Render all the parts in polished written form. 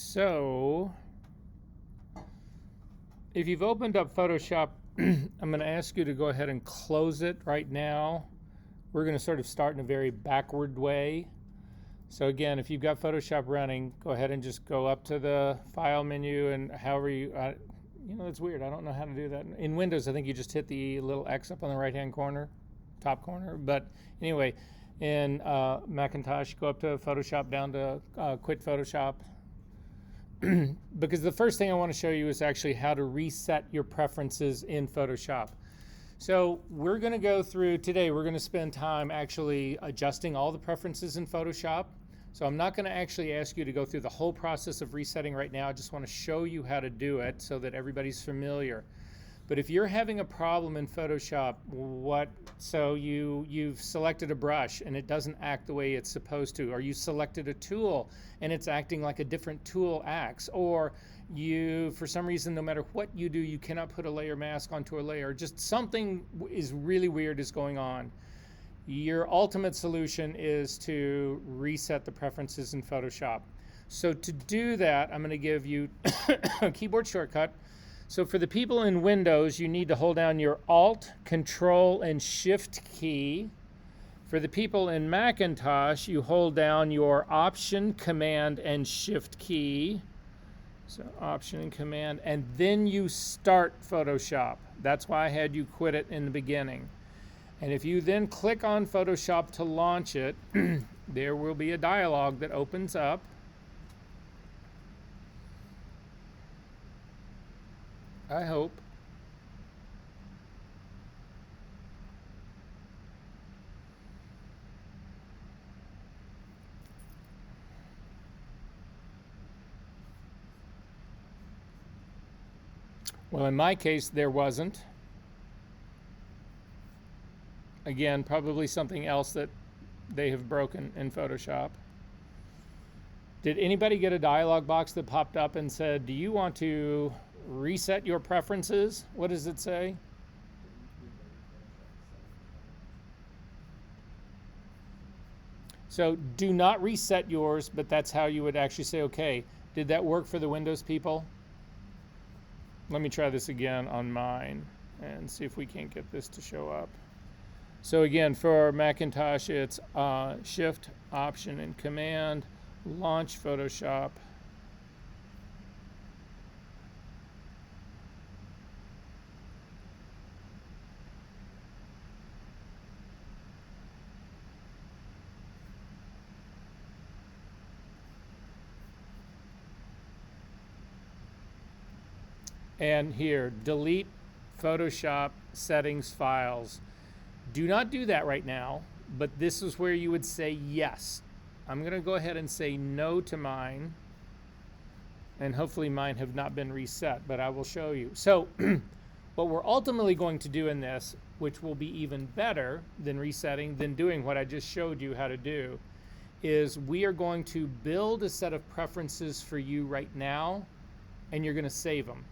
So, if you've opened up Photoshop, I'm going to ask you to go ahead and close it right now. We're going to sort of start in a very backward way. So again, if you've got Photoshop running, go ahead and just go up to the File menu and however you, it's weird. I don't know how to do that. In Windows, I think you just hit the little X up on the right-hand corner, top corner. But anyway, in Macintosh, go up to Photoshop, down to Quit Photoshop. Because the first thing I want to show you is actually how to reset your preferences in Photoshop. So we're going to go through today, we're going to spend time actually adjusting all the preferences in Photoshop. So I'm not going to actually ask you to go through the whole process of resetting right now. I just want to show you how to do it so that everybody's familiar. But if you're having a problem in Photoshop, so you've selected a brush and it doesn't act the way it's supposed to, or you selected a tool and it's acting like a different tool acts, or you, for some reason, no matter what you do, you cannot put a layer mask onto a layer, just something is really weird is going on. Your ultimate solution is to reset the preferences in Photoshop. So to do that, I'm going to give you a keyboard shortcut. So for the people in Windows, you need to hold down your Alt, Control, and Shift key. For the people in Macintosh, you hold down your Option, Command, and Shift key. So Option and Command, and then you start Photoshop. That's why I had you quit it in the beginning. And if you then click on Photoshop to launch it, there will be a dialog that opens up. I hope. Well, in my case, there wasn't. Again, probably something else that they have broken in Photoshop. Did anybody get a dialog box that popped up and said, do you want to reset your preferences? What does it say? So do not reset yours, but that's how you would actually say, okay, did that work for the Windows people? Let me try this again on mine and see if we can't get this to show up. So again, for Macintosh, it's Shift, Option, and Command, launch Photoshop. And here, delete Photoshop settings files. Do not do that right now, but this is where you would say yes. I'm going to go ahead and say no to mine, and hopefully mine have not been reset, but I will show you. So what we're ultimately going to do in this, which will be even better than resetting, than doing what I just showed you how to do, is we are going to build a set of preferences for you right now, and you're going to save them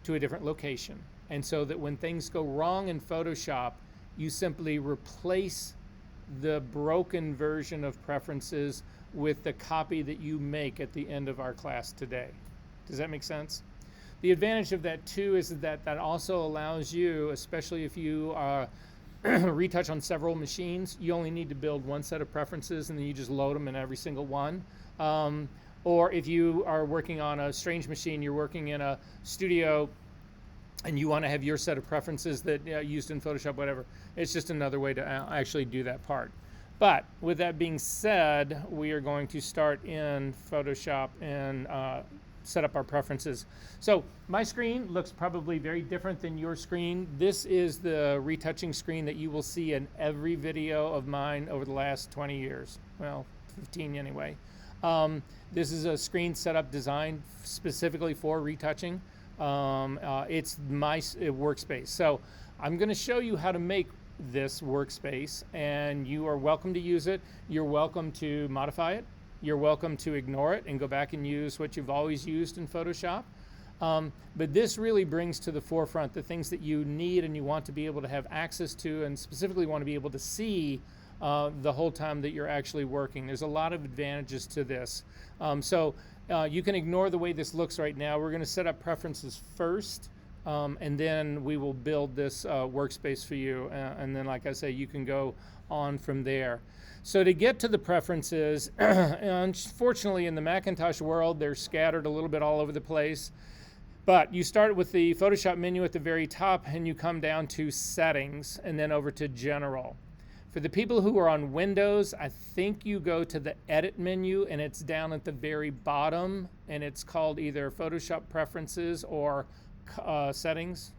to a different location. And so that when things go wrong in Photoshop, you simply replace the broken version of preferences with the copy that you make at the end of our class today. Does that make sense? The advantage of that too is that that also allows you, especially if you retouch on several machines, you only need to build one set of preferences and then you just load them in every single one. Or if you are working on a strange machine, you're working in a studio and you want to have your set of preferences that used in Photoshop, whatever, it's just another way to actually do that part. But with that being said, we are going to start in Photoshop and set up our preferences. So my screen looks probably very different than your screen. This is the retouching screen that you will see in every video of mine over the last 20 years. Well, 15 anyway. This is a screen setup designed specifically for retouching. It's my workspace. So I'm going to show you how to make this workspace, and you are welcome to use it. You're welcome to modify it. You're welcome to ignore it and go back and use what you've always used in Photoshop. But this really brings to the forefront the things that you need and you want to be able to have access to, and specifically want to be able to see the whole time that you're actually working. There's a lot of advantages to this. You can ignore the way this looks right now. We're going to set up preferences first, and then we will build this workspace for you. And then, like I say, you can go on from there. So to get to the preferences, unfortunately in the Macintosh world, they're scattered a little bit all over the place. But you start with the Photoshop menu at the very top, and you come down to Settings, and then over to General. For the people who are on Windows, I think you go to the Edit menu, and it's down at the very bottom, and it's called either Photoshop Preferences or Settings.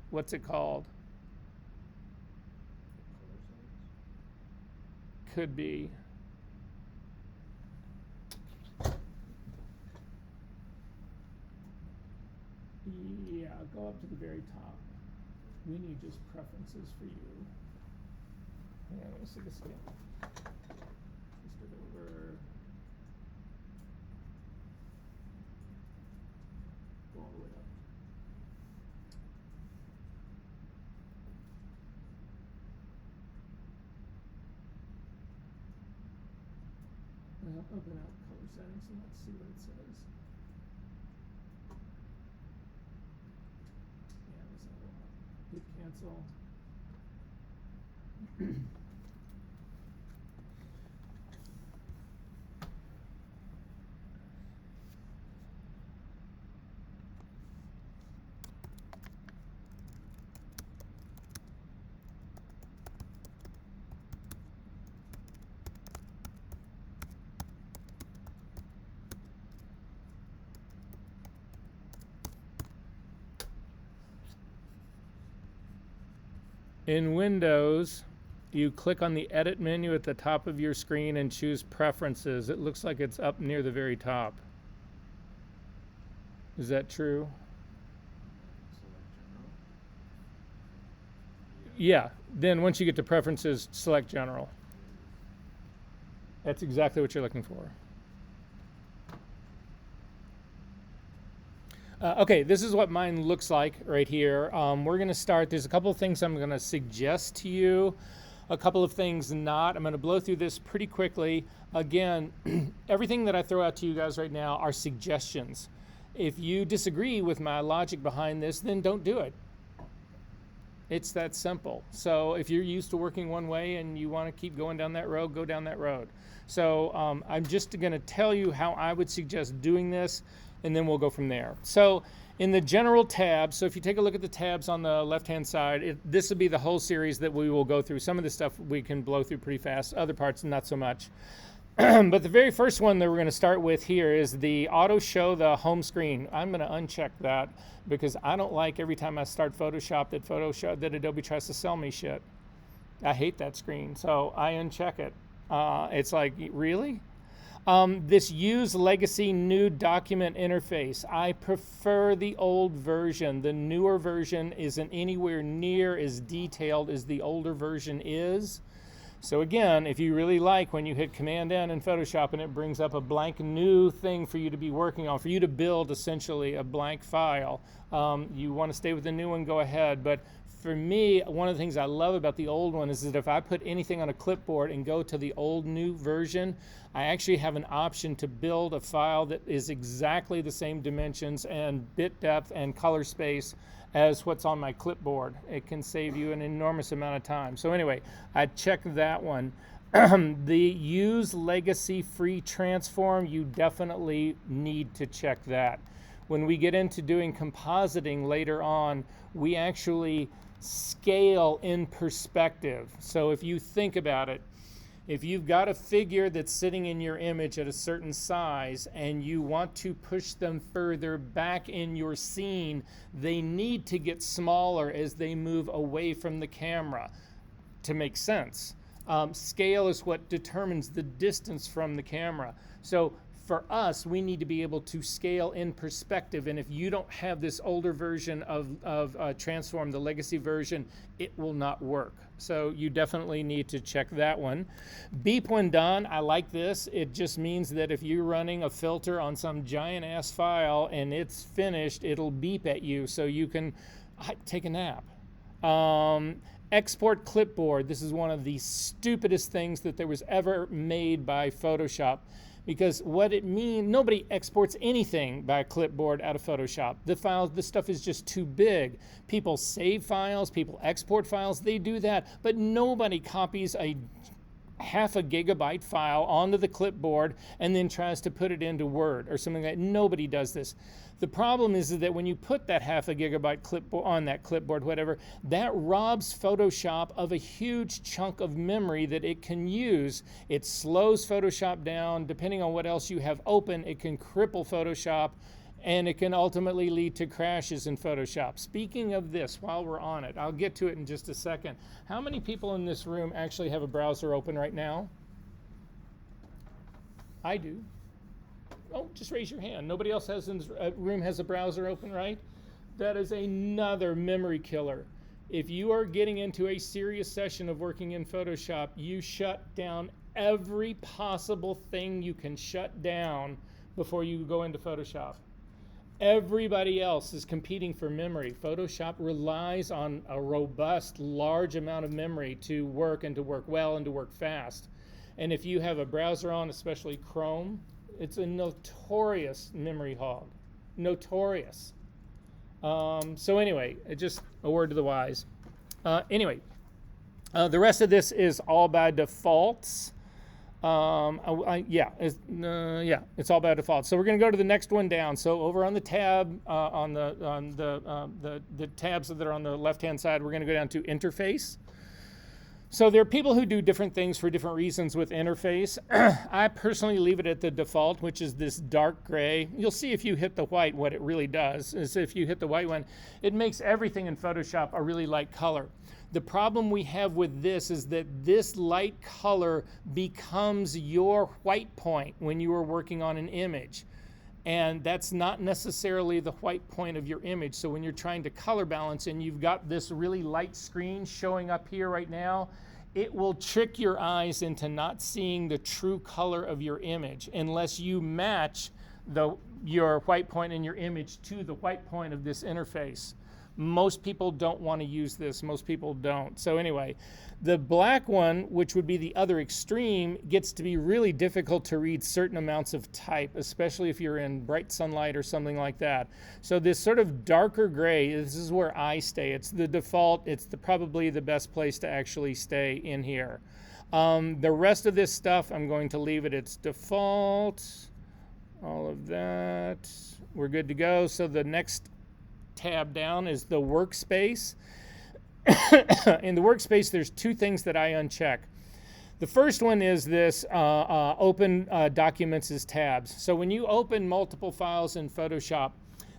What's it called? Could be. Yeah, go up to the very top. We need just preferences for you. Yeah, let me see this again. Just it over. Go all the way up. Open up color settings and let's see what it says. Yeah, that's not a lot. Hit cancel. In Windows, you click on the Edit menu at the top of your screen and choose Preferences. It looks like it's up near the very top. Is that true? Yeah, then once you get to Preferences, select General. That's exactly what you're looking for. Okay, this is what mine looks like right here. We're going to start. There's a couple of things I'm going to suggest to you, a couple of things not. I'm going to blow through this pretty quickly. Again, everything that I throw out to you guys right now are suggestions. If you disagree with my logic behind this, then don't do it. It's that simple. So if you're used to working one way and you want to keep going down that road, go down that road. So I'm just going to tell you how I would suggest doing this, and then we'll go from there. So in the General tab, so if you take a look at the tabs on the left-hand side, this will be the whole series that we will go through. Some of the stuff we can blow through pretty fast, other parts not so much. But the very first one that we're going to start with here is the auto show the home screen. I'm going to uncheck that because I don't like every time I start Photoshop that Adobe tries to sell me shit. I hate that screen, so I uncheck it. It's like, really? This use legacy new document interface. I prefer the old version. The newer version isn't anywhere near as detailed as the older version is. So again, if you really like when you hit Command N in Photoshop and it brings up a blank new thing for you to be working on, for you to build essentially a blank file, you want to stay with the new one, go ahead. But for me, one of the things I love about the old one is that if I put anything on a clipboard and go to the old new version, I actually have an option to build a file that is exactly the same dimensions and bit depth and color space as what's on my clipboard. It can save you an enormous amount of time. So anyway, I checked that one. The use legacy free transform, you definitely need to check that. When we get into doing compositing later on, we actually scale in perspective. So if you think about it, if you've got a figure that's sitting in your image at a certain size and you want to push them further back in your scene, they need to get smaller as they move away from the camera to make sense. Scale is what determines the distance from the camera. So for us, we need to be able to scale in perspective, and if you don't have this older version of Transform, the legacy version, it will not work. So you definitely need to check that one. Beep when done, I like this. It just means that if you're running a filter on some giant ass file and it's finished, it'll beep at you so you can take a nap. Export clipboard. This is one of the stupidest things that there was ever made by Photoshop, because what it means, nobody exports anything by a clipboard out of Photoshop. The stuff is just too big. People save files, people export files, they do that, but nobody copies a half a gigabyte file onto the clipboard and then tries to put it into Word or something like that. Nobody does this. The problem is that when you put that half a gigabyte clipboard on that clipboard, whatever, that robs Photoshop of a huge chunk of memory that it can use. It slows Photoshop down. Depending on what else you have open, it can cripple Photoshop, and it can ultimately lead to crashes in Photoshop. Speaking of this, while we're on it, I'll get to it in just a second. How many people in this room actually have a browser open right now? I do. Oh, just raise your hand. Nobody else has in this room has a browser open, right? That is another memory killer. If you are getting into a serious session of working in Photoshop, you shut down every possible thing you can shut down before you go into Photoshop. Everybody else is competing for memory. Photoshop relies on a robust, large amount of memory to work, and to work well, and to work fast. And if you have a browser on, especially Chrome, it's a notorious memory hog. Notorious. So anyway, just a word to the wise. The rest of this is all by defaults. It's all by default. So we're going to go to the next one down. So over on the tab, on the tabs that are on the left-hand side, we're going to go down to interface. So there are people who do different things for different reasons with interface. I personally leave it at the default, which is this dark gray. You'll see if you hit the white, what it really does is if you hit the white one, it makes everything in Photoshop a really light color. The problem we have with this is that this light color becomes your white point when you are working on an image. And that's not necessarily the white point of your image. So when you're trying to color balance and you've got this really light screen showing up here right now, it will trick your eyes into not seeing the true color of your image unless you match your white point in your image to the white point of this interface. Most people don't want to use this. Most people don't. So anyway, the black one, which would be the other extreme, gets to be really difficult to read certain amounts of type, especially if you're in bright sunlight or something like that. So this sort of darker gray, this is where I stay. It's the default. It's probably the best place to actually stay in here. The rest of this stuff, I'm going to leave it its default. All of that. We're good to go. So the next tab down is the workspace. In the workspace, there's two things that I uncheck. The first one is this open documents as tabs. So when you open multiple files in Photoshop,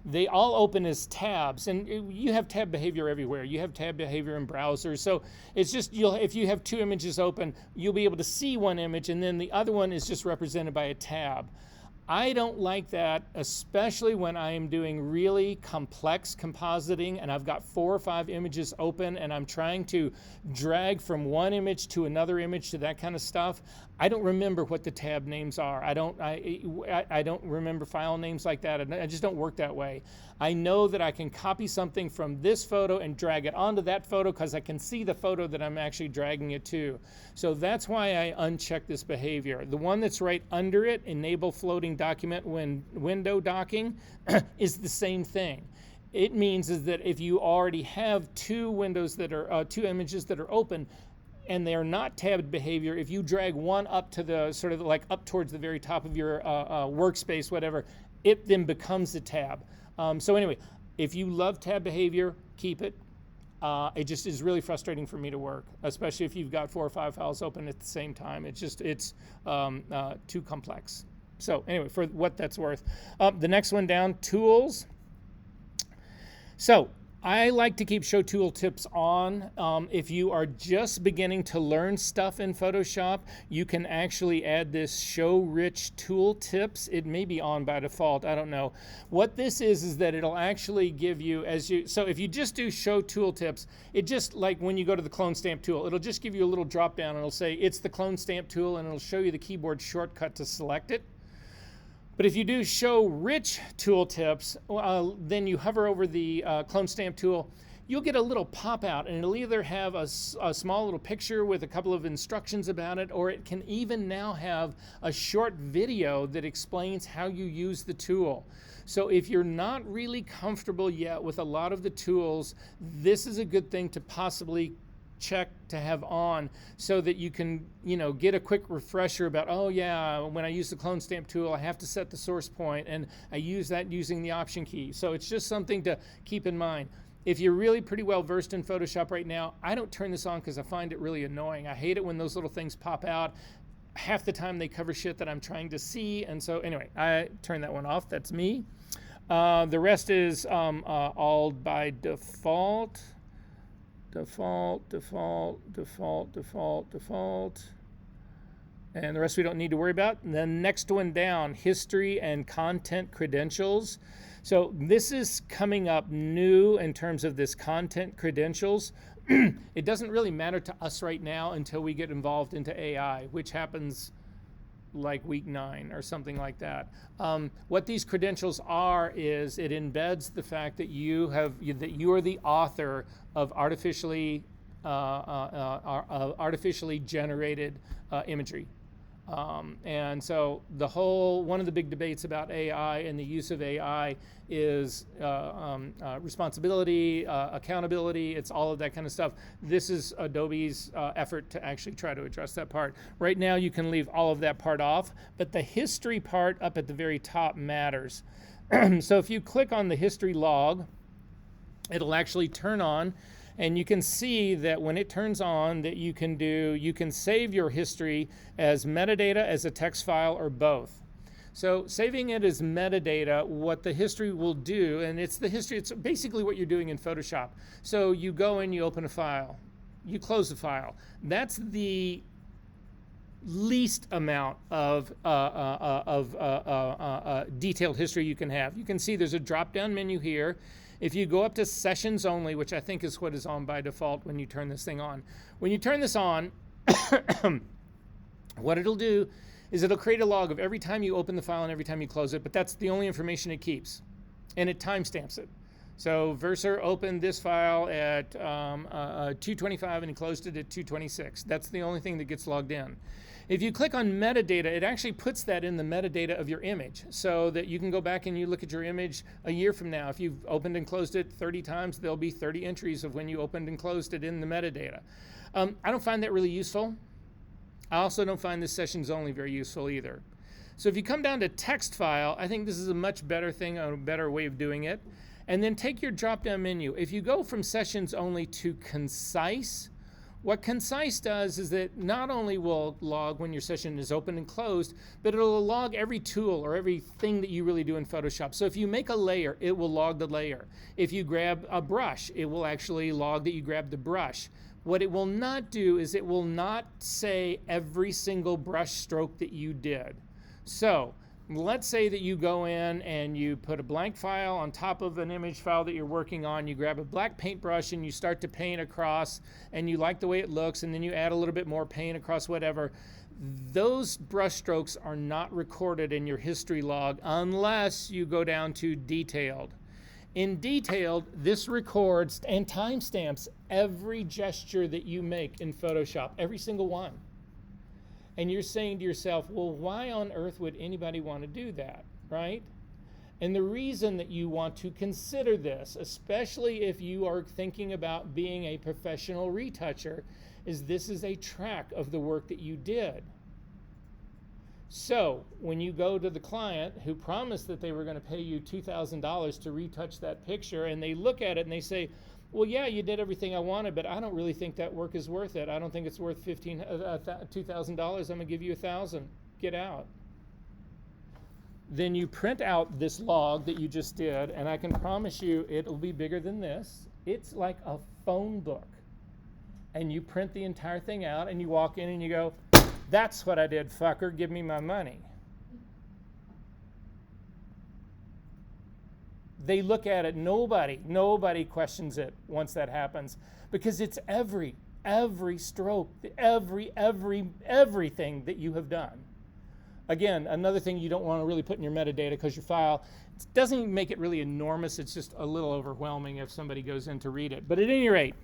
they all open as tabs, and you have tab behavior everywhere. You have tab behavior in browsers. So it's just, if you have two images open, you'll be able to see one image, and then the other one is just represented by a tab. I don't like that, especially when I am doing really complex compositing and I've got 4 or 5 images open and I'm trying to drag from one image to another image to that kind of stuff. I don't remember what the tab names are. I don't remember file names like that. I just don't work that way. I know that I can copy something from this photo and drag it onto that photo because I can see the photo that I'm actually dragging it to. So that's why I uncheck this behavior. The one that's right under it, enable floating document when window docking, is the same thing. It means is that if you already have two windows that are two images that are open, and they are not tabbed behavior, if you drag one up to the sort of like up towards the very top of your workspace, whatever, it then becomes a tab. So anyway, if you love tab behavior, keep it. It just is really frustrating for me to work, especially if you've got 4 or 5 files open at the same time. It's too complex. So anyway, for what that's worth. The next one down, tools. So I like to keep show tool tips on. If you are just beginning to learn stuff in Photoshop, you can actually add this show rich tool tips. It may be on by default, I don't know. What this is that it'll actually give you, so if you just do show tool tips, it just like when you go to the clone stamp tool, it'll just give you a little drop down and it'll say it's the clone stamp tool and it'll show you the keyboard shortcut to select it. But if you do show rich tooltips, then you hover over the clone stamp tool, you'll get a little pop out, and it'll either have a small little picture with a couple of instructions about it, or it can even now have a short video that explains how you use the tool. So if you're not really comfortable yet with a lot of the tools, this is a good thing to possibly check to have on, so that you can, get a quick refresher about, oh yeah, when I use the clone stamp tool, I have to set the source point, and I use that using the option key. So it's just something to keep in mind. If you're really pretty well versed in Photoshop right now, I don't turn this on because I find it really annoying. I hate it when those little things pop out. Half the time they cover shit that I'm trying to see, and so anyway, I turn that one off. That's me. The rest is all by default. Default. And the rest we don't need to worry about. And the next one down, history and content credentials. So this is coming up new in terms of this content credentials. It doesn't really matter to us right now until we get involved into AI, which happens like week 9 or something like that. What these credentials are is it embeds the fact that you are the author of artificially generated imagery. And so one of the big debates about AI and the use of AI is responsibility, accountability, it's all of that kind of stuff. This is Adobe's effort to actually try to address that part. Right now you can leave all of that part off, but the history part up at the very top matters. So if you click on the history log, it'll actually turn on. And you can see that when it turns on that you can save your history as metadata, as a text file, or both. So saving it as metadata, what the history will do, and it's basically what you're doing in Photoshop. So you go in, you open a file, you close the file. That's the least amount of detailed history you can have. You can see there's a drop-down menu here. If you go up to sessions only, which I think is what is on by default when you turn this thing on. When you turn this on, what it'll do is it'll create a log of every time you open the file and every time you close it, but that's the only information it keeps. And it timestamps it. So Verser opened this file at 2:25 and he closed it at 2:26. That's the only thing that gets logged in. If you click on metadata, it actually puts that in the metadata of your image so that you can go back and you look at your image a year from now. If you've opened and closed it 30 times, there'll be 30 entries of when you opened and closed it in the metadata. I don't find that really useful. I also don't find this sessions only very useful either. So if you come down to text file, I think this is a much better thing, a better way of doing it. And then take your drop-down menu. If you go from sessions only to concise, what concise does is that not only will log when your session is open and closed, but it'll log every tool or everything that you really do in Photoshop. So if you make a layer, it will log the layer. If you grab a brush, it will actually log that you grabbed the brush. What it will not do is it will not say every single brush stroke that you did. So let's say that you go in and you put a blank file on top of an image file that you're working on. You grab a black paintbrush and you start to paint across, and you like the way it looks, and then you add a little bit more paint across whatever. Those brush strokes are not recorded in your history log unless you go down to detailed. In detailed, this records and timestamps every gesture that you make in Photoshop, every single one. And you're saying to yourself, well, why on earth would anybody want to do that, right? And the reason that you want to consider this, especially if you are thinking about being a professional retoucher, is this is a track of the work that you did. So when you go to the client who promised that they were going to pay you $2,000 to retouch that picture, and they look at it and they say, well, yeah, you did everything I wanted, but I don't really think that work is worth it. I don't think it's worth $2,000. I'm going to give you $1,000. Get out. Then you print out this log that you just did, and I can promise you it'll be bigger than this. It's like a phone book. And you print the entire thing out, and you walk in and you go, that's what I did, fucker. Give me my money. They look at it, nobody questions it once that happens, because it's every stroke, everything that you have done. Again, another thing you don't want to really put in your metadata because your file doesn't make it really enormous. It's just a little overwhelming if somebody goes in to read it. But at any rate,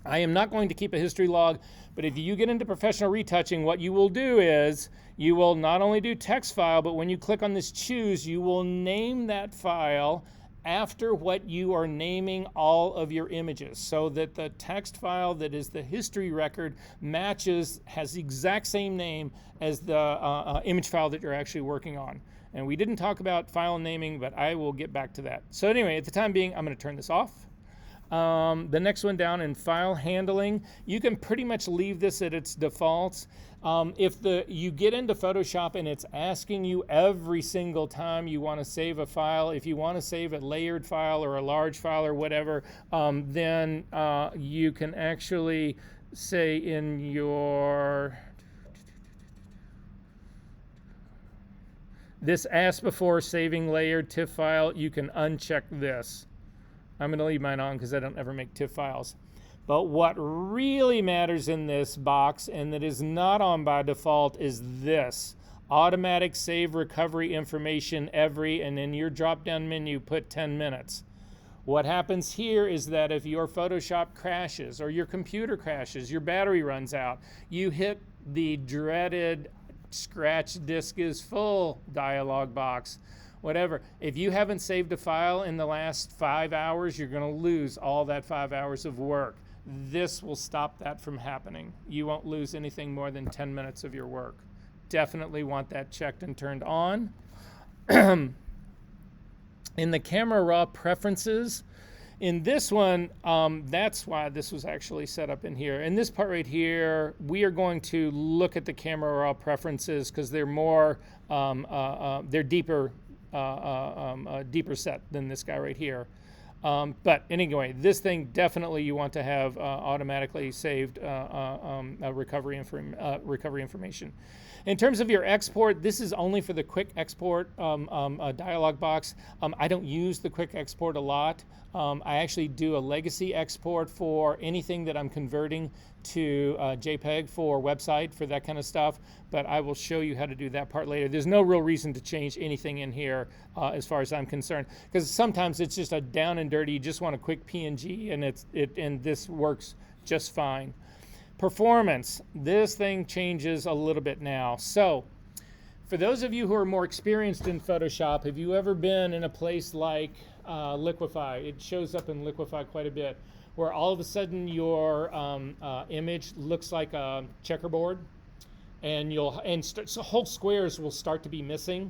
I am not going to keep a history log, but if you get into professional retouching, what you will do is you will not only do text file, but when you click on this choose, you will name that file after what you are naming all of your images, so that the text file that is the history record has the exact same name as the image file that you're actually working on. And we didn't talk about file naming, but I will get back to that. So anyway, at the time being, I'm going to turn this off. The next one down in file handling, you can pretty much leave this at its defaults. If you get into Photoshop and it's asking you every single time you want to save a file, if you want to save a layered file or a large file or whatever, then you can actually say in your this ask before saving layered TIFF file, you can uncheck this. I'm going to leave mine on because I don't ever make TIFF files. But what really matters in this box, and that is not on by default, is this. Automatic save recovery information every, and in your drop-down menu, put 10 minutes. What happens here is that if your Photoshop crashes, or your computer crashes, your battery runs out, you hit the dreaded scratch disk is full dialog box. Whatever. If you haven't saved a file in the last 5 hours, you're going to lose all that 5 hours of work. This will stop that from happening. You won't lose anything more than 10 minutes of your work. Definitely want that checked and turned on. In the camera raw preferences, in this one, that's why this was actually set up in here. In this part right here, we are going to look at the camera raw preferences because they're more, they're deeper. Deeper set than this guy right here. But anyway, this thing definitely you want to have automatically saved recovery information. In terms of your export, this is only for the quick export dialog box. I don't use the quick export a lot. I actually do a legacy export for anything that I'm converting to JPEG for website, for that kind of stuff, but I will show you how to do that part later. There's no real reason to change anything in here as far as I'm concerned, because sometimes it's just a down and dirty, you just want a quick PNG, and this works just fine. Performance, this thing changes a little bit now. So for those of you who are more experienced in Photoshop, have you ever been in a place like Liquify? It shows up in Liquify quite a bit, where all of a sudden your image looks like a checkerboard, and so whole squares will start to be missing.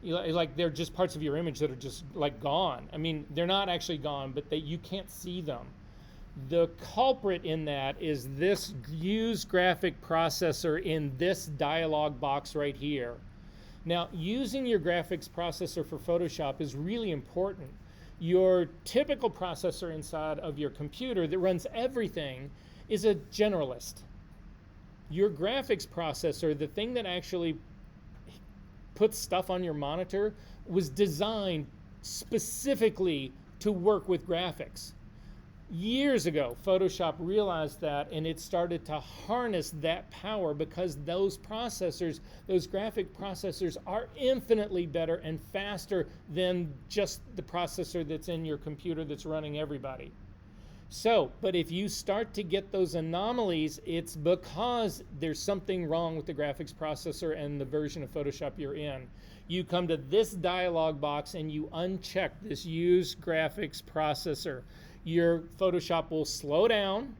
Like they're just parts of your image that are just like gone. I mean, they're not actually gone, but you can't see them. The culprit in that is this use graphic processor in this dialog box right here. Now, using your graphics processor for Photoshop is really important. Your typical processor inside of your computer that runs everything is a generalist. Your graphics processor, the thing that actually puts stuff on your monitor, was designed specifically to work with graphics. Years ago, Photoshop realized that, and it started to harness that power because those processors, those graphic processors, are infinitely better and faster than just the processor that's in your computer that's running everybody. So, but if you start to get those anomalies, it's because there's something wrong with the graphics processor and the version of Photoshop you're in. You come to this dialog box and you uncheck this Use Graphics Processor. Your Photoshop will slow down,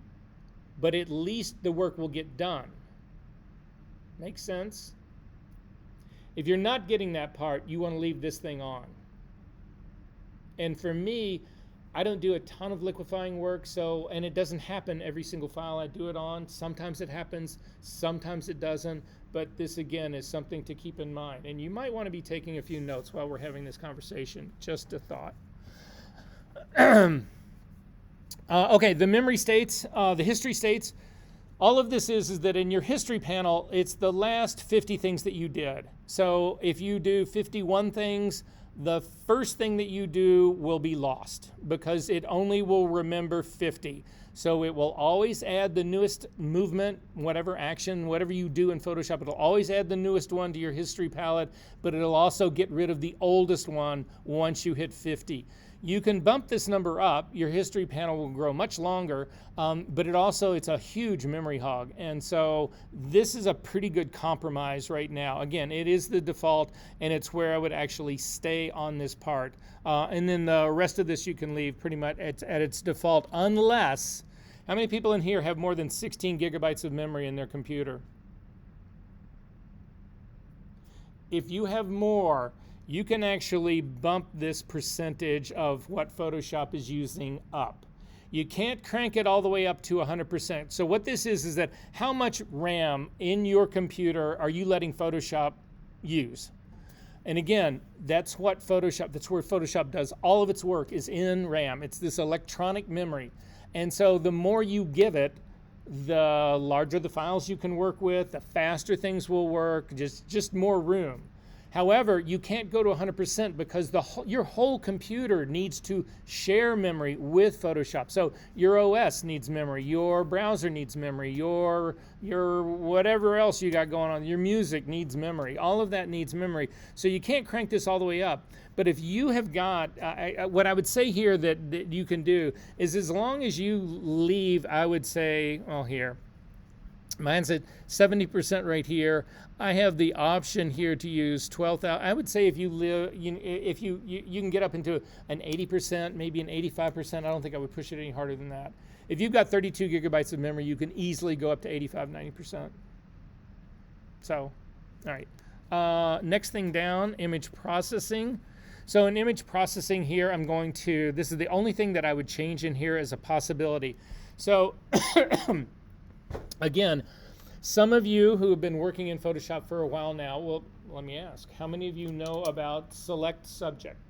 but at least the work will get done. Make sense? If you're not getting that part, you want to leave this thing on. And for me, I don't do a ton of liquefying work, and it doesn't happen every single file I do it on. Sometimes it happens, sometimes it doesn't, but this again is something to keep in mind. And you might want to be taking a few notes while we're having this conversation, just a thought. Okay, the memory states, the history states, all of this is that in your history panel, it's the last 50 things that you did. So if you do 51 things, the first thing that you do will be lost because it only will remember 50. So it will always add the newest movement, whatever action, whatever you do in Photoshop, it'll always add the newest one to your history palette, but it'll also get rid of the oldest one once you hit 50. You can bump this number up, your history panel will grow much longer, but it's a huge memory hog. And so this is a pretty good compromise right now. Again, it is the default, and it's where I would actually stay on this part. And then the rest of this you can leave pretty much at its default, unless, how many people in here have more than 16 gigabytes of memory in their computer? If you have more, you can actually bump this percentage of what Photoshop is using up. You can't crank it all the way up to 100%. So what this is that how much RAM in your computer are you letting Photoshop use? And again, that's where Photoshop does all of its work, is in RAM. It's this electronic memory. And so the more you give it, the larger the files you can work with, the faster things will work, just more room. However, you can't go to 100% because your whole computer needs to share memory with Photoshop. So your OS needs memory, your browser needs memory, your whatever else you got going on, your music needs memory. All of that needs memory. So you can't crank this all the way up. But if you have got, what I would say here that you can do is, as long as you leave, I would say, well, here, mine's at 70% right here. I have the option here to use 12,000. I would say if you live, if you can get up into an 80%, maybe an 85%. I don't think I would push it any harder than that. If you've got 32 gigabytes of memory, you can easily go up to 85, 90%. So, all right. Next thing down, image processing. So in image processing here, this is the only thing that I would change in here as a possibility. So again, some of you who have been working in Photoshop for a while now, well, let me ask, how many of you know about select subject?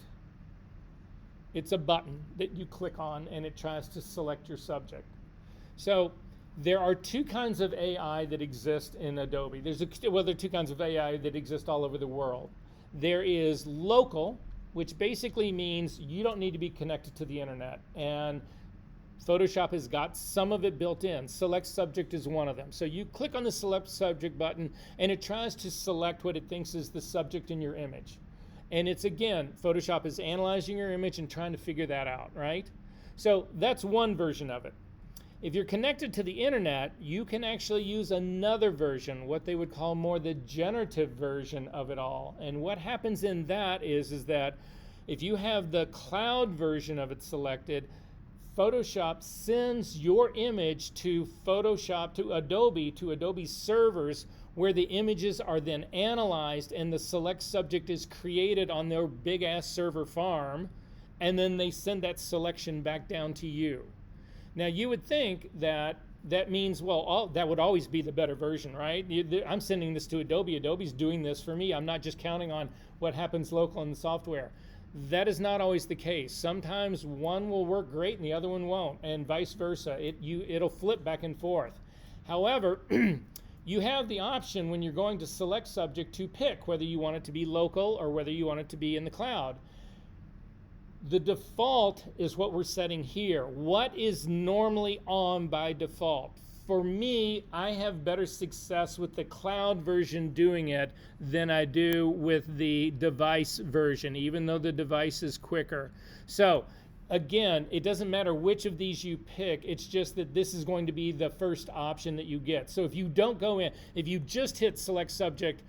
It's a button that you click on and it tries to select your subject. So there are two kinds of AI that exist in Adobe. There are two kinds of AI that exist all over the world. There is local, which basically means you don't need to be connected to the internet. And Photoshop has got some of it built in. Select subject is one of them. So you click on the select subject button and it tries to select what it thinks is the subject in your image. And it's, again, Photoshop is analyzing your image and trying to figure that out, right? So that's one version of it. If you're connected to the internet, you can actually use another version, what they would call more the generative version of it all. And what happens in that is that if you have the cloud version of it selected, Photoshop sends your image to Adobe servers, where the images are then analyzed and the select subject is created on their big ass server farm, and then they send that selection back down to you. Now you would think that means, well, that would always be the better version, right? I'm sending this to Adobe. Adobe's doing this for me. I'm not just counting on what happens local in the software. That is not always the case. Sometimes one will work great and the other one won't, and vice versa. It'll flip back and forth. However, you have the option when you're going to select subject to pick whether you want it to be local or whether you want it to be in the cloud. The default is what we're setting here. What is normally on by default? For me, I have better success with the cloud version doing it than I do with the device version, even though the device is quicker. So again, it doesn't matter which of these you pick, it's just that this is going to be the first option that you get. So if you don't go in, if you just hit select subject,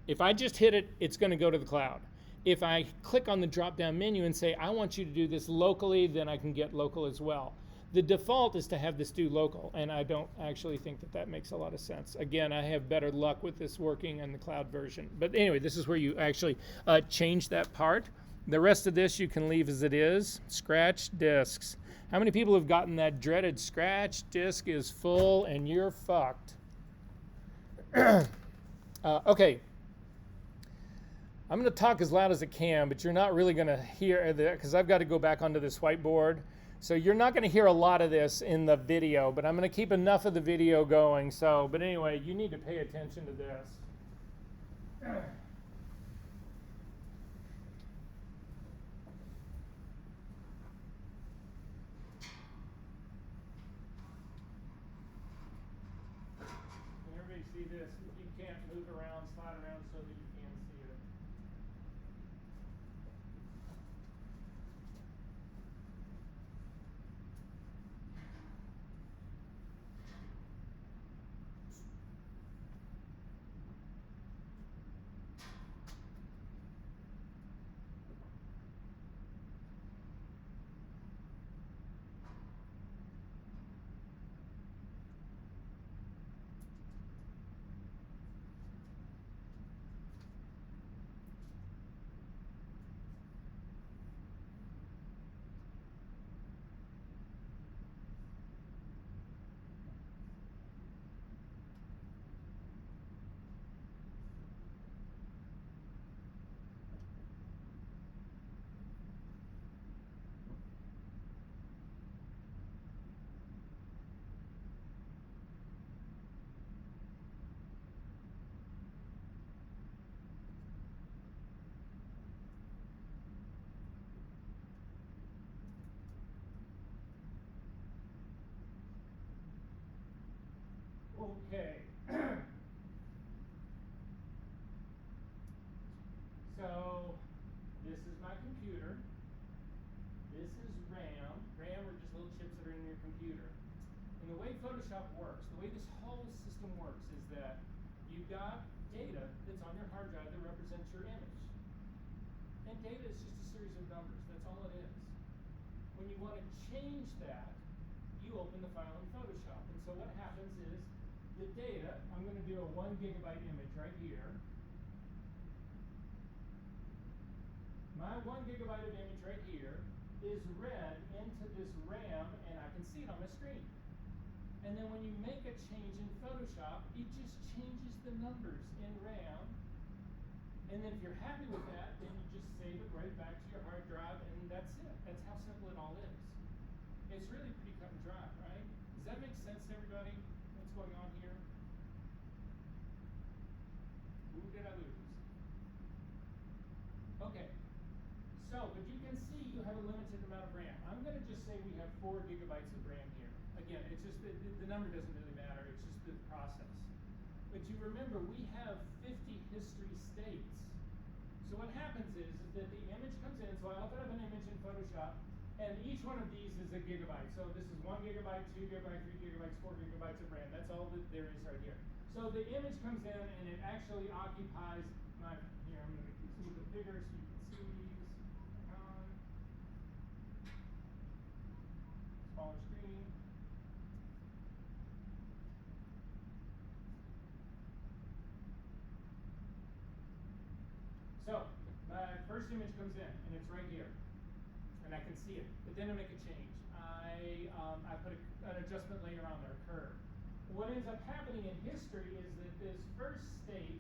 if I just hit it, it's going to go to the cloud. If I click on the drop-down menu and say, I want you to do this locally, then I can get local as well. The default is to have this do local, and I don't actually think that makes a lot of sense. Again, I have better luck with this working in the cloud version. But anyway, this is where you actually change that part. The rest of this you can leave as it is. Scratch disks. How many people have gotten that dreaded scratch disk is full and you're fucked? Okay. I'm going to talk as loud as I can, but you're not really going to hear that because I've got to go back onto this whiteboard. So you're not going to hear a lot of this in the video, but I'm going to keep enough of the video going. But anyway, you need to pay attention to this. see this if you can't move around, slide around so that you can see it. Okay. So this is my computer. This is RAM. RAM are just little chips that are in your computer. And the way Photoshop works, the way this whole system works is that you've got data that's on your hard drive that represents your image. And data is just a series of numbers. That's all it is. When you want to change that, you open the file in Photoshop. And so what happens is the data, I'm going to do a 1 gigabyte image right here. My 1 gigabyte of image right here is read into this RAM, and I can see it on my screen. And then when you make a change in Photoshop, it just changes the numbers in RAM. And then if you're happy with that, then you just save it right back to your hard drive, and that's it. That's how simple it all is. It's really pretty cut and dry, right? Does that make sense to everybody? What's going on here? Who did I lose? Okay. So, but you can see you have a limited amount of RAM. I'm going to just say we have 4 gigabytes of RAM here. Again, it's just the number doesn't really matter. It's just the process. But you remember, we have 50 history states. So what happens is that the image comes in. So I open up an image in Photoshop, and each one of these is a gigabyte. So this is 1 gigabyte, 2 gigabyte, 3 gigabytes, 4 gigabytes of RAM. That's all that there is right here. So the image comes in, and it actually occupies my. Here, I'm going to make these a little bit bigger so you can see these. Smaller screen. So my first image comes in, and it's right here, and I can see it. But then I make a change. I put an adjustment layer on there, a curve. What ends up happening in history is that this first state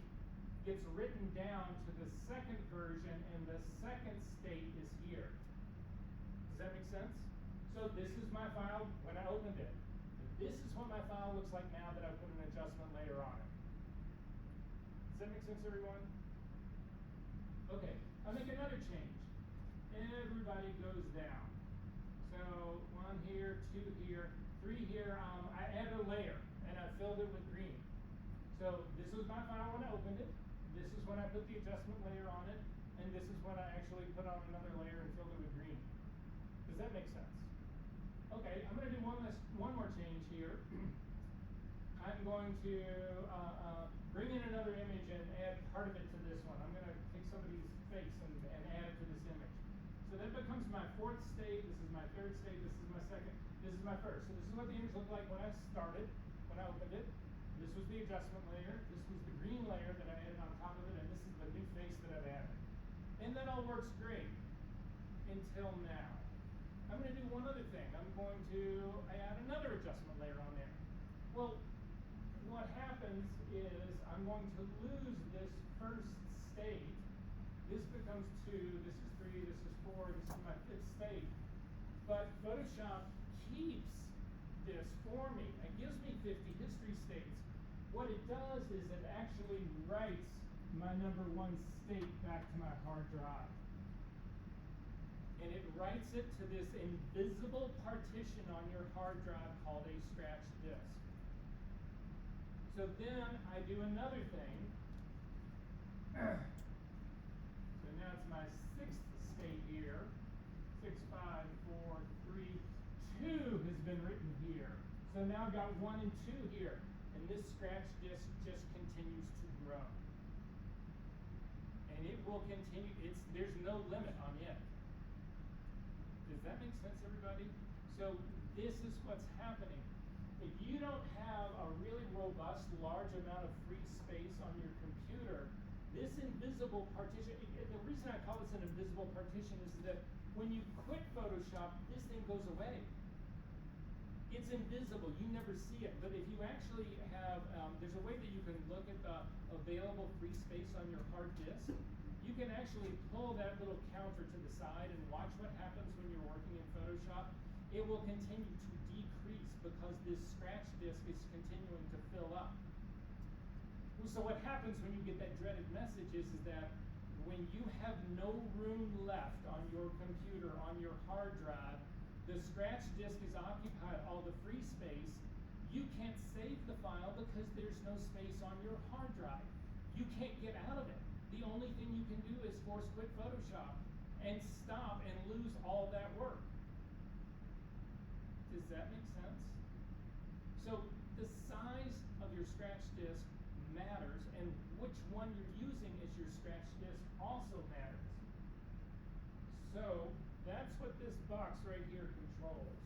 gets written down to the second version, and the second state is here. Does that make sense? So this is my file when I opened it. This is what my file looks like now that I put an adjustment layer on it. Does that make sense, everyone? Okay, I'll make another change. Everybody goes down. So 1 here, 2 here, 3 here. I added a layer, and I filled it with green. So this was my file when I opened it. This is when I put the adjustment layer on it. And this is when I actually put on another layer and filled it with green. Does that make sense? Okay, I'm going to do one more change here. I'm going to bring in another image and add part of it to this one. I'm going to take somebody's face and add it to this image. So that becomes my 4th state. This is my 3rd state. This is my 2nd. This is my 1st. So this is what the image looked like when I started, when I opened it. This was the adjustment layer. This was the green layer that I added on top of it, and this is the new face that I've added. And that all works great until now. I'm going to do one other thing. I'm going to add another adjustment layer on there. Well, what happens is I'm going to lose this first state. This becomes 2, this is 3, this is 4, this is my 5th state. But Photoshop keeps this for me. It gives me 50 history states. What it does is it actually writes my number 1 state back to my hard drive. And it writes it to this invisible partition on your hard drive called a scratch disk. So then I do another thing. So now it's my sixth state here. 6, 5, 4, 3, 2 has been written here. So now I've got 1 and 2 here. And this scratch disk just continues to grow. And it will continue. There's no limit on it. Does that make sense, everybody? So this is what's happening. If you don't have a really robust, large amount of free space on your computer, this invisible partition, the reason I call this an invisible partition is that when you quit Photoshop, this thing goes away. It's invisible, you never see it. But if you actually have, there's a way that you can look at the available free space on your hard disk. You can actually pull that little counter to the side and watch what happens when you're working in Photoshop. It will continue to decrease because this scratch disk is continuing to fill up. So what happens when you get that dreaded message is that when you have no room left on your computer, on your hard drive, the scratch disk has occupied all the free space. You can't save the file because there's no space on your hard drive. You can't get out of it. The only thing you can do is force quit Photoshop and stop and lose all that work. Does that make sense? So the size of your scratch disk matters, and which one you're using as your scratch disk also matters. So that's what this box right here controls.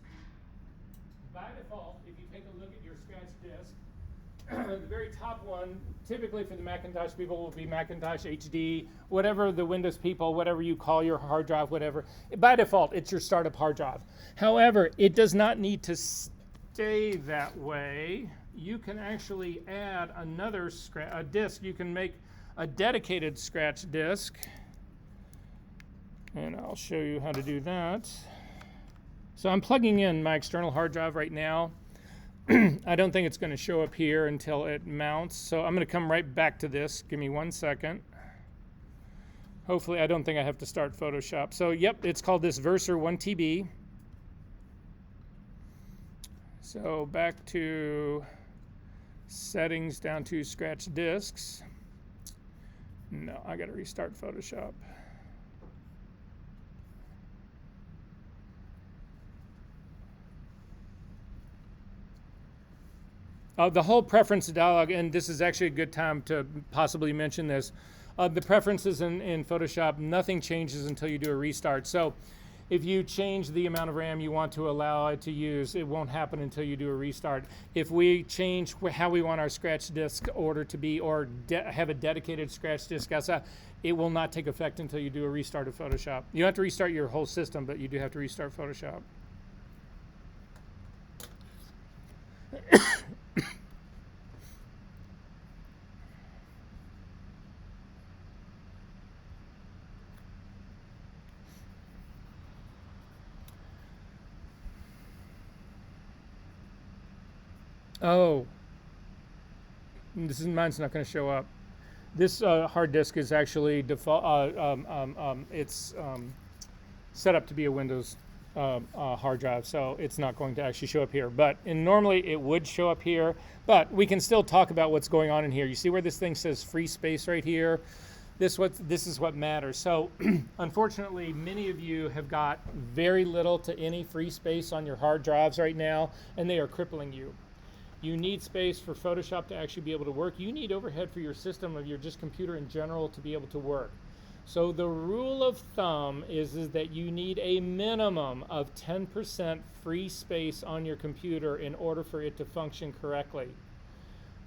By default, if you take a look at your scratch disk, the very top one, typically for the Macintosh people, will be Macintosh HD, whatever the Windows people, whatever you call your hard drive, whatever. By default, it's your startup hard drive. However, it does not need to stay that way. You can actually add another disk. You can make a dedicated scratch disk. And I'll show you how to do that. So I'm plugging in my external hard drive right now. I don't think it's going to show up here until it mounts. So I'm going to come right back to this. Give me 1 second. Hopefully, I don't think I have to start Photoshop. So yep, it's called this Verser 1TB. So back to settings, down to scratch disks. No, I got to restart Photoshop. The whole preference dialog, and this is actually a good time to possibly mention this. The preferences in Photoshop, nothing changes until you do a restart. So if you change the amount of RAM you want to allow it to use, it won't happen until you do a restart. If we change how we want our scratch disk order to be, or have a dedicated scratch disk outside, it will not take effect until you do a restart of Photoshop. You don't have to restart your whole system, but you do have to restart Photoshop. Oh, mine's not going to show up. This hard disk is actually default. It's set up to be a Windows hard drive, so it's not going to actually show up here. But normally it would show up here. But we can still talk about what's going on in here. You see where this thing says free space right here? This is what matters. So unfortunately, many of you have got very little to any free space on your hard drives right now, and they are crippling you. You need space for Photoshop to actually be able to work. You need overhead for your system, of your just computer in general, to be able to work. So the rule of thumb is that you need a minimum of 10% free space on your computer in order for it to function correctly.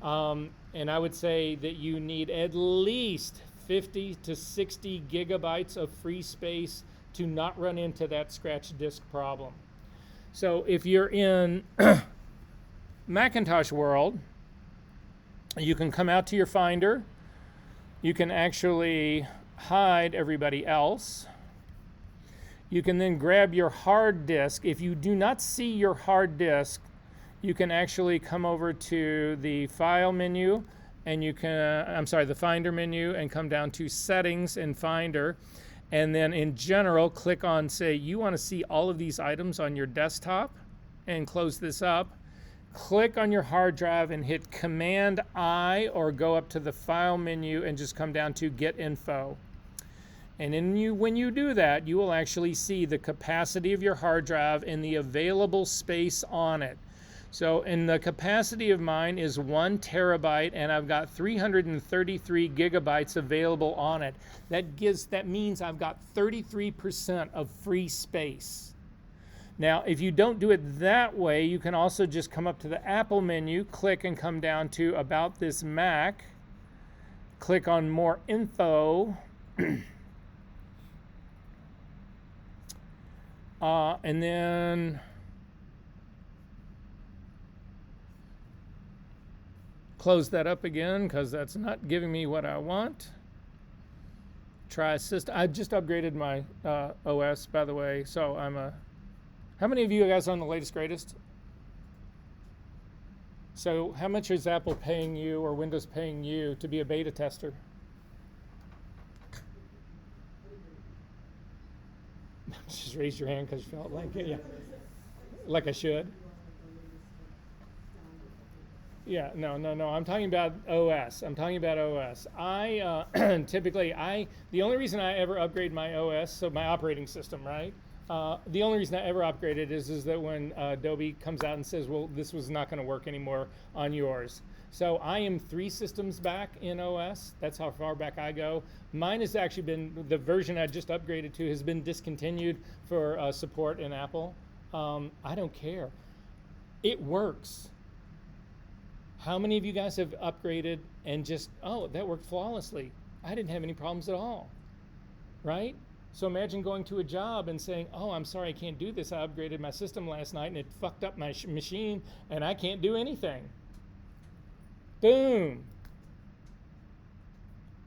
And I would say that you need at least 50 to 60 gigabytes of free space to not run into that scratch disk problem. So if you're in Macintosh world, you can come out to your Finder. You can actually hide everybody else. You can then grab your hard disk. If you do not see your hard disk, you can actually come over to the File menu, and you can, the Finder menu, and come down to Settings in Finder. And then in general, click on, say, you want to see all of these items on your desktop, and close this up. click on your hard drive and hit Command I, or go up to the File menu and just come down to Get Info. And when you do that, you will actually see the capacity of your hard drive and the available space on it. So, and the capacity of mine is 1 terabyte, and I've got 333 gigabytes available on it. That means I've got 33% of free space. Now, if you don't do it that way, you can also just come up to the Apple menu, click and come down to About This Mac, click on More Info, and then close that up again because that's not giving me what I want. Try system. I just upgraded my OS, by the way, so how many of you guys are on the latest greatest? So how much is Apple paying you or Windows paying you to be a beta tester? Just raise your hand because you felt like it. Yeah, like I should. Yeah, no. I'm talking about OS. I typically, the only reason I ever upgrade my OS, so my operating system, right? The only reason I ever upgraded is that when Adobe comes out and says, well, this was not going to work anymore on yours. So I am 3 systems back in OS. That's how far back I go. Mine has actually been, the version I just upgraded to has been discontinued for support in Apple. I don't care. It works. How many of you guys have upgraded and just, oh, that worked flawlessly? I didn't have any problems at all, right? So imagine going to a job and saying, oh, I'm sorry, I can't do this. I upgraded my system last night and it fucked up my machine and I can't do anything. Boom.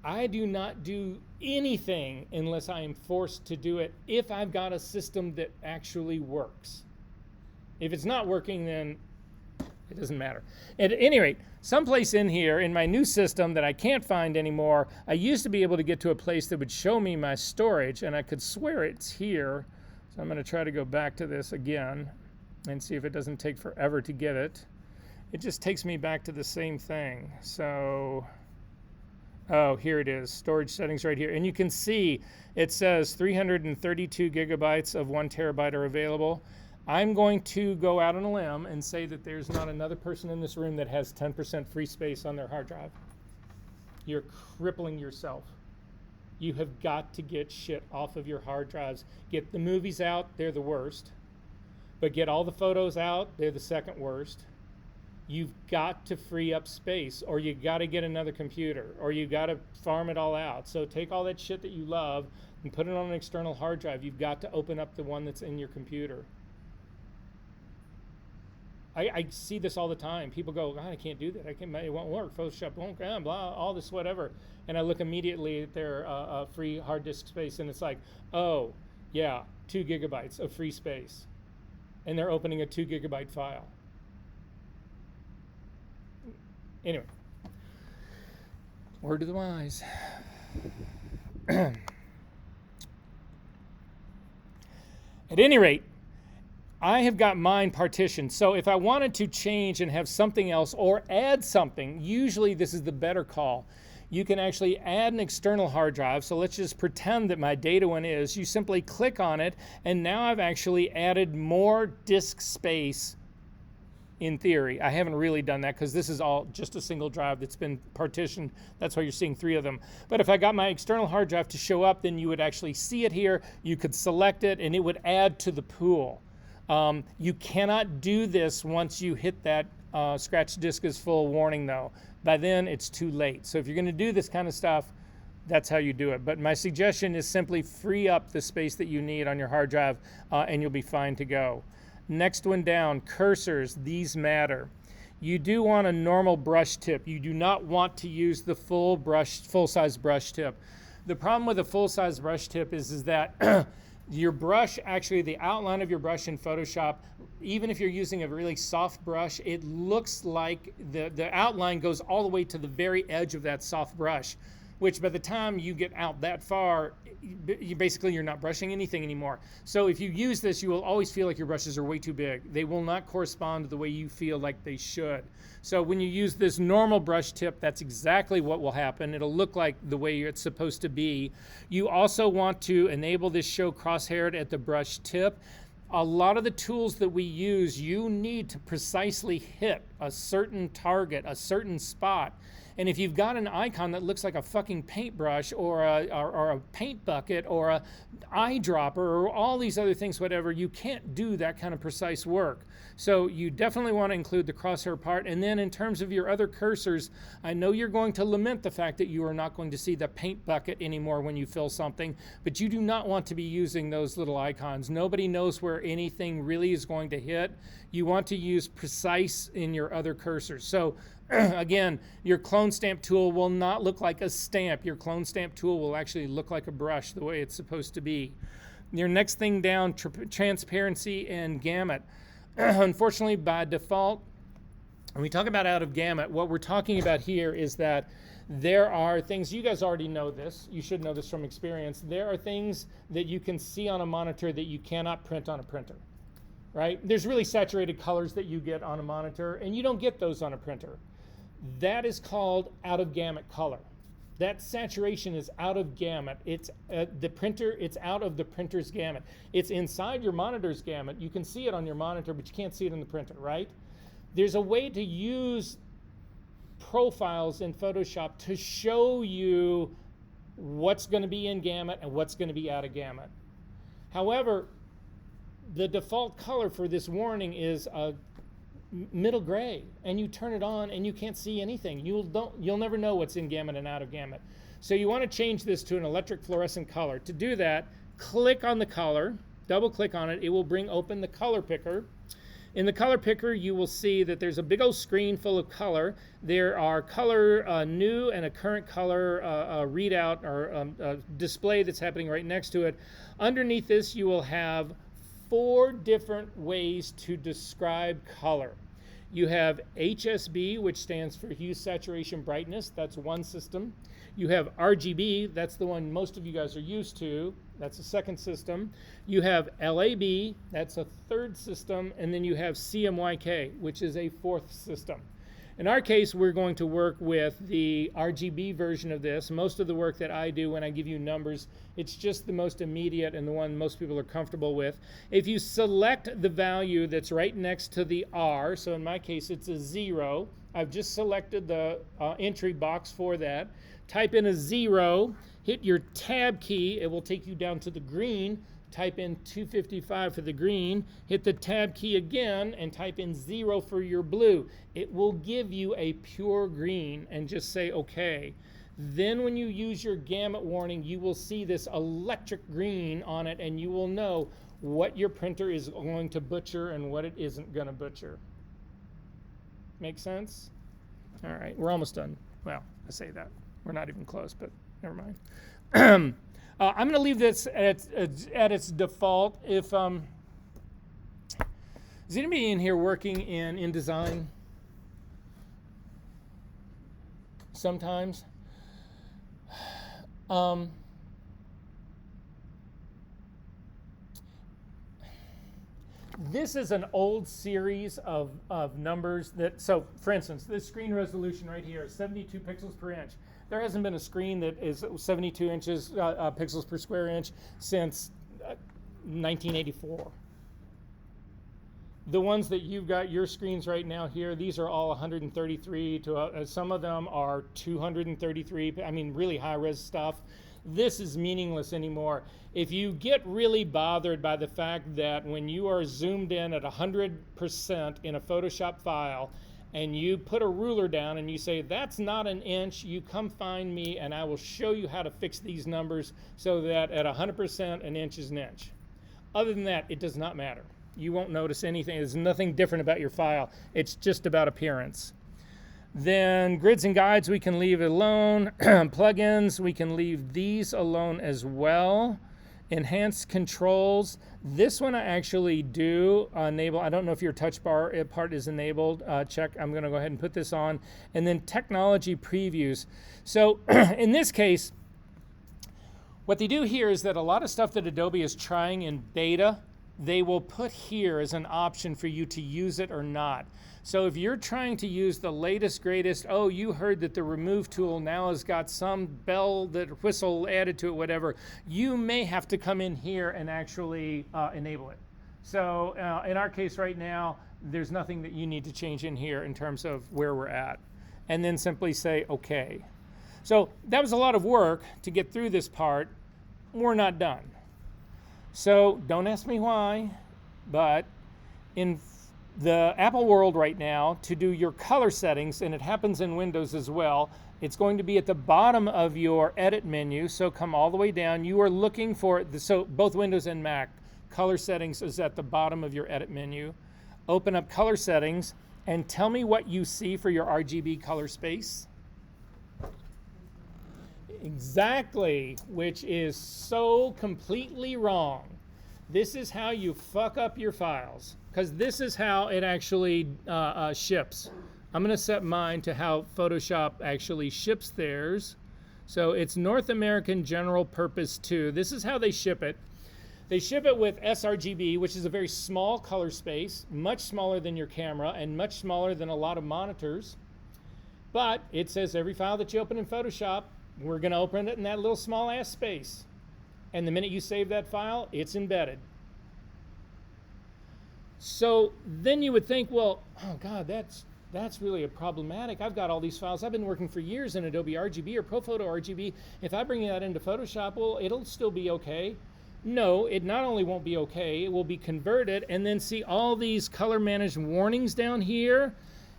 I do not do anything unless I am forced to do it if I've got a system that actually works. If it's not working, then it doesn't matter. At any rate, someplace in here in my new system that I can't find anymore, I used to be able to get to a place that would show me my storage, and I could swear it's here. So I'm going to try to go back to this again and see if it doesn't take forever to get it. It just takes me back to the same thing. So, oh, here it is, storage settings right here. And you can see it says 332 gigabytes of 1 terabyte are available. I'm going to go out on a limb and say that there's not another person in this room that has 10% free space on their hard drive. You're crippling yourself. You have got to get shit off of your hard drives. Get the movies out, they're the worst. But get all the photos out, they're the second worst. You've got to free up space, or you got to get another computer, or you got to farm it all out. So take all that shit that you love and put it on an external hard drive. You've got to open up the one that's in your computer. I see this all the time. People go, God, I can't do that. It won't work. Photoshop won't, blah, all this, whatever. And I look immediately at their free hard disk space, and it's like, oh, yeah, 2 gigabytes of free space. And they're opening a 2 gigabyte file. Anyway, word to the wise. At any rate, I have got mine partitioned. So if I wanted to change and have something else or add something, usually this is the better call. You can actually add an external hard drive. So let's just pretend that my data one is. You simply click on it, and now I've actually added more disk space in theory. I haven't really done that because this is all just a single drive that's been partitioned. That's why you're seeing 3 of them. But if I got my external hard drive to show up, then you would actually see it here. You could select it, and it would add to the pool. You cannot do this once you hit that scratch disk is full warning, though. By then, it's too late. So if you're going to do this kind of stuff, that's how you do it. But my suggestion is simply free up the space that you need on your hard drive, and you'll be fine to go. Next one down, cursors. These matter. You do want a normal brush tip. You do not want to use the full-size brush tip. The problem with a full-size brush tip is that your brush, actually the outline of your brush in Photoshop, even if you're using a really soft brush, it looks like the outline goes all the way to the very edge of that soft brush, which by the time you get out that far, basically you're not brushing anything anymore. So if you use this, you will always feel like your brushes are way too big. They will not correspond to the way you feel like they should. So when you use this normal brush tip, that's exactly what will happen. It'll look like the way it's supposed to be. You also want to enable this show crosshaired at the brush tip. A lot of the tools that we use, you need to precisely hit a certain target, a certain spot. And if you've got an icon that looks like a fucking paintbrush or a paint bucket or a eyedropper or all these other things, whatever, you can't do that kind of precise work. So you definitely want to include the crosshair part. And then in terms of your other cursors, I know you're going to lament the fact that you are not going to see the paint bucket anymore when you fill something, but you do not want to be using those little icons. Nobody knows where anything really is going to hit. You want to use precise in your other cursors. So again, your clone stamp tool will not look like a stamp. Your clone stamp tool will actually look like a brush the way it's supposed to be. Your next thing down, transparency and gamut. Unfortunately, by default, when we talk about out of gamut, what we're talking about here is that there are things, you guys already know this, you should know this from experience, there are things that you can see on a monitor that you cannot print on a printer, right? There's really saturated colors that you get on a monitor, and you don't get those on a printer. That is called out of gamut color. That saturation is out of gamut. It's the printer, it's out of the printer's gamut. It's inside your monitor's gamut. You can see it on your monitor, but you can't see it in the printer, right? There's a way to use profiles in Photoshop to show you what's going to be in gamut and what's going to be out of gamut. However, the default color for this warning is a middle gray, and you turn it on and you can't see anything. You'll never know what's in gamut and out of gamut. So you want to change this to an electric fluorescent color. To do that, click on the color, double click on it. It will bring open the color picker. In the color picker, you will see that there's a big old screen full of color. There are color new and a current color readout or display that's happening right next to it. Underneath this, you will have 4 different ways to describe color. You have HSB, which stands for hue, saturation, brightness. That's one system. You have RGB. That's the one most of you guys are used to. That's a second system. You have LAB. That's a third system. And then you have CMYK, which is a fourth system. In our case, we're going to work with the RGB version of this. Most of the work that I do when I give you numbers, it's just the most immediate and the one most people are comfortable with. If you select the value that's right next to the R, so in my case it's a 0, I've just selected the entry box for that. Type in a 0, hit your tab key, it will take you down to the green. Type in 255 for the green, hit the tab key again, and type in 0 for your blue. It will give you a pure green, and just say OK. Then when you use your gamut warning, you will see this electric green on it, and you will know what your printer is going to butcher and what it isn't going to butcher. Make sense? All right, we're almost done. Well, I say that. We're not even close, but never mind. I'm going to leave this at its default. If is anybody in here working in InDesign? Sometimes. This is an old series of numbers that, so for instance, this screen resolution right here is 72 pixels per inch. There hasn't been a screen that is 72 inches pixels per square inch since 1984. The ones that you've got, your screens right now here, these are all 133 to some of them are 233. I mean, really high res stuff. This is meaningless anymore. If you get really bothered by the fact that when you are zoomed in at 100% in a Photoshop file, and you put a ruler down and you say, that's not an inch, you come find me and I will show you how to fix these numbers so that at 100% an inch is an inch. Other than that, it does not matter. You won't notice anything. There's nothing different about your file. It's just about appearance. Then grids and guides we can leave alone. Plugins, we can leave these alone as well. Enhanced controls. This one I actually do enable. I don't know if your touch bar part is enabled. Check. I'm going to go ahead and put this on. And then technology previews. So in this case, What they do here is that a lot of stuff that Adobe is trying in beta, they will put here as an option for you to use it or not. So if you're trying to use the latest, greatest, oh, you heard that the remove tool now has got some bell, that whistle added to it, whatever, you may have to come in here and actually enable it. So in our case right now, there's nothing that you need to change in here in terms of where we're at. And then simply say, okay. So that was a lot of work to get through this part. We're not done. So don't ask me why, but in the Apple world right now, to do your color settings, and it happens in Windows as well, it's going to be at the bottom of your edit menu. So come all the way down. You are looking for, so both Windows and Mac, color settings is at the bottom of your edit menu. Open up color settings and tell me what you see for your RGB color space. Exactly, which is so completely wrong. This is how you fuck up your files, because this is how it actually ships. I'm going to set mine to how Photoshop actually ships theirs. So it's North American General Purpose 2. This is how they ship it. They ship it with sRGB, which is a very small color space, much smaller than your camera and much smaller than a lot of monitors. But it says every file that you open in Photoshop, we're going to open it in that little small ass space. And the minute you save that file, it's embedded. So then you would think, well, oh God, that's really problematic. I've got all these files. I've been working for years in Adobe RGB or ProPhoto RGB. If I bring that into Photoshop, well, it'll still be okay. No, it not only won't be okay, it will be converted. And then see all these color managed warnings down here.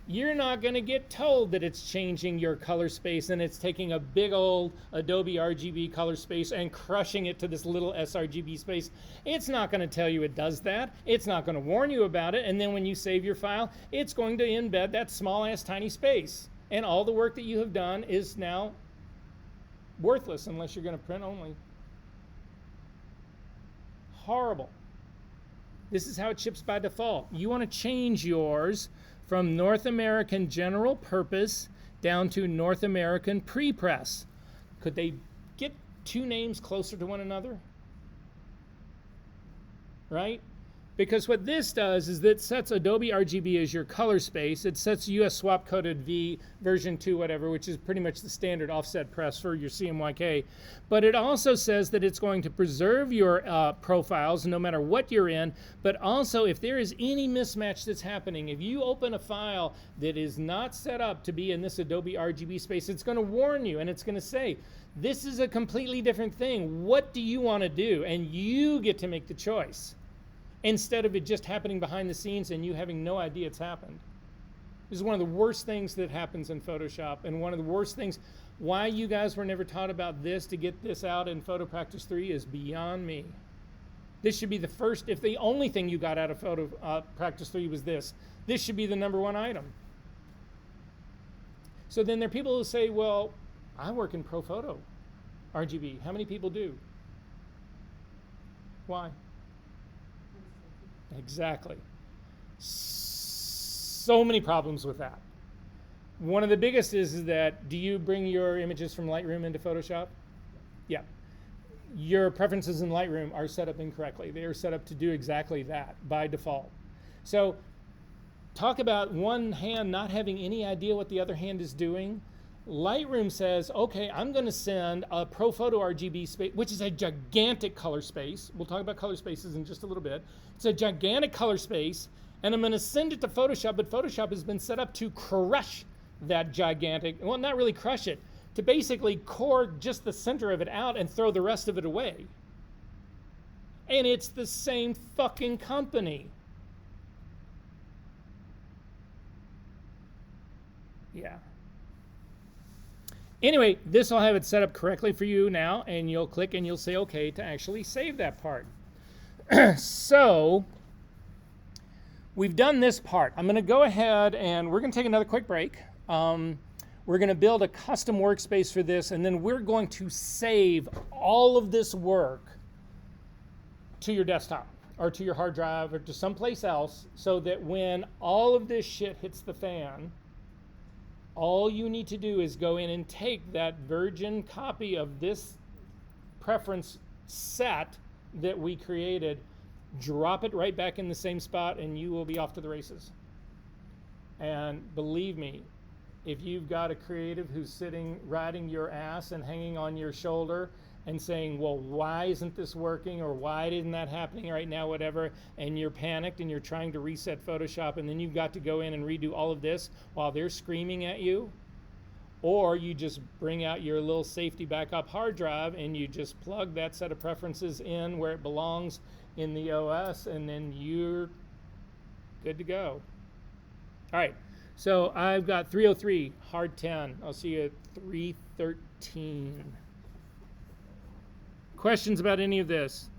You're not going to get told that it's changing your color space and it's taking a big old Adobe RGB color space and crushing it to this little sRGB space. It's not going to tell you it does that. It's not going to warn you about it. And then when you save your file, it's going to embed that small ass tiny space. And all the work that you have done is now worthless unless you're going to print only. Horrible. This is how it ships by default. You want to change yours from North American General Purpose down to North American Pre-Press. Could they get two names closer to one another? Right? Because what this does is that sets Adobe RGB as your color space. It sets US swap coded V version 2 whatever, which is pretty much the standard offset press for your CMYK. But it also says that it's going to preserve your profiles no matter what you're in, but also if there is any mismatch that's happening, if you open a file that is not set up to be in this Adobe RGB space, it's going to warn you and it's going to say, this is a completely different thing. What do you want to do? And you get to make the choice, instead of it just happening behind the scenes and you having no idea it's happened. This is one of the worst things that happens in Photoshop, and one of the worst things, why you guys were never taught about this to get this out in Photo Practice 3 is beyond me. This should be the first, if the only thing you got out of Photo Practice 3 was this should be the #1 item. So then there are people who say, well, I work in ProPhoto RGB. How many people do? Why? Exactly. So many problems with that. One of the biggest is that, do you bring your images from Lightroom into Photoshop? Yeah. Your preferences in Lightroom are set up incorrectly. They are set up to do exactly that by default. So talk about one hand not having any idea what the other hand is doing. Lightroom says, okay, I'm going to send a ProPhoto RGB space, which is a gigantic color space. We'll talk about color spaces in just a little bit. It's a gigantic color space, and I'm going to send it to Photoshop, but Photoshop has been set up to crush that gigantic, well, not really crush it, to basically core just the center of it out and throw the rest of it away. And it's the same fucking company. Yeah. Anyway, this will have it set up correctly for you now, and you'll click and you'll say OK to actually save that part. So we've done this part. I'm going to go ahead and we're going to take another quick break. We're going to build a custom workspace for this, and then we're going to save all of this work to your desktop or to your hard drive or to someplace else, so that when all of this shit hits the fan, all you need to do is go in and take that virgin copy of this preference set that we created, drop it right back in the same spot, and you will be off to the races. And believe me, if you've got a creative who's sitting, riding your ass and hanging on your shoulder and saying, well, why isn't this working, or why isn't that happening right now, whatever, and you're panicked and you're trying to reset Photoshop, and then you've got to go in and redo all of this while they're screaming at you, or you just bring out your little safety backup hard drive and you just plug that set of preferences in where it belongs in the OS, and then you're good to go. All right, so I've got 303, hard 10. I'll see you at 313. Questions about any of this?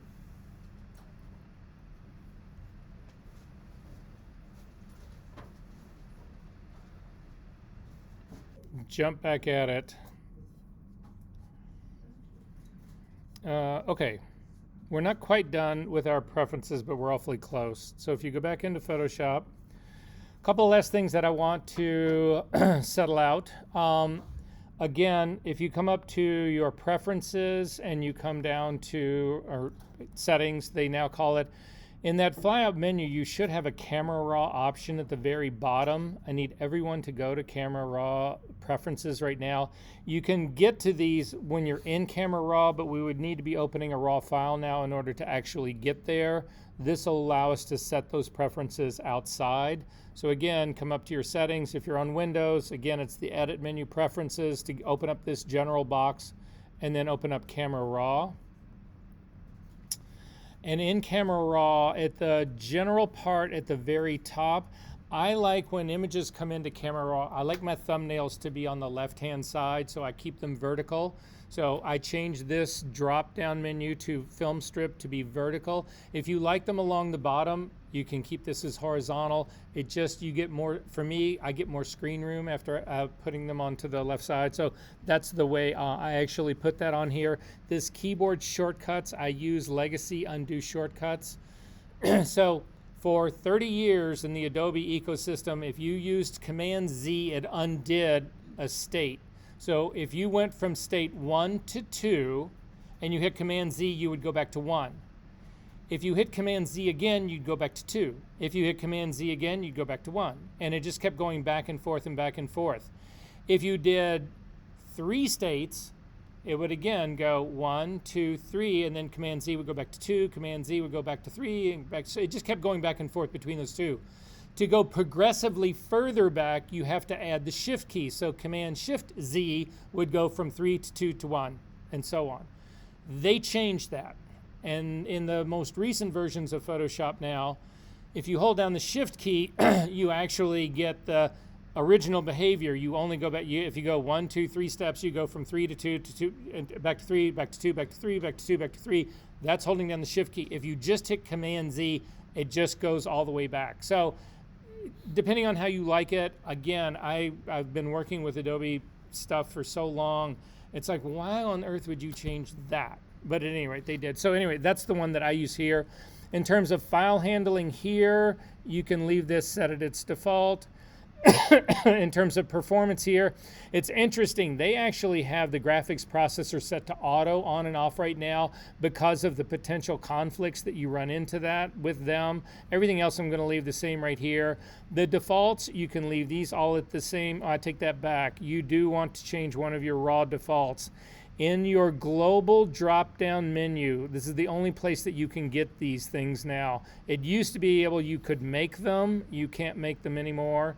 Jump back at it. Okay, we're not quite done with our preferences, but we're awfully close. So if you go back into Photoshop, a couple less things that I want to settle out. Again, if you come up to your preferences and you come down to or settings, they now call it, in that flyout menu, you should have a camera raw option at the very bottom. I need everyone to go to camera raw preferences right now. You can get to these when you're in camera raw, but we would need to be opening a raw file now in order to actually get there. This will allow us to set those preferences outside. So again, come up to your settings. If you're on Windows, again, it's the edit menu preferences to open up this general box and then open up camera raw. And in camera raw, at the general part at the very top, I like when images come into camera raw, I like my thumbnails to be on the left-hand side, so I keep them vertical. So I change this drop-down menu to film strip to be vertical. If you like them along the bottom, you can keep this as horizontal. It just, you get more, for me, I get more screen room after putting them onto the left side. So that's the way I actually put that on here. This keyboard shortcuts, I use legacy undo shortcuts. So for 30 years in the Adobe ecosystem, if you used Command Z, it undid a state. So if you went from state 1 to 2 and you hit Command Z, you would go back to 1. If you hit Command Z again, you'd go back to 2. If you hit Command Z again, you'd go back to 1. And it just kept going back and forth and back and forth. If you did 3 states, it would again go 1, 2, 3, and then Command Z would go back to 2, Command Z would go back to 3, and back. So it just kept going back and forth between those two. To go progressively further back, you have to add the Shift key. So Command Shift Z would go from 3 to 2 to 1, and so on. They changed that. And in the most recent versions of Photoshop now, if you hold down the Shift key, you actually get the original behavior. You only go back, if you go 1, 2, 3 steps, you go from 3 to 2 to 2, and back to 3, back to 2, back to 3, back to 2, back to 3. That's holding down the Shift key. If you just hit Command Z, it just goes all the way back. So depending on how you like it, again, I've been working with Adobe stuff for so long. It's like, why on earth would you change that? But at any rate, they did. So anyway, that's the one that I use here. In terms of file handling here, you can leave this set at its default. In terms of performance here, it's interesting. They actually have the graphics processor set to auto on and off right now because of the potential conflicts that you run into that with them. Everything else I'm going to leave the same right here. The defaults, you can leave these all at the same. I take that back. You do want to change one of your raw defaults. In your global drop-down menu, this is the only place that you can get these things now. It used to be able, you could make them. You can't make them anymore.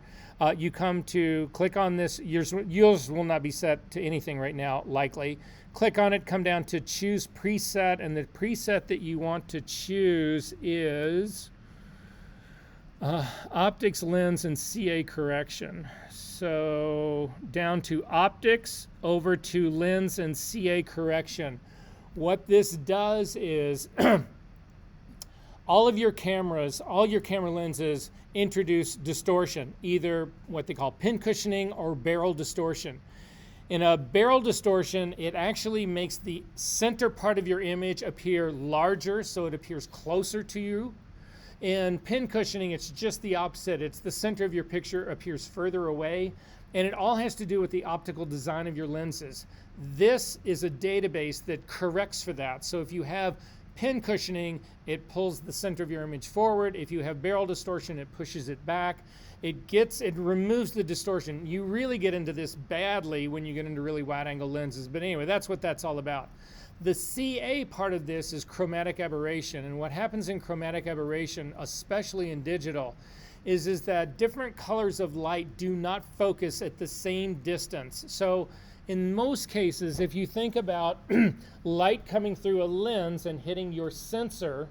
You come to click on this. Yours will not be set to anything right now, likely. Click on it, come down to choose preset, and the preset that you want to choose is optics, lens, and CA correction. So down to optics, over to lens and CA correction. What this does is all of your cameras, all your camera lenses introduce distortion, either what they call pin cushioning or barrel distortion. In a barrel distortion, it actually makes the center part of your image appear larger, so it appears closer to you. In pin cushioning, it's just the opposite. It's the center of your picture appears further away. And it all has to do with the optical design of your lenses. This is a database that corrects for that. So if you have pin cushioning, it pulls the center of your image forward. If you have barrel distortion, it pushes it back. It removes the distortion. You really get into this badly when you get into really wide angle lenses. But anyway, that's what that's all about. The CA part of this is chromatic aberration. And what happens in chromatic aberration, especially in digital, is that different colors of light do not focus at the same distance. So in most cases, if you think about light coming through a lens and hitting your sensor,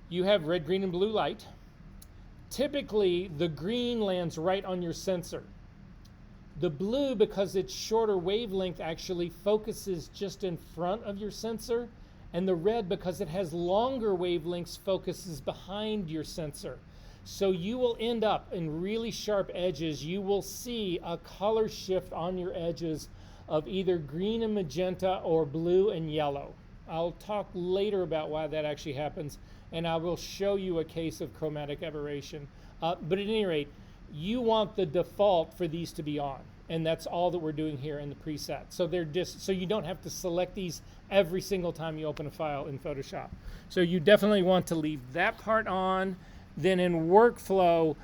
you have red, green, and blue light. Typically, the green lands right on your sensor. The blue, because it's shorter wavelength, actually focuses just in front of your sensor. And the red, because it has longer wavelengths, focuses behind your sensor. So you will end up in really sharp edges. You will see a color shift on your edges of either green and magenta or blue and yellow. I'll talk later about why that actually happens, and I will show you a case of chromatic aberration. But at any rate, you want the default for these to be on, and that's all that we're doing here in the preset. So they're just so you don't have to select these every single time you open a file in Photoshop. So you definitely want to leave that part on. Then in workflow,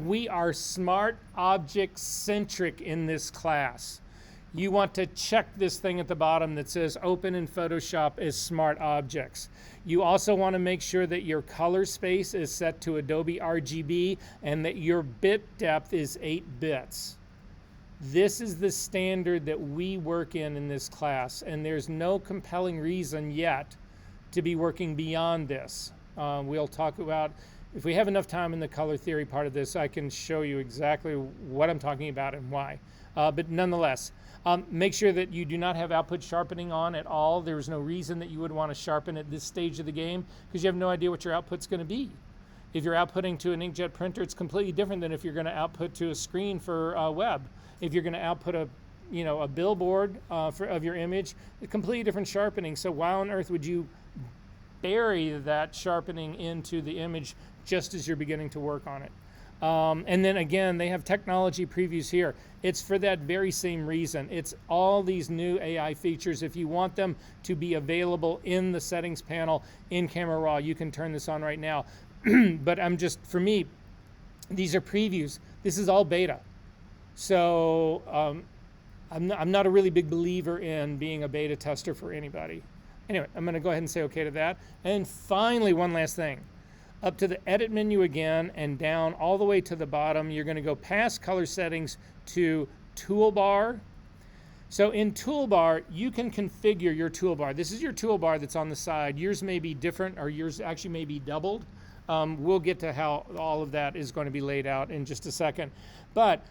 we are smart object centric in this class. You want to check this thing at the bottom that says open in Photoshop as smart objects. You also want to make sure that your color space is set to Adobe RGB and that your bit depth is 8 bits. This is the standard that we work in this class, and there's no compelling reason yet to be working beyond this. We'll talk about, if we have enough time in the color theory part of this, I can show you exactly what I'm talking about and why. But nonetheless, make sure that you do not have output sharpening on at all. There's no reason that you would want to sharpen at this stage of the game because you have no idea what your output's going to be. If you're outputting to an inkjet printer, it's completely different than if you're going to output to a screen for web. If you're going to output a billboard of your image, a completely different sharpening. So why on earth would you bury that sharpening into the image just as you're beginning to work on it? And then again, they have technology previews here. It's for that very same reason. It's all these new AI features. If you want them to be available in the settings panel in Camera Raw, you can turn this on right now. But for me, these are previews. This is all beta. So I'm not a really big believer in being a beta tester for anybody. Anyway, I'm going to go ahead and say okay to that. And finally, one last thing. Up to the edit menu again and down all the way to the bottom, you're going to go past color settings to toolbar. So in toolbar, you can configure your toolbar. This is your toolbar that's on the side. Yours may be different, or yours actually may be doubled. We'll get to how all of that is going to be laid out in just a second. But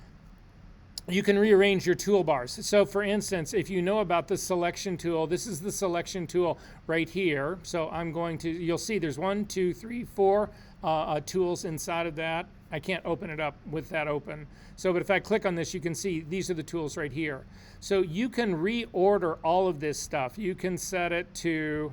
you can rearrange your toolbars. So for instance, if you know about the selection tool, this is the selection tool right here. So you'll see there's 1, 2, 3, 4 tools inside of that. I can't open it up with that open. So, but if I click on this, you can see these are the tools right here. So you can reorder all of this stuff. You can set it to,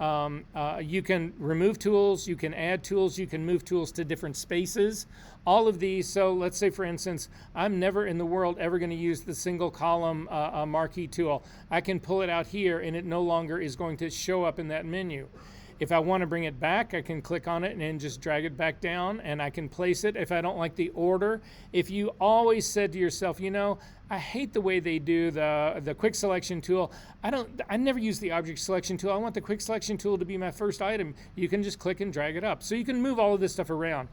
you can remove tools, you can add tools, you can move tools to different spaces. All of these, so let's say for instance, I'm never in the world ever going to use the single column marquee tool. I can pull it out here and it no longer is going to show up in that menu. If I want to bring it back, I can click on it and then just drag it back down and I can place it if I don't like the order. If you always said to yourself, I hate the way they do the quick selection tool. I never use the object selection tool. I want the quick selection tool to be my first item. You can just click and drag it up. So you can move all of this stuff around.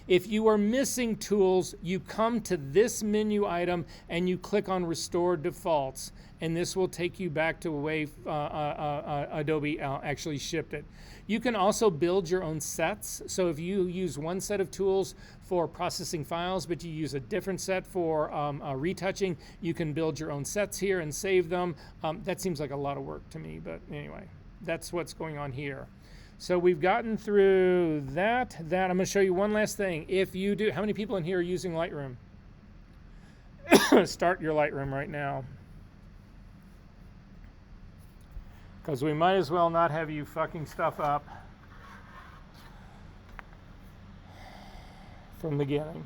If you are missing tools, you come to this menu item and you click on Restore Defaults, and this will take you back to the way Adobe actually shipped it. You can also build your own sets. So if you use one set of tools for processing files, but you use a different set for retouching, you can build your own sets here and save them. That seems like a lot of work to me, but anyway, that's what's going on here. So we've gotten through that. I'm going to show you one last thing. If you do, how many people in here are using Lightroom? Start your Lightroom right now. Because we might as well not have you fucking stuff up from the beginning.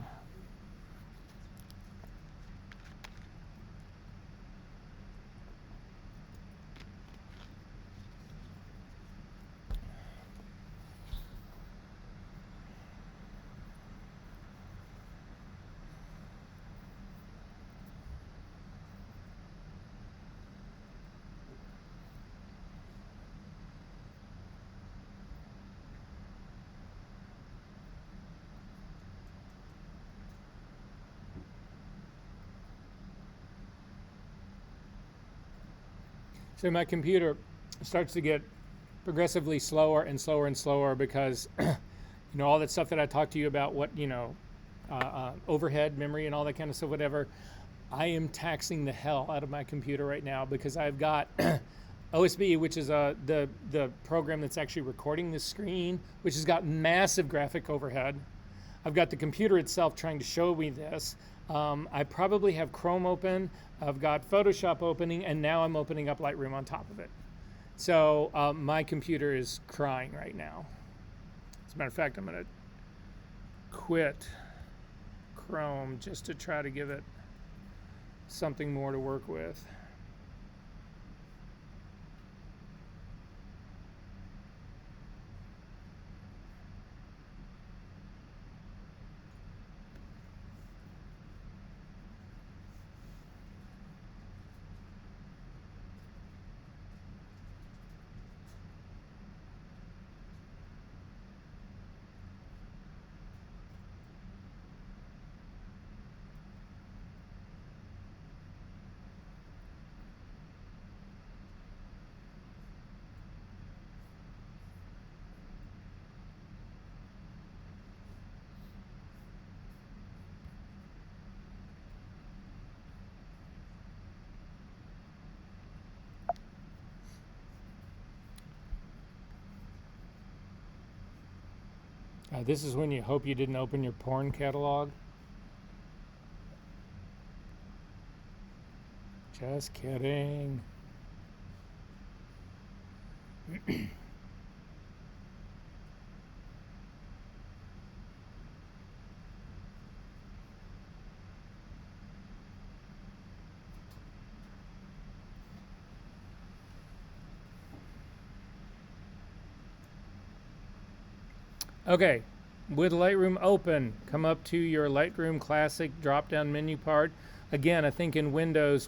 So my computer starts to get progressively slower and slower and slower because, all that stuff that I talked to you about, what, overhead memory and all that kind of stuff, whatever. I am taxing the hell out of my computer right now because I've got OSB, which is the program that's actually recording the screen, which has got massive graphic overhead. I've got the computer itself trying to show me this. I probably have Chrome open. I've got Photoshop opening, and now I'm opening up Lightroom on top of it. So my computer is crying right now. As a matter of fact, I'm going to quit Chrome just to try to give it something more to work with. This is when you hope you didn't open your porn catalog. Just kidding. Okay, with Lightroom open, come up to your Lightroom Classic drop-down menu part. Again, I think in Windows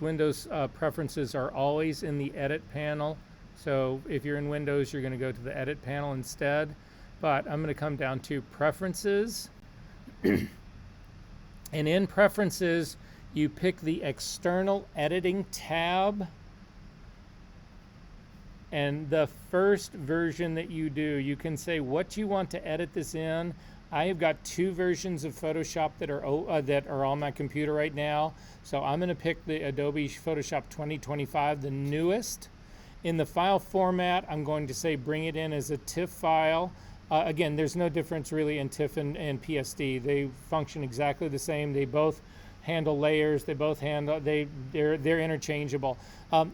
preferences are always in the Edit panel. So if you're in Windows, you're going to go to the Edit panel instead. But I'm going to come down to Preferences. And in Preferences, you pick the External Editing tab. And the first version that you do, you can say what you want to edit this in. I have got 2 versions of Photoshop that are on my computer right now. So I'm going to pick the Adobe Photoshop 2025, the newest. In the file format, I'm going to say bring it in as a TIFF file. Again, there's no difference really in TIFF and PSD. They function exactly the same. They both handle layers. They both handle, they're interchangeable.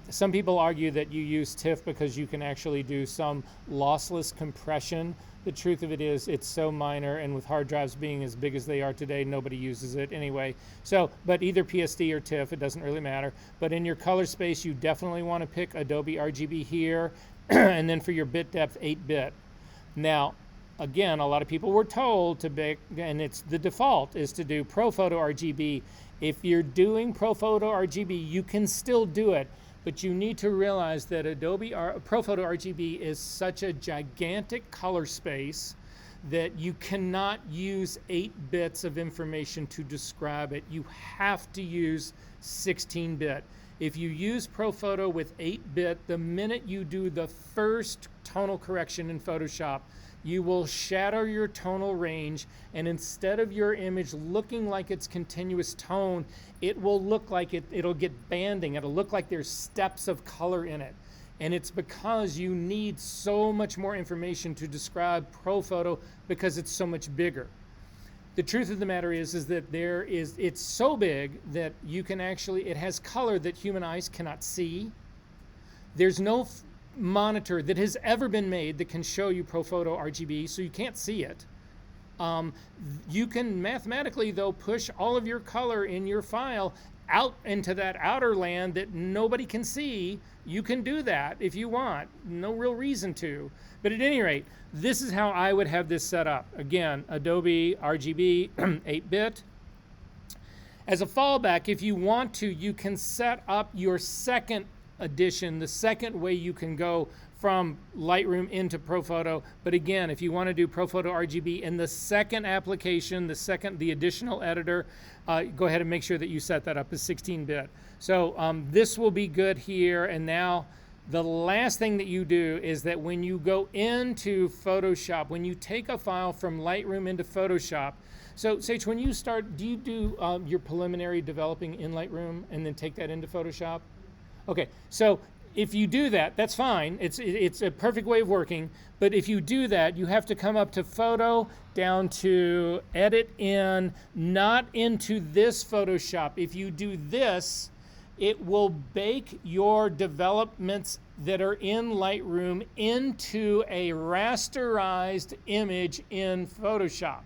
Some people argue that you use TIFF because you can actually do some lossless compression. The truth of it is it's so minor, and with hard drives being as big as they are today, nobody uses it anyway. So, but either PSD or TIFF, it doesn't really matter. But in your color space, you definitely want to pick Adobe RGB here, and then for your bit depth, 8-bit. Now, again, a lot of people were told to pick, and it's the default, is to do ProPhoto RGB. If you're doing ProPhoto RGB, you can still do it, but you need to realize that Adobe ProPhoto RGB is such a gigantic color space that you cannot use 8 bits of information to describe it. You have to use 16-bit. If you use ProPhoto with 8-bit, the minute you do the first tonal correction in Photoshop, you will shatter your tonal range, and instead of your image looking like it's continuous tone, it will look like it'll get banding. It'll look like there's steps of color in it. And it's because you need so much more information to describe ProPhoto because it's so much bigger. The truth of the matter is that it's so big that you can actually, it has color that human eyes cannot see. There's no monitor that has ever been made that can show you ProPhoto RGB, so you can't see it. You can mathematically, though, push all of your color in your file out into that outer land that nobody can see. You can do that if you want. No real reason to. But at any rate, this is how I would have this set up. Again, Adobe RGB 8-bit. As a fallback, if you want to, you can set up your second edition, the second way you can go from Lightroom into ProPhoto. But again, if you want to do ProPhoto RGB in the second application, the additional editor, go ahead and make sure that you set that up as 16-bit. So this will be good here. And now The last thing that you do is that when you go into Photoshop, when you take a file from Lightroom into Photoshop, so Sage, when you start, do you do your preliminary developing in Lightroom and then take that into Photoshop? Okay, so if you do that, that's fine. It's a perfect way of working. But if you do that, you have to come up to Photo, down to Edit In, not into this Photoshop. If you do this, it will bake your developments that are in Lightroom into a rasterized image in Photoshop.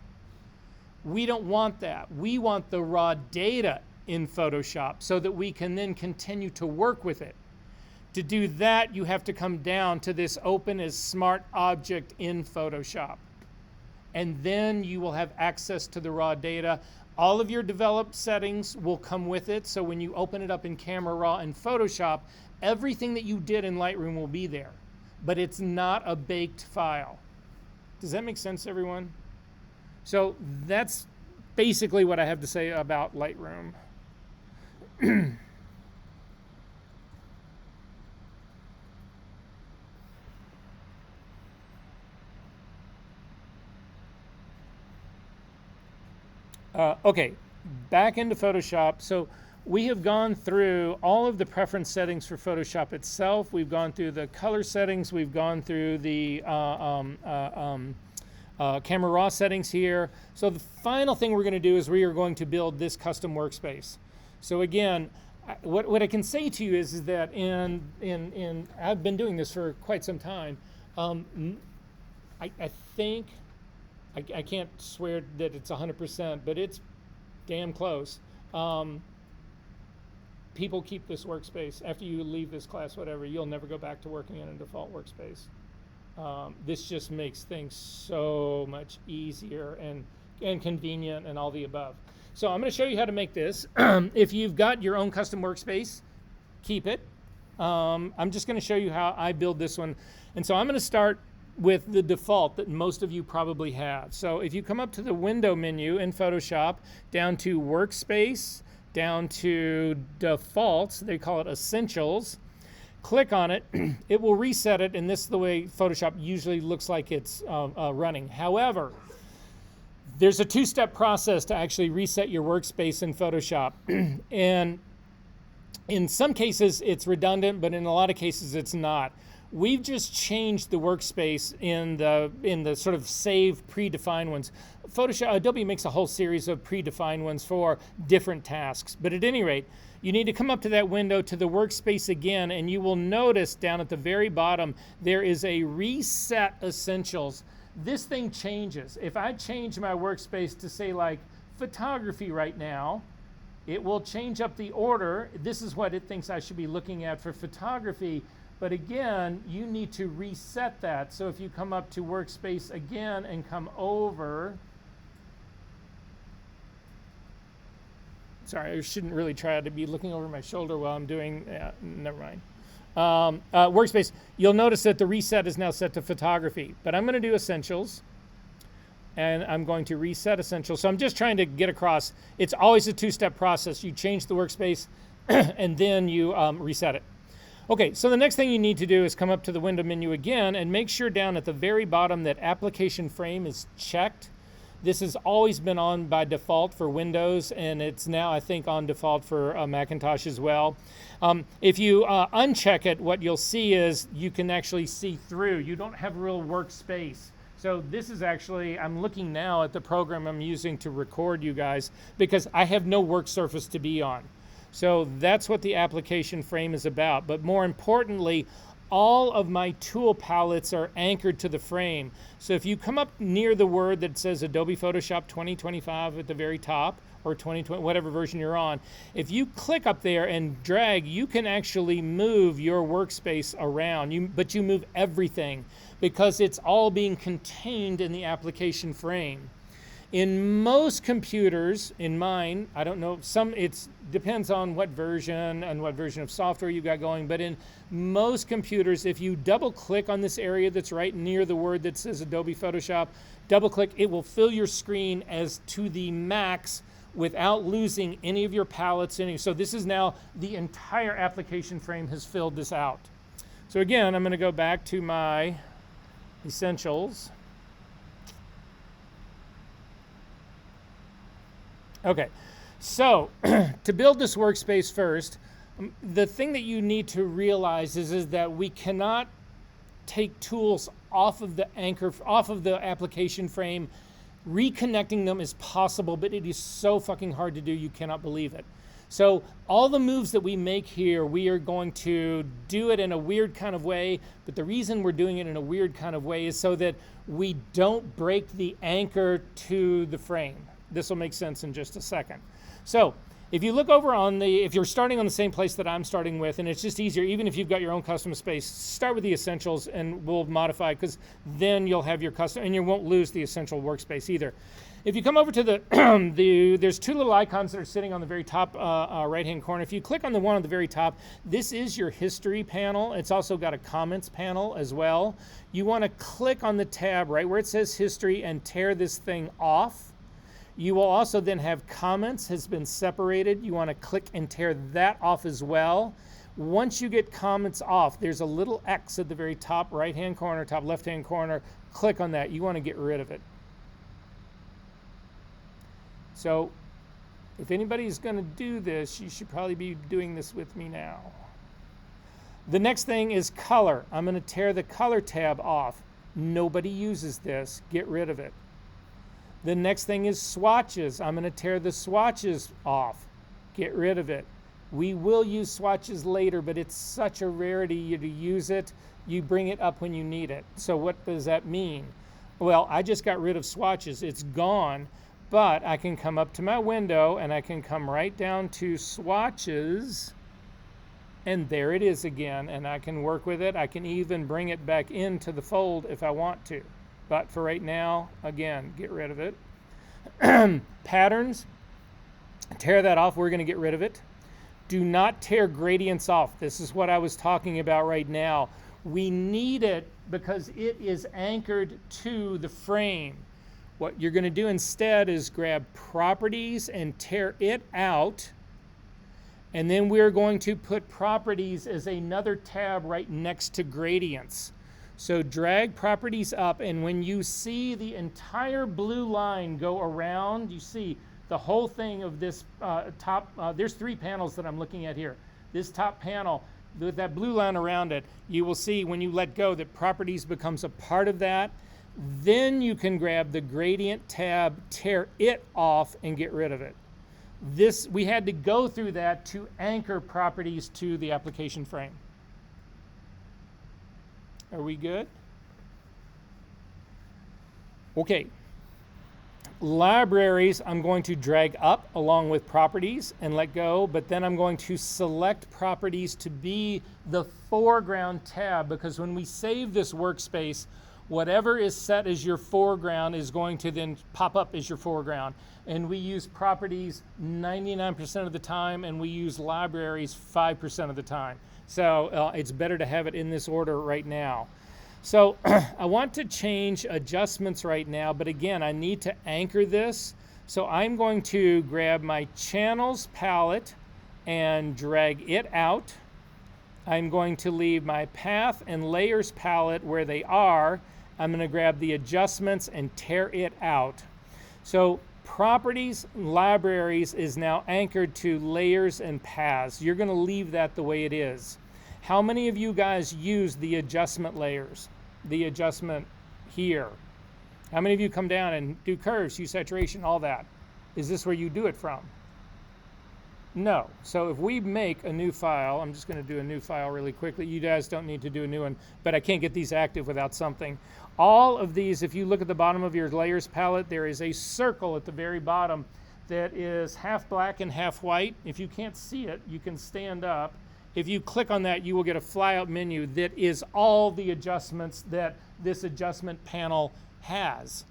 We don't want that. We want the raw data in Photoshop so that we can then continue to work with it. To do that, you have to come down to this Open as Smart Object in Photoshop. And then you will have access to the raw data. All of your developed settings will come with it. So when you open it up in Camera Raw and Photoshop, everything that you did in Lightroom will be there. But it's not a baked file. Does that make sense, everyone? So that's basically what I have to say about Lightroom. Okay, back into Photoshop. So we have gone through all of the preference settings for Photoshop itself. We've gone through the color settings. We've gone through the Camera Raw settings here. So the final thing we're going to do is we are going to build this custom workspace. So again, what I can say to you is that I've been doing this for quite some time. I think, I can't swear that it's 100%, but it's damn close. People keep this workspace. After you leave this class, whatever, you'll never go back to working in a default workspace. This just makes things so much easier and convenient and all the above. So I'm going to show you how to make this. If you've got your own custom workspace, keep it. I'm just going to show you how I build this one. And so I'm going to start with the default that most of you probably have. So if you come up to the window menu in Photoshop, down to workspace, down to defaults, they call it essentials, click on it, it will reset it, and this is the way Photoshop usually looks like it's running. However, there's a two-step process to actually reset your workspace in Photoshop. And in some cases it's redundant, but in a lot of cases it's not. We've just changed the workspace in the sort of save predefined ones. Adobe makes a whole series of predefined ones for different tasks. But at any rate, you need to come up to that window to the workspace again, and you will notice down at the very bottom there is a Reset Essentials. This thing changes. If I change my workspace to say like photography right now, it will change up the order. This is what it thinks I should be looking at for photography. But again, you need to reset that. So if you come up to workspace again and come over, sorry, I shouldn't really try to be looking over my shoulder while I'm doing, never mind. Workspace, you'll notice that the reset is now set to photography, but I'm going to do essentials, and I'm going to reset essentials. So I'm just trying to get across, it's always a two-step process. You change the workspace and then you reset it. Okay, so the next thing you need to do is come up to the window menu again and make sure down at the very bottom that application frame is checked. This has always been on by default for Windows, and it's now, I think, on default for Macintosh as well. If you uncheck it, what you'll see is you can actually see through. You don't have real workspace. So this is actually, I'm looking now at the program I'm using to record you guys because I have no work surface to be on. So that's what the application frame is about. But more importantly, all of my tool palettes are anchored to the frame. So if you come up near the word that says Adobe Photoshop 2025 at the very top, or 2020, whatever version you're on, if you click up there and drag, you can actually move your workspace around, but you move everything because it's all being contained in the application frame. In most computers, in mine, I don't know, it depends on what version and what version of software you got going, but in most computers, if you double click on this area that's right near the word that says Adobe Photoshop, double click, it will fill your screen as to the max without losing any of your palettes. So this is now the entire application frame has filled this out. So again, I'm going to go back to my essentials. Okay, so to build this workspace first, the thing that you need to realize is that we cannot take tools off of the anchor, off of the application frame. Reconnecting them is possible, but it is so fucking hard to do, you cannot believe it. So all the moves that we make here, we are going to do it in a weird kind of way, but the reason we're doing it in a weird kind of way is so that we don't break the anchor to the frame. This will make sense in just a second. So if you look over on if you're starting on the same place that I'm starting with, and it's just easier, even if you've got your own custom space, start with the essentials and we'll modify, because then you'll have your custom, and you won't lose the essential workspace either. If you come over to there's two little icons that are sitting on the very top right-hand corner. If you click on the one on the very top, this is your history panel. It's also got a comments panel as well. You want to click on the tab right where it says history and tear this thing off. You will also then have comments has been separated. You want to click and tear that off as well. Once you get comments off, there's a little X at the very top right-hand corner, top left-hand corner. Click on that. You want to get rid of it. So if anybody's going to do this, you should probably be doing this with me now. The next thing is color. I'm going to tear the color tab off. Nobody uses this. Get rid of it. The next thing is swatches. I'm going to tear the swatches off. Get rid of it. We will use swatches later, but it's such a rarity to use it. You bring it up when you need it. So what does that mean? Well, I just got rid of swatches. It's gone, but I can come up to my window and I can come right down to swatches, and there it is again, and I can work with it. I can even bring it back into the fold if I want to. But for right now, again, get rid of it. Patterns, tear that off. We're going to get rid of it. Do not tear gradients off. This is what I was talking about right now. We need it because it is anchored to the frame. What you're going to do instead is grab properties and tear it out. And then we're going to put properties as another tab right next to gradients. So drag properties up, and when you see the entire blue line go around, you see the whole thing of this top, there's three panels that I'm looking at here. This top panel, with that blue line around it, you will see when you let go that properties becomes a part of that. Then you can grab the gradient tab, tear it off, and get rid of it. We had to go through that to anchor properties to the application frame. Are we good? Okay. Libraries, I'm going to drag up along with properties and let go, but then I'm going to select properties to be the foreground tab, because when we save this workspace, whatever is set as your foreground is going to then pop up as your foreground. And we use properties 99% of the time, and we use libraries 5% of the time. So it's better to have it in this order right now. So I want to change adjustments right now, but again, I need to anchor this. So I'm going to grab my channels palette and drag it out. I'm going to leave my path and layers palette where they are. I'm going to grab the adjustments and tear it out. So properties, libraries is now anchored to layers and paths. You're going to leave that the way it is. How many of you guys use the adjustment layers? The adjustment here. How many of you come down and do curves, hue, saturation, all that? Is this where you do it from? No. So if we make a new file, I'm just going to do a new file really quickly. You guys don't need to do a new one, but I can't get these active without something. All of these, if you look at the bottom of your layers palette, there is a circle at the very bottom that is half black and half white. If you can't see it, you can stand up. If you click on that, you will get a flyout menu that is all the adjustments that this adjustment panel has.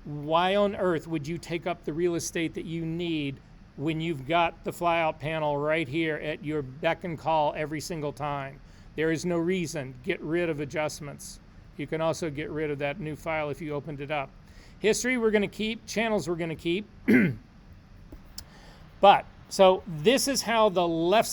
Why on earth would you take up the real estate that you need when you've got the flyout panel right here at your beck and call every single time? There is no reason. Get rid of adjustments. You can also get rid of that new file if you opened it up. History we're going to keep. Channels we're going to keep. So this is how the right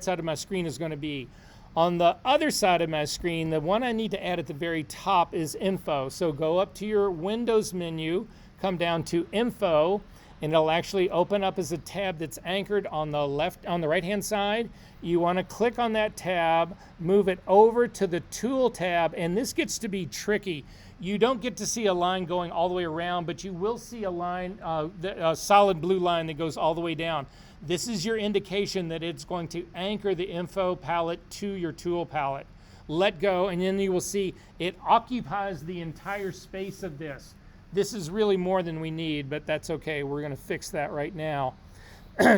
side of my screen is going to be. On the other side of my screen, the one I need to add at the very top is info. So go up to your Windows menu, come down to info, and it'll actually open up as a tab that's anchored on the right-hand side. You want to click on that tab, move it over to the tool tab, and this gets to be tricky. You don't get to see a line going all the way around, but you will see a line, a solid blue line that goes all the way down. This is your indication that it's going to anchor the info palette to your tool palette. Let go, and then you will see it occupies the entire space of this. This is really more than we need, but that's okay. We're going to fix that right now.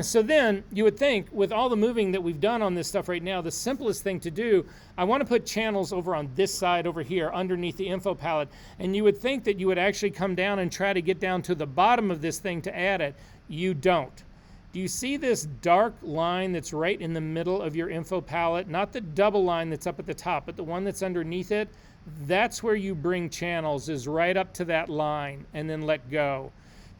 So then you would think, with all the moving that we've done on this stuff right now, the simplest thing to do, I want to put channels over on this side over here underneath the info palette, and you would think that you would actually come down and try to get down to the bottom of this thing to add it. You don't. Do you see this dark line that's right in the middle of your info palette? Not the double line that's up at the top, but the one that's underneath it. That's where you bring channels, is right up to that line, and then let go.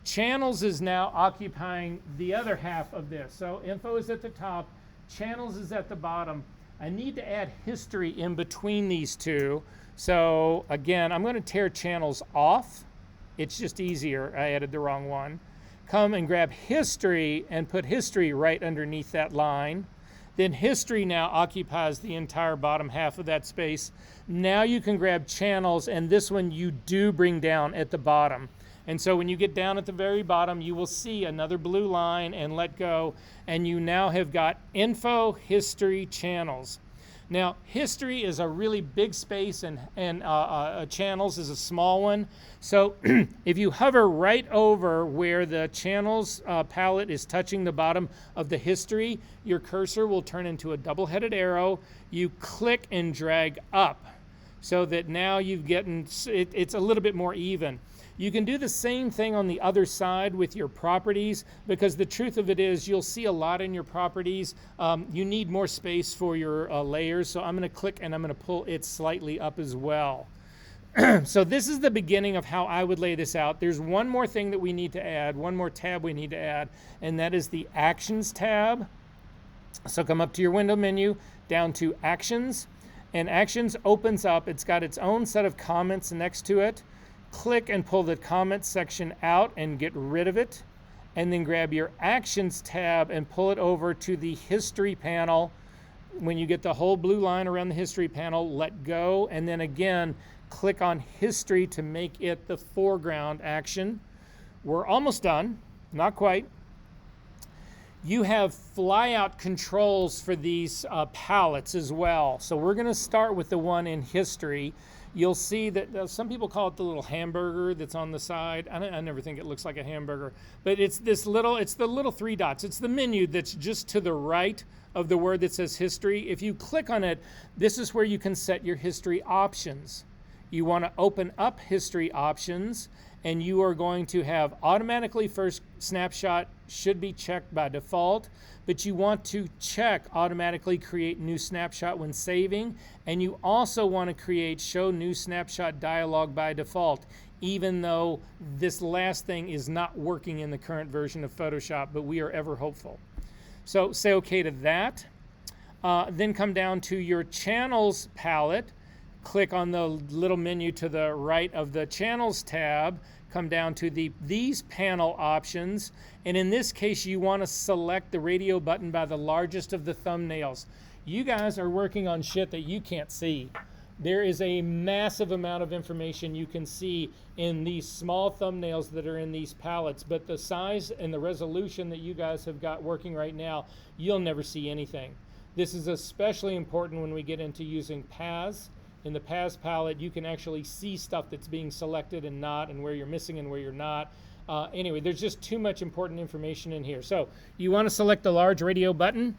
Channels is now occupying the other half of this. So info is at the top, channels is at the bottom. I need to add history in between these two. So again, I'm going to tear channels off. It's just easier. I added the wrong one. Come and grab history and put history right underneath that line. Then history now occupies the entire bottom half of that space. Now you can grab channels, and this one you do bring down at the bottom. And so when you get down at the very bottom, you will see another blue line and let go, and you now have got info, history, channels. Now, history is a really big space, and channels is a small one. So if you hover right over where the channels palette is touching the bottom of the history, your cursor will turn into a double-headed arrow. You click and drag up so that now you've gotten, it's a little bit more even. You can do the same thing on the other side with your properties, because the truth of it is you'll see a lot in your properties. You need more space for your layers, so I'm going to click and I'm going to pull it slightly up as well. So this is the beginning of how I would lay this out. There's one more thing that we need to add, one more tab we need to add, and that is the Actions tab. So come up to your window menu, down to Actions, and Actions opens up. It's got its own set of comments next to it. Click and pull the comments section out and get rid of it, and then grab your Actions tab and pull it over to the History panel. When you get the whole blue line around the History panel, let go, and then again click on History to make it the foreground action. We're almost done, not quite. You have flyout controls for these palettes as well. So we're going to start with the one in History. You'll see that some people call it the little hamburger that's on the side. I never think it looks like a hamburger, but it's the little three dots. It's the menu that's just to the right of the word that says history. If you click on it, this is where you can set your history options. You want to open up history options, and you are going to have automatically first snapshot should be checked by default, but you want to check automatically create new snapshot when saving, and you also want to create show new snapshot dialog by default, even though this last thing is not working in the current version of Photoshop, but we are ever hopeful. So say okay to that. Then come down to your channels palette, click on the little menu to the right of the channels tab, come down to these panel options, and in this case you want to select the radio button by the largest of the thumbnails. You guys are working on shit that you can't see. There is a massive amount of information you can see in these small thumbnails that are in these palettes, but the size and the resolution that you guys have got working right now, you'll never see anything. This is especially important when we get into using paths. In the paths palette, you can actually see stuff that's being selected and not, and where you're missing and where you're not. Anyway, there's just too much important information in here. So you want to select the large radio button,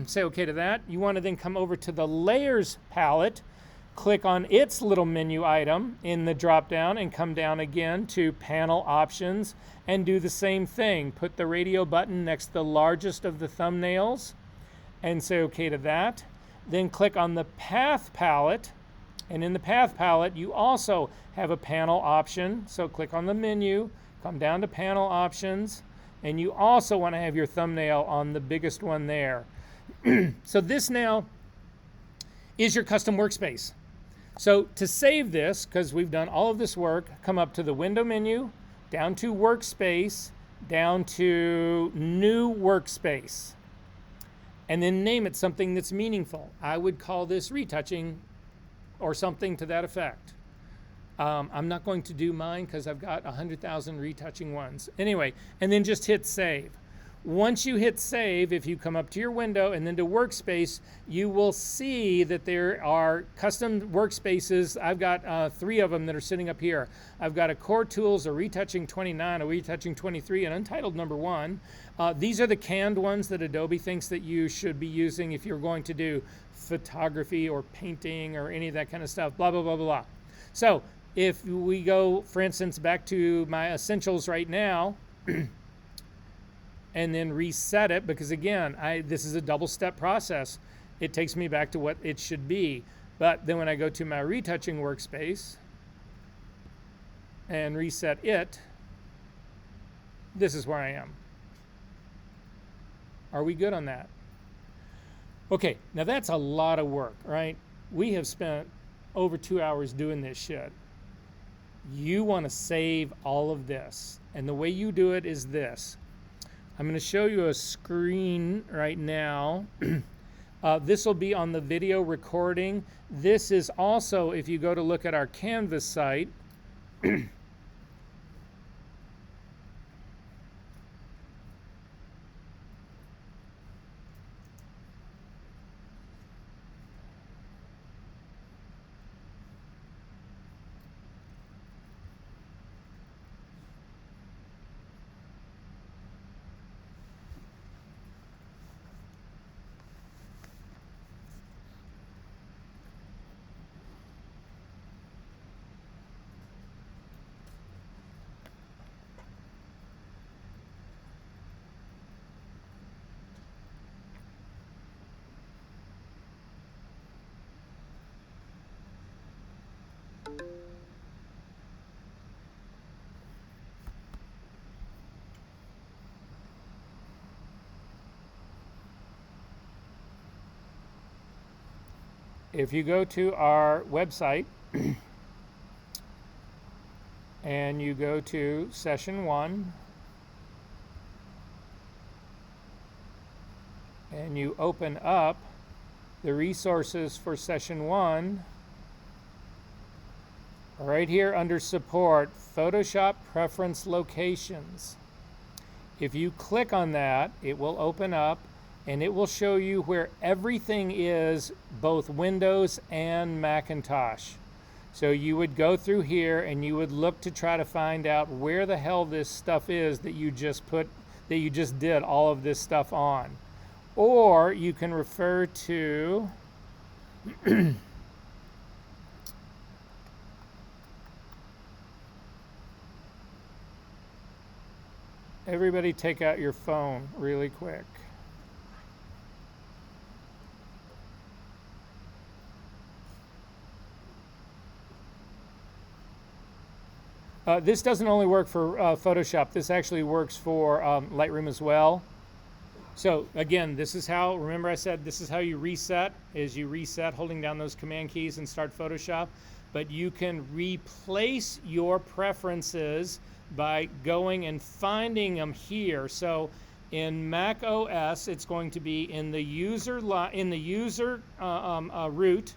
say okay to that. You want to then come over to the layers palette, click on its little menu item in the drop down, and come down again to panel options and do the same thing. Put the radio button next to the largest of the thumbnails and say okay to that. Then click on the path palette, and in the path palette you also have a panel option. So click on the menu, come down to panel options, and you also want to have your thumbnail on the biggest one there. So this now is your custom workspace. So to save this, because we've done all of this work, come up to the window menu, down to workspace, down to new workspace, and then name it something that's meaningful. I would call this retouching or something to that effect. I'm not going to do mine because I've got 100,000 retouching ones. Anyway, and then just hit save. Once you hit save, if you come up to your window and then to workspace, you will see that there are custom workspaces. I've got 3 of them that are sitting up here. I've got a Core Tools, a Retouching 29, a Retouching 23, and Untitled number 1. These are the canned ones that Adobe thinks that you should be using if you're going to do photography or painting or any of that kind of stuff, blah, blah, blah, blah, blah. So if we go, for instance, back to my Essentials right now, and then reset it, because again, this is a double-step process. It takes me back to what it should be. But then when I go to my retouching workspace and reset it, this is where I am. Are we good on that? Okay, now that's a lot of work, right? We have spent over 2 hours doing this shit. You want to save all of this. And the way you do it is this. I'm going to show you a screen right now. This will be on the video recording. This is also, if you go to look at our Canvas site, if you go to our website and you go to session 1 and you open up the resources for session 1, right here under support, Photoshop preference locations. If you click on that, it will open up and it will show you where everything is, both Windows and Macintosh. So you would go through here and you would look to try to find out where the hell this stuff is that you just did all of this stuff on. Or you can refer to everybody take out your phone really quick. This doesn't only work for Photoshop. This actually works for Lightroom as well. So again, this is how, remember I said this is how you reset, is you reset holding down those command keys and start Photoshop. But you can replace your preferences by going and finding them here. So in Mac OS, it's going to be in the user root,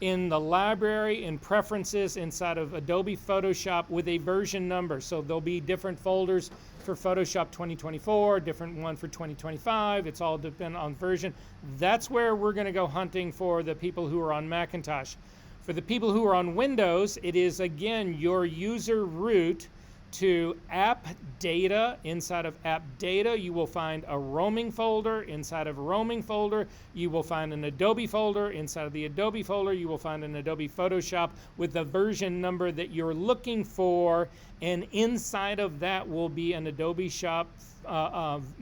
in the library, in preferences inside of Adobe Photoshop with a version number. So there'll be different folders for Photoshop 2024, different one for 2025. It's all dependent on version. That's where we're going to go hunting for the people who are on Macintosh. For the people who are on Windows, it is again your user root to app data. Inside of app data, you will find a roaming folder. Inside of roaming folder, you will find an Adobe folder. Inside of the Adobe folder, you will find an Adobe Photoshop with the version number that you're looking for. And inside of that will be an Adobe Shop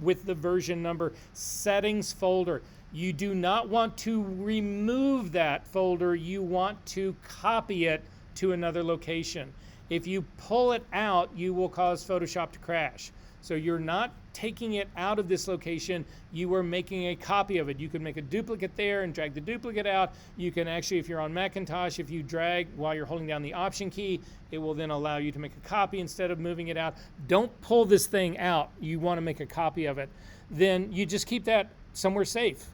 with the version number settings folder. You do not want to remove that folder. You want to copy it to another location. If you pull it out, you will cause Photoshop to crash. So you're not taking it out of this location, you are making a copy of it. You can make a duplicate there and drag the duplicate out. You can actually, if you're on Macintosh, if you drag while you're holding down the Option key, it will then allow you to make a copy instead of moving it out. Don't pull this thing out. You want to make a copy of it. Then you just keep that somewhere safe,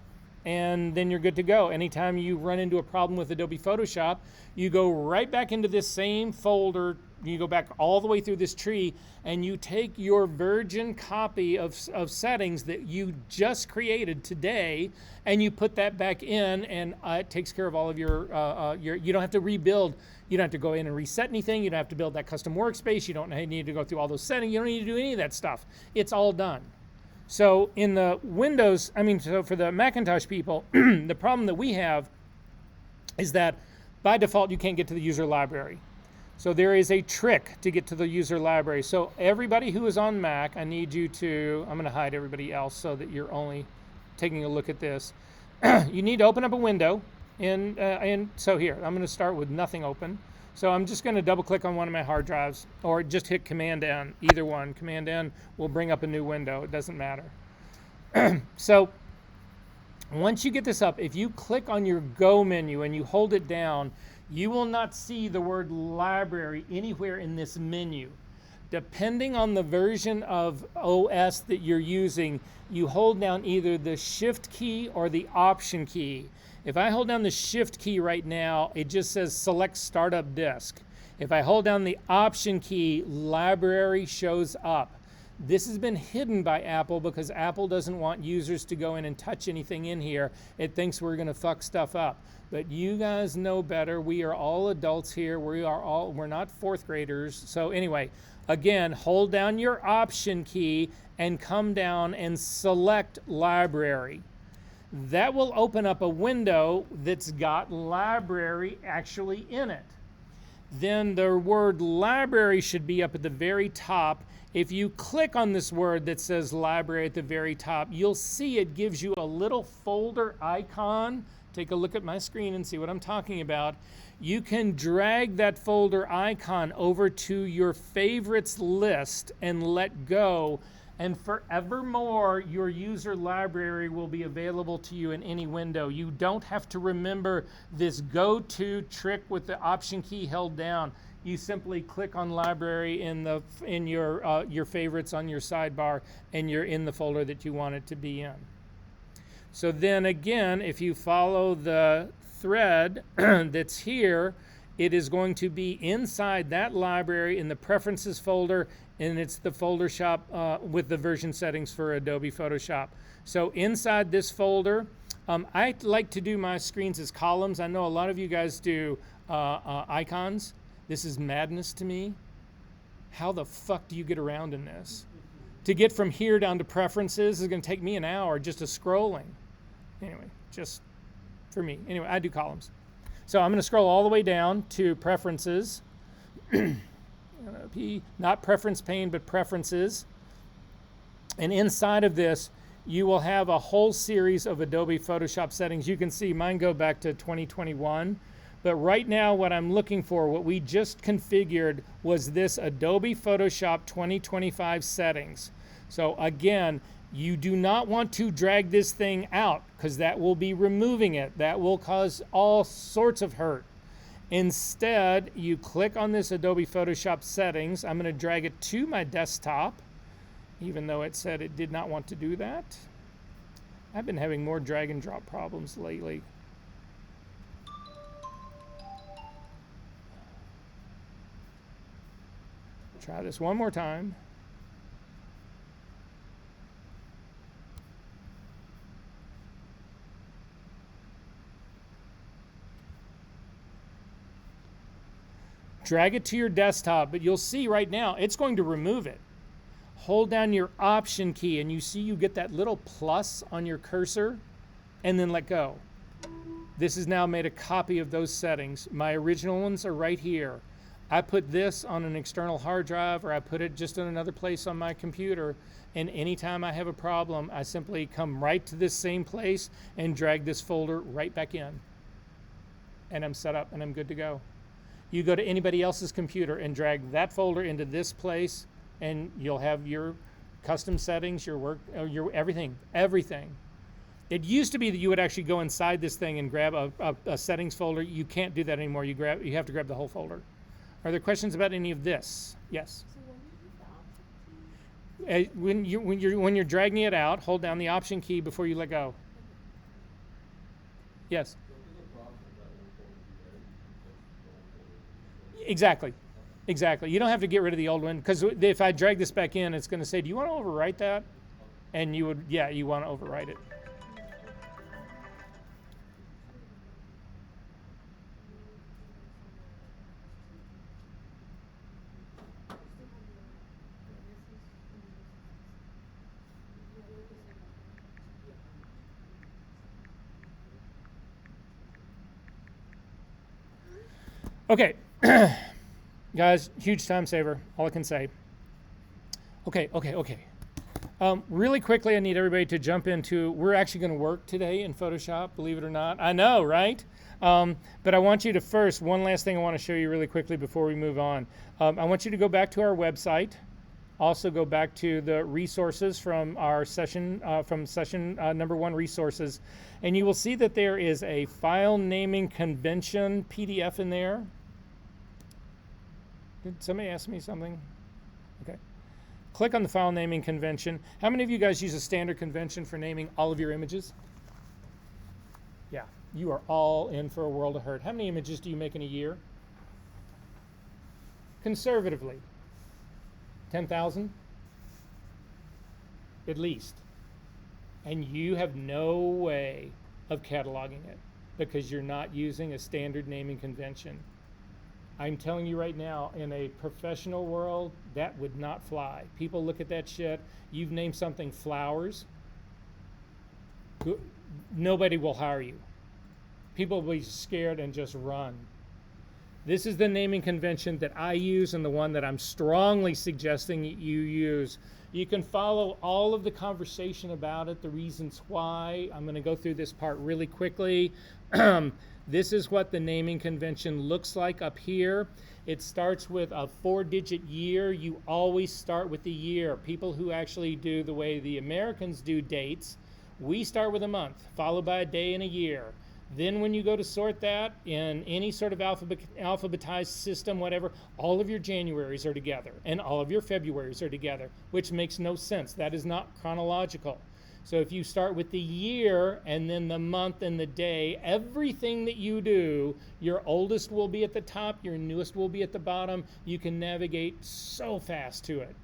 and then you're good to go. Anytime you run into a problem with Adobe Photoshop, you go right back into this same folder. You go back all the way through this tree, and you take your virgin copy of settings that you just created today, and you put that back in, and it takes care of all of your, you don't have to rebuild. You don't have to go in and reset anything. You don't have to build that custom workspace. You don't need to go through all those settings. You don't need to do any of that stuff. It's all done. So in the Windows, so for the Macintosh people, the problem that we have is that by default, you can't get to the user library. So there is a trick to get to the user library. So everybody who is on Mac, I need you to, I'm going to hide everybody else so that you're only taking a look at this. You need to open up a window. And so here, I'm going to start with nothing open. So I'm just going to double click on one of my hard drives, or just hit Command N, either one. Command N will bring up a new window. It doesn't matter. So once you get this up, if you click on your Go menu and you hold it down, you will not see the word library anywhere in this menu. Depending on the version of OS that you're using, you hold down either the Shift key or the Option key. If I hold down the Shift key right now, it just says select startup disk. If I hold down the Option key, library shows up. This has been hidden by Apple because Apple doesn't want users to go in and touch anything in here. It thinks we're going to fuck stuff up. But you guys know better. We are all adults here. We're not fourth graders. So anyway, again, hold down your Option key and come down and select library. That will open up a window that's got library actually in it. Then the word library should be up at the very top. If you click on this word that says library at the very top, you'll see it gives you a little folder icon. Take a look at my screen and see what I'm talking about. You can drag that folder icon over to your favorites list and let go. And forevermore, your user library will be available to you in any window. You don't have to remember this go-to trick with the Option key held down. You simply click on library in your favorites on your sidebar, and you're in the folder that you want it to be in. So then again, if you follow the thread that's here, it is going to be inside that library in the Preferences folder, and it's the folder shop with the version settings for Adobe Photoshop. So inside this folder, I like to do my screens as columns. I know a lot of you guys do icons. This is madness to me. How the fuck do you get around in this? To get from here down to Preferences is going to take me an hour just of scrolling. Anyway, just for me. Anyway, I do columns. So I'm going to scroll all the way down to Preferences. Not Preference pane, but Preferences. And inside of this, you will have a whole series of Adobe Photoshop settings. You can see mine go back to 2021. But right now, what I'm looking for, what we just configured, was this Adobe Photoshop 2025 settings. So again, you do not want to drag this thing out because that will be removing it. That will cause all sorts of hurt. Instead, you click on this Adobe Photoshop settings. I'm going to drag it to my desktop, even though it said it did not want to do that. I've been having more drag and drop problems lately. Try this one more time. Drag it to your desktop, but you'll see right now it's going to remove it. Hold down your Option key and you see you get that little plus on your cursor, and then let go. This has now made a copy of those settings. My original ones are right here. I put this on an external hard drive, or I put it just in another place on my computer, and anytime I have a problem, I simply come right to this same place and drag this folder right back in. And I'm set up and I'm good to go. You go to anybody else's computer and drag that folder into this place, and you'll have your custom settings, your work, your everything. It used to be that you would actually go inside this thing and grab a settings folder. You can't do that anymore. You have to grab the whole folder. Are there questions about any of this? Yes. So when you're dragging it out, hold down the Option key before you let go. Yes. Exactly. You don't have to get rid of the old one, because if I drag this back in, it's going to say, "Do you want to overwrite that?" And you want to overwrite it. Okay, guys, huge time saver, all I can say. Okay. Really quickly, I need everybody to jump into, we're actually going to work today in Photoshop, believe it or not. I know, right? But I want you to first, one last thing I want to show you really quickly before we move on. I want you to go back to our website. Also go back to the resources from our session, number 1 resources. And you will see that there is a file naming convention PDF in there. Did somebody ask me something? Okay. Click on the file naming convention. How many of you guys use a standard convention for naming all of your images? Yeah, you are all in for a world of hurt. How many images do you make in a year? Conservatively. 10,000? At least. And you have no way of cataloging it because you're not using a standard naming convention. I'm telling you right now, in a professional world, that would not fly. People look at that shit. You've named something flowers. Nobody will hire you. People will be scared and just run. This is the naming convention that I use and the one that I'm strongly suggesting you use. You can follow all of the conversation about it, the reasons why. I'm going to go through this part really quickly. This is what the naming convention looks like up here. It starts with a 4-digit year. You always start with the year. People who actually do the way the Americans do dates, we start with a month, followed by a day and a year. Then when you go to sort that in any sort of alphabetized system, whatever, all of your Januaries are together and all of your Februaries are together, which makes no sense. That is not chronological. So if you start with the year and then the month and the day, everything that you do, your oldest will be at the top, your newest will be at the bottom. You can navigate so fast to it.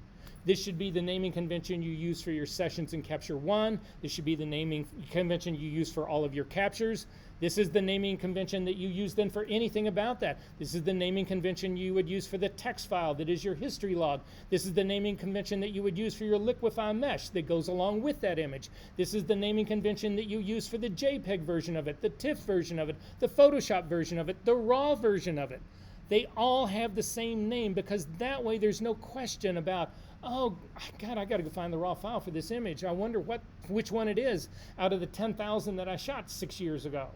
This should be the naming convention you use for your sessions in Capture One. This should be the naming convention you use for all of your captures. This is the naming convention that you use then for anything about that. This is the naming convention you would use for the text file that is your history log. This is the naming convention that you would use for your Liquify mesh that goes along with that image. This is the naming convention that you use for the JPEG version of it, the TIFF version of it, the Photoshop version of it, the RAW version of it. They all have the same name because that way there's no question about, oh, God, I got to go find the raw file for this image. I wonder which one it is out of the 10,000 that I shot 6 years ago.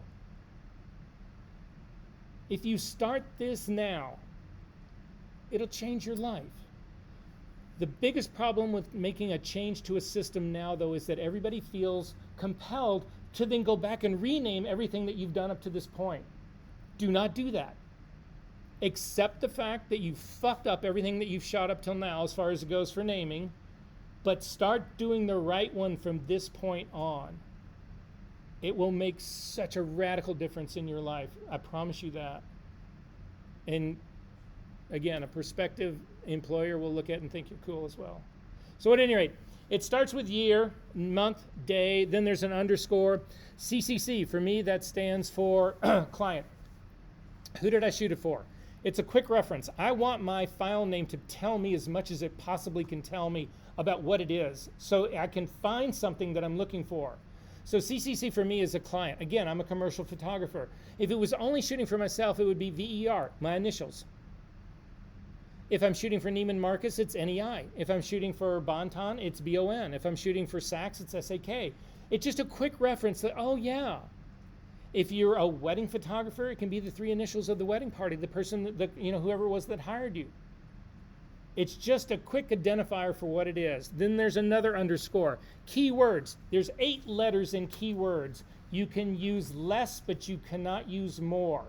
If you start this now, it'll change your life. The biggest problem with making a change to a system now, though, is that everybody feels compelled to then go back and rename everything that you've done up to this point. Do not do that. Accept the fact that you fucked up everything that you've shot up till now as far as it goes for naming, but start doing the right one from this point on. It will make such a radical difference in your life. I promise you that. And again, a prospective employer will look at it and think you're cool as well. So at any rate, it starts with year, month, day, then there's an underscore. CCC, for me, that stands for client. Who did I shoot it for? It's a quick reference. I want my file name to tell me as much as it possibly can tell me about what it is, so I can find something that I'm looking for. So CCC for me is a client. Again, I'm a commercial photographer. If it was only shooting for myself, it would be VER, my initials. If I'm shooting for Neiman Marcus, it's NEI. If I'm shooting for Bonton, it's BON. If I'm shooting for Saks, it's SAK. It's just a quick reference that, oh yeah. If you're a wedding photographer, it can be the 3 initials of the wedding party, the person, whoever it was that hired you. It's just a quick identifier for what it is. Then there's another underscore. Keywords. There's 8 letters in keywords. You can use less, but you cannot use more.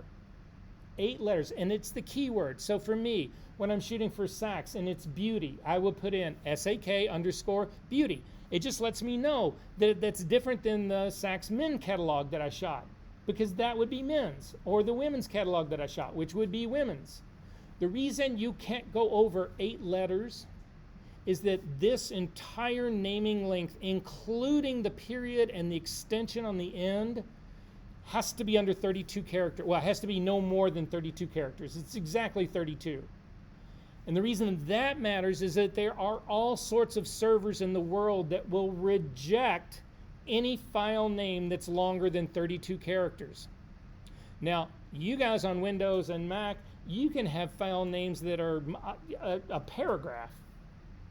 8 letters, and it's the keyword. So for me, when I'm shooting for Saks and it's beauty, I will put in SAK_beauty. It just lets me know that that's different than the Saks men catalog that I shot, because that would be men's, or the women's catalog that I shot, which would be women's. The reason you can't go over 8 letters is that this entire naming length, including the period and the extension on the end, has to be under 32 characters. Well, it has to be no more than 32 characters. It's exactly 32. And the reason that matters is that there are all sorts of servers in the world that will reject any file name that's longer than 32 characters. Now, you guys on Windows and Mac, you can have file names that are a paragraph.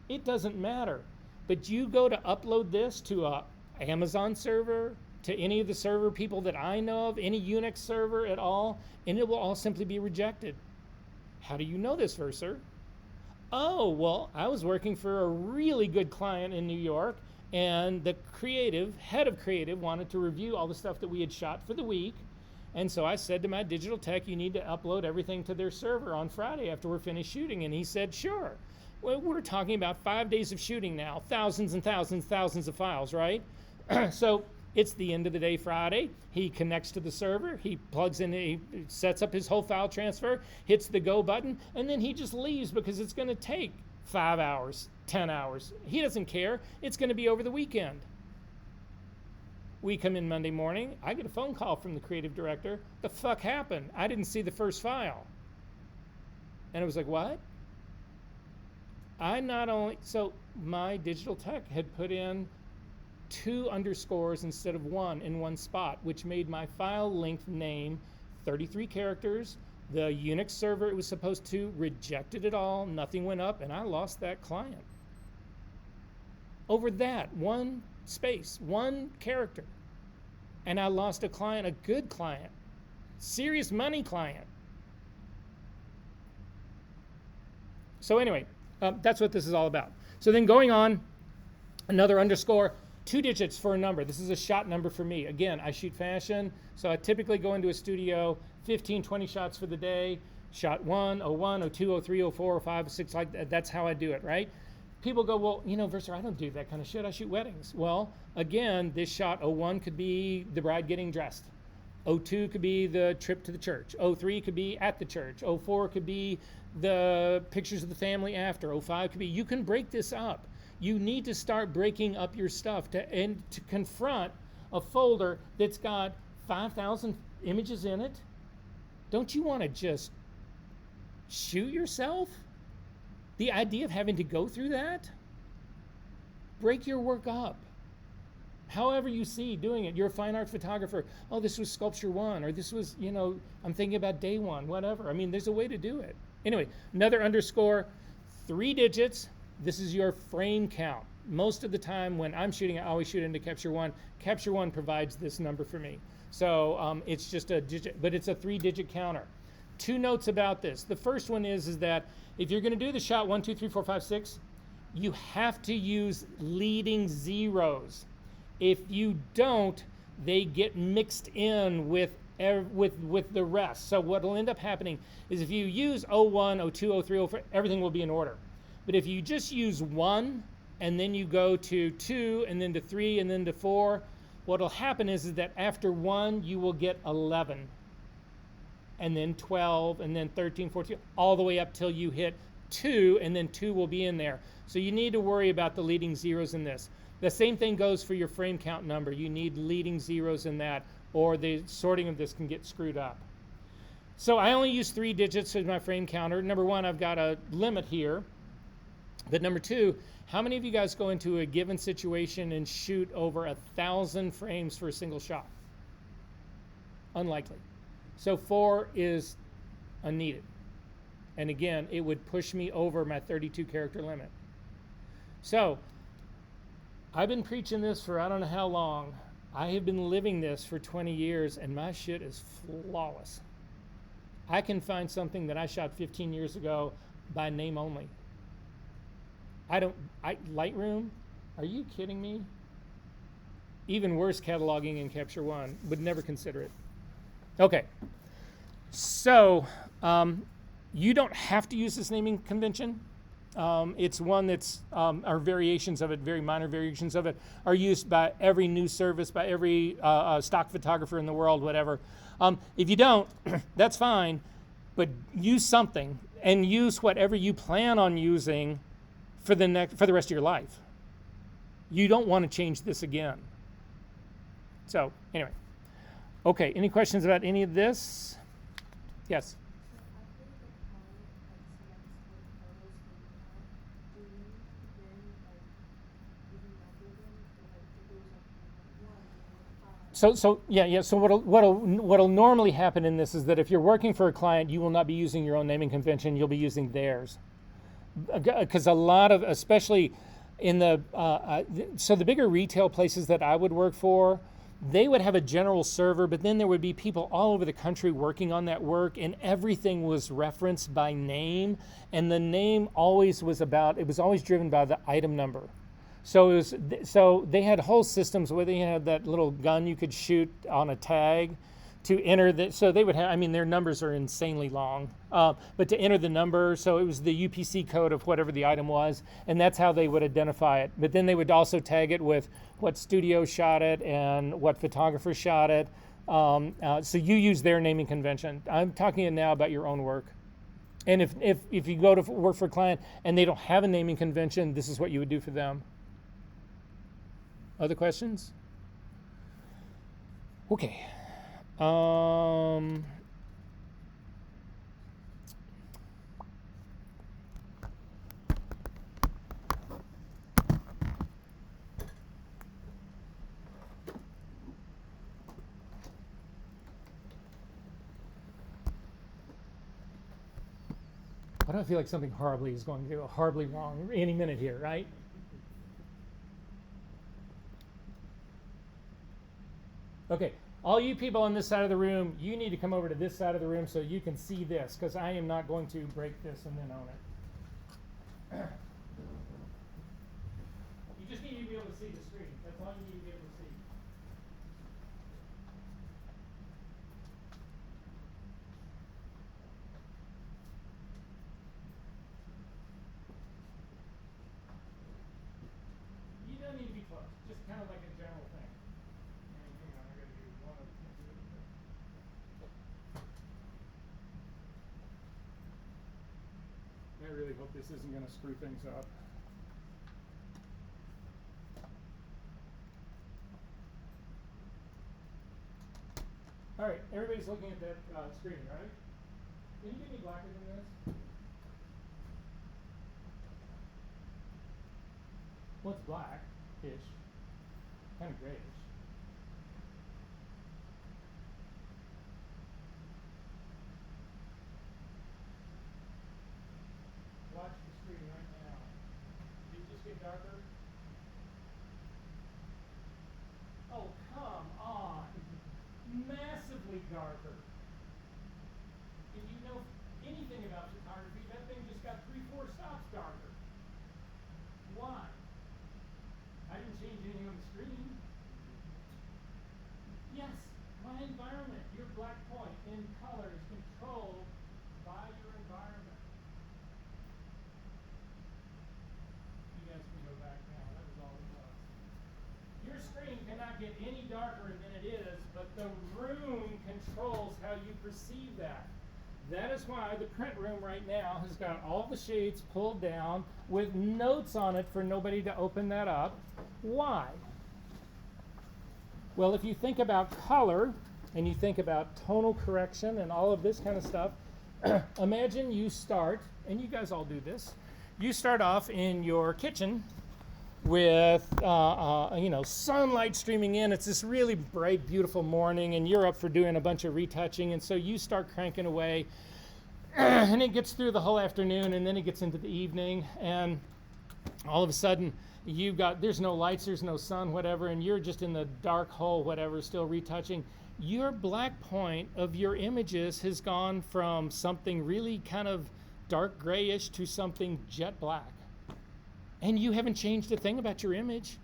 It doesn't matter. But you go to upload this to a Amazon server, to any of the server people that I know of, any Unix server at all, and it will all simply be rejected. How do you know this, Verser? Oh, well, I was working for a really good client in New York, and the head of creative wanted to review all the stuff that we had shot for the week. And so I said to my digital tech, you need to upload everything to their server on Friday after we're finished shooting. And he said, sure. Well, we're talking about 5 days of shooting now, thousands and thousands of files, right? So it's the end of the day Friday. He connects to the server. He plugs in, he sets up his whole file transfer, hits the go button, and then he just leaves because it's going to take 5 hours, 10 hours. He doesn't care. It's going to be over the weekend. We come in Monday morning. I get a phone call from the creative director. The fuck happened? I didn't see the first file. And it was like, what? So my digital tech had put in 2 underscores instead of 1 in one spot, which made my file length name 33 characters. The Unix server it was supposed to rejected it all. Nothing went up, and I lost that client. Over that, 1 space, 1 character. And I lost a client, a good client, serious money client. So anyway, that's what this is all about. So then going on, another underscore, 2 digits for a number. This is a shot number for me. Again, I shoot fashion, so I typically go into a studio, 15, 20 shots for the day, shot 1, 01, 02, 03, 04, 05, 06, like that. That's how I do it, right? People go, well, you know, Verser, I don't do that kind of shit. I shoot weddings. Well, again, this shot 01 could be the bride getting dressed. 02 could be the trip to the church. 03 could be at the church. 04 could be the pictures of the family after. 05 could be, you can break this up. You need to start breaking up your stuff to confront a folder that's got 5,000 images in it. Don't you want to just shoot yourself? The idea of having to go through that? Break your work up. However you see doing it. You're a fine art photographer. Oh, this was sculpture 1, or this was, you know, I'm thinking about day 1, whatever. I mean, there's a way to do it. Anyway, another underscore, 3 digits. This is your frame count. Most of the time when I'm shooting, I always shoot into Capture One. Capture One provides this number for me. So it's just a digit, but it's a 3-digit counter. 2 notes about this. The first one is that if you're going to do the shot 1, 2, 3, 4, 5, 6, you have to use leading zeros. If you don't, they get mixed in with the rest. So what will end up happening is if you use 01, 02, 03, 04, everything will be in order. But if you just use 1 and then you go to 2 and then to 3 and then to 4, what will happen is that after 1 you will get 11. And then 12, and then 13, 14, all the way up till you hit 2, and then 2 will be in there. So you need to worry about the leading zeros in this. The same thing goes for your frame count number. You need leading zeros in that, or the sorting of this can get screwed up. So I only use 3 digits as my frame counter. Number 1, I've got a limit here. But number 2, how many of you guys go into a given situation and shoot over 1,000 frames for a single shot? Unlikely. So 4 is unneeded. And again, it would push me over my 32 character limit. So I've been preaching this for I don't know how long. I have been living this for 20 years, and my shit is flawless. I can find something that I shot 15 years ago by name only. Lightroom, are you kidding me? Even worse cataloging in Capture One, would never consider it. Okay, so you don't have to use this naming convention. It's one that's, or variations of it, very minor variations of it, are used by every news service, by every stock photographer in the world, whatever. If you don't, that's fine, but use something, and use whatever you plan on using for the rest of your life. You don't want to change this again. So anyway, okay. Any questions about any of this? Yes. So what'll normally happen in this is that if you're working for a client, you will not be using your own naming convention. You'll be using theirs, because a lot of, especially in the so the bigger retail places that I would work for, they would have a general server, but then there would be people all over the country working on that work, and everything was referenced by name, and the name always was always driven by the item number. So they had whole systems where they had that little gun you could shoot on a tag to enter the, so they would have, I mean, their numbers are insanely long, but to enter the number, so it was the UPC code of whatever the item was, and that's how they would identify it. But then they would also tag it with what studio shot it and what photographer shot it. So you use their naming convention. I'm talking now about your own work. And if you go to work for a client and they don't have a naming convention, this is what you would do for them. Other questions? Okay. Why do I feel like something horribly is going to go horribly wrong any minute here, right? Okay, all you people on this side of the room, you need to come over to this side of the room so you can see this, because I am not going to break this and then own it. You just need to be able to see the screen. That's all you need to be able to see. You don't need to be close, just kind of like a general thing. I really hope this isn't going to screw things up. All right, everybody's looking at that screen, right? Can you get any blacker than this? Well, it's black-ish, kind of grayish. Watch the screen right now. Did it just get darker? Oh, come on. Massively darker. If you know anything about photography, that thing just got 3-4 stops darker. Why? I didn't change anything on the screen. Yes, my environment, your black point in color is controlled by your environment. You guys can go back now. That was all it was. Your screen cannot get any darker than it is, but the room controls how you perceive that. That is why the print room right now has got all the shades pulled down with notes on it for nobody to open that up. Why? Well, if you think about color and you think about tonal correction and all of this kind of stuff, imagine you start, and you guys all do this, you start off in your kitchen with sunlight streaming in. It's this really bright, beautiful morning, and you're up for doing a bunch of retouching, and so you start cranking away, and it gets through the whole afternoon, and then it gets into the evening, and all of a sudden there's no lights, there's no sun, whatever, and you're just in the dark hole, whatever, still retouching. Your black point of your images has gone from something really kind of dark grayish to something jet black. And you haven't changed a thing about your image.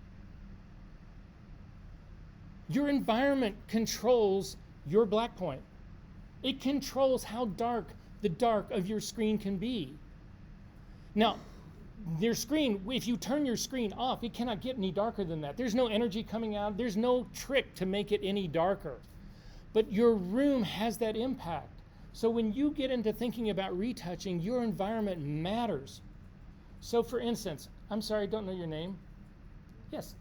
Your environment controls your black point. It controls how dark the dark of your screen can be. Now, your screen, if you turn your screen off, it cannot get any darker than that. There's no energy coming out. There's no trick to make it any darker. But your room has that impact. So when you get into thinking about retouching, your environment matters. So for instance, I'm sorry, I don't know your name. Yes,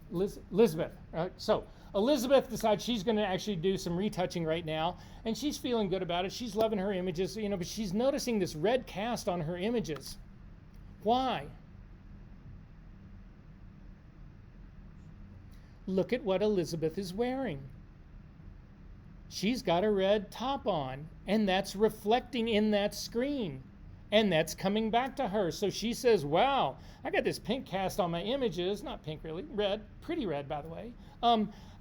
Elizabeth. So Elizabeth decides she's going to actually do some retouching right now, and she's feeling good about it. She's loving her images, but she's noticing this red cast on her images. Why? Look at what Elizabeth is wearing. She's got a red top on, and that's reflecting in that screen. And that's coming back to her. So she says, wow, I got this pink cast on my images. Not pink, really. Red. Pretty red, by the way.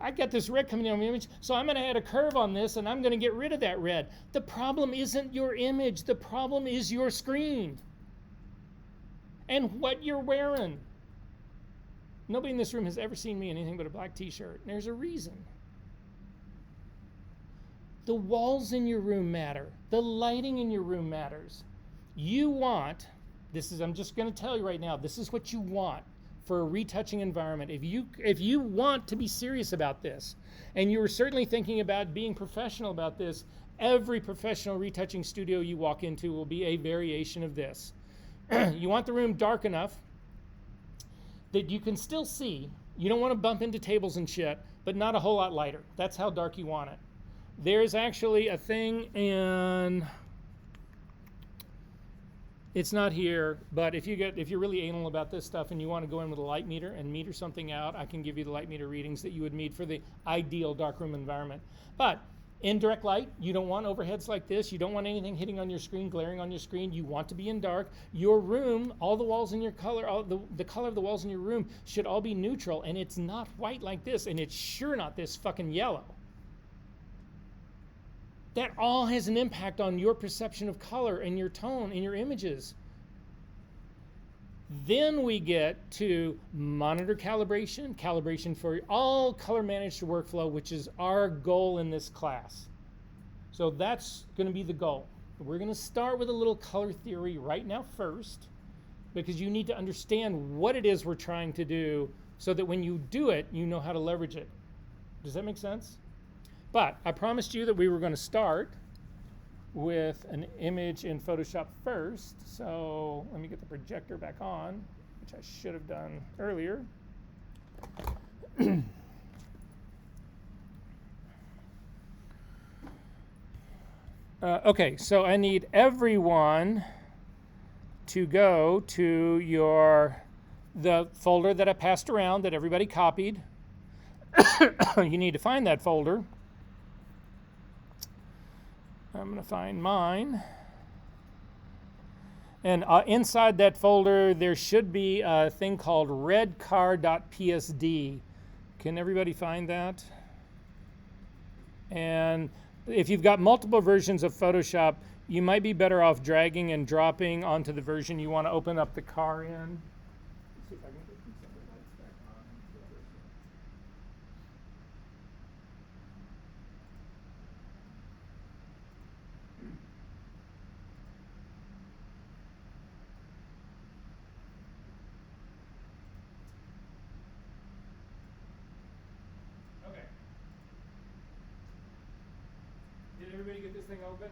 I got this red coming on my image. So I'm going to add a curve on this, and I'm going to get rid of that red. The problem isn't your image. The problem is your screen. And what you're wearing. Nobody in this room has ever seen me in anything but a black t-shirt. And there's a reason. The walls in your room matter. The lighting in your room matters. You want, I'm just going to tell you right now, this is what you want for a retouching environment. If you want to be serious about this, and you were certainly thinking about being professional about this, every professional retouching studio you walk into will be a variation of this. You want the room dark enough that you can still see. You don't want to bump into tables and shit, but not a whole lot lighter. That's how dark you want it. There's actually a thing in... It's not here, but if you're really anal about this stuff and you want to go in with a light meter and meter something out, I can give you the light meter readings that you would need for the ideal darkroom environment. But indirect light, you don't want overheads like this. You don't want anything hitting on your screen, glaring on your screen. You want to be in dark. Your room, all the walls in your color, the color of the walls in your room should all be neutral, and it's not white like this, and it's sure not this fucking yellow. That all has an impact on your perception of color and your tone in your images. Then we get to monitor calibration for all color managed workflow, which is our goal in this class. So that's going to be the goal. We're going to start with a little color theory right now first, because you need to understand what it is we're trying to do so that when you do it, you know how to leverage it. Does that make sense? But I promised you that we were going to start with an image in Photoshop first. So let me get the projector back on, which I should have done earlier. Okay, so I need everyone to go to the folder that I passed around that everybody copied. You need to find that folder. I'm going to find mine. And inside that folder, there should be a thing called redcar.psd. Can everybody find that? And if you've got multiple versions of Photoshop, you might be better off dragging and dropping onto the version you want to open up the car in. Let's see if I can get these other lights back on. Everybody get this thing open?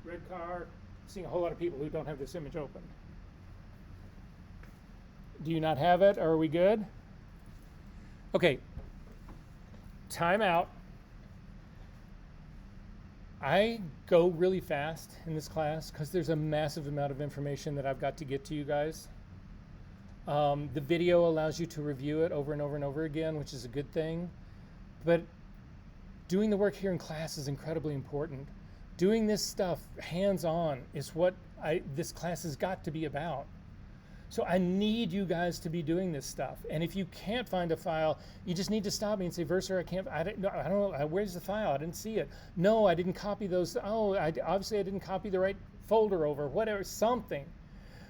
Red car. Seeing a whole lot of people who don't have this image open. Do you not have it? Or are we good? Okay. Time out. I go really fast in this class because there's a massive amount of information that I've got to get to you guys. The video allows you to review it over and over and over again, which is a good thing. But doing the work here in class is incredibly important. Doing this stuff hands-on is what this class has got to be about. So I need you guys to be doing this stuff. And if you can't find a file, you just need to stop me and say, Verser, I don't know, where's the file? I didn't see it. No, I didn't copy those. Oh, obviously I didn't copy the right folder over, whatever, something.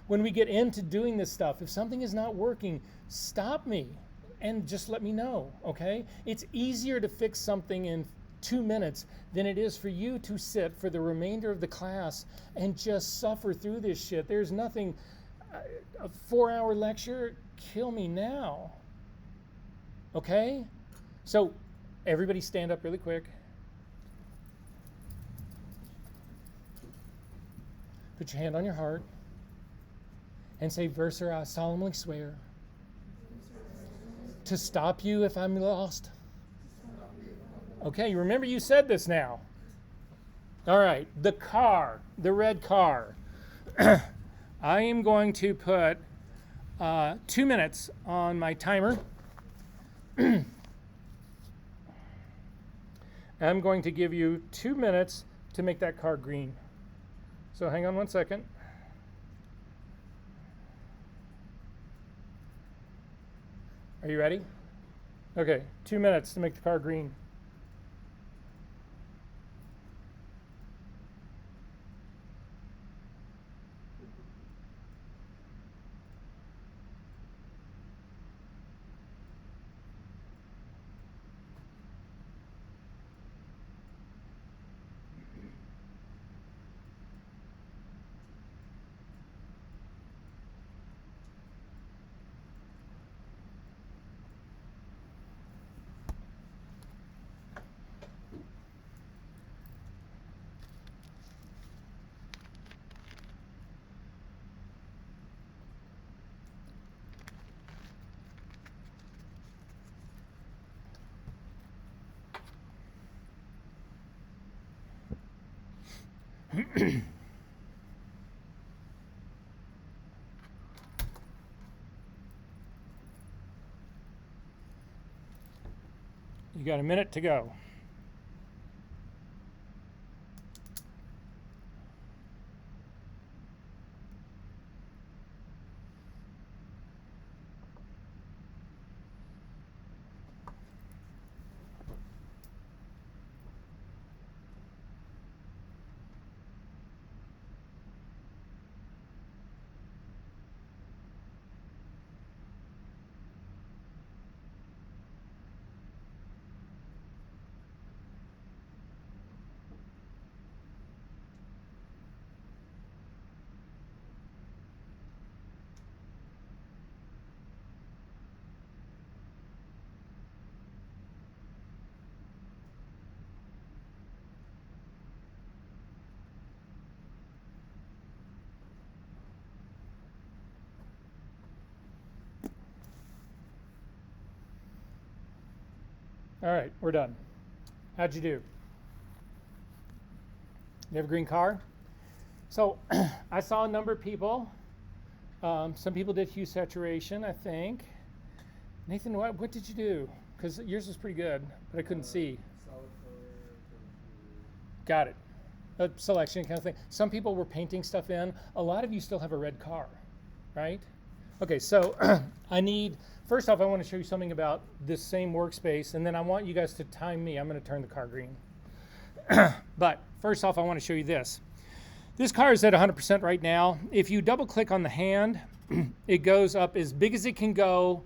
when we get into doing this stuff, if something is not working, stop me and just let me know, okay? It's easier to fix something in 2 minutes than it is for you to sit for the remainder of the class and just suffer through this shit. There's nothing, a 4-hour lecture, kill me now, okay? So everybody stand up really quick. Put your hand on your heart and say, Verser, I solemnly swear to stop you if I'm lost. Okay, remember you said this now. All right, the car, the red car. I am going to put 2 minutes on my timer. I'm going to give you 2 minutes to make that car green. So hang on 1 second. Are you ready? Okay, 2 minutes to make the car green. You got a minute to go. All right, we're done. How'd you do? You have a green car? So I saw a number of people. Some people did hue saturation, I think. Nathan, what did you do? Because yours was pretty good, but I couldn't see. Solid color. Got it. A selection kind of thing. Some people were painting stuff in. A lot of you still have a red car, right? Okay, so first off, I want to show you something about this same workspace, and then I want you guys to time me. I'm going to turn the car green. But first off, I want to show you this. This car is at 100% right now. If you double click on the hand, it goes up as big as it can go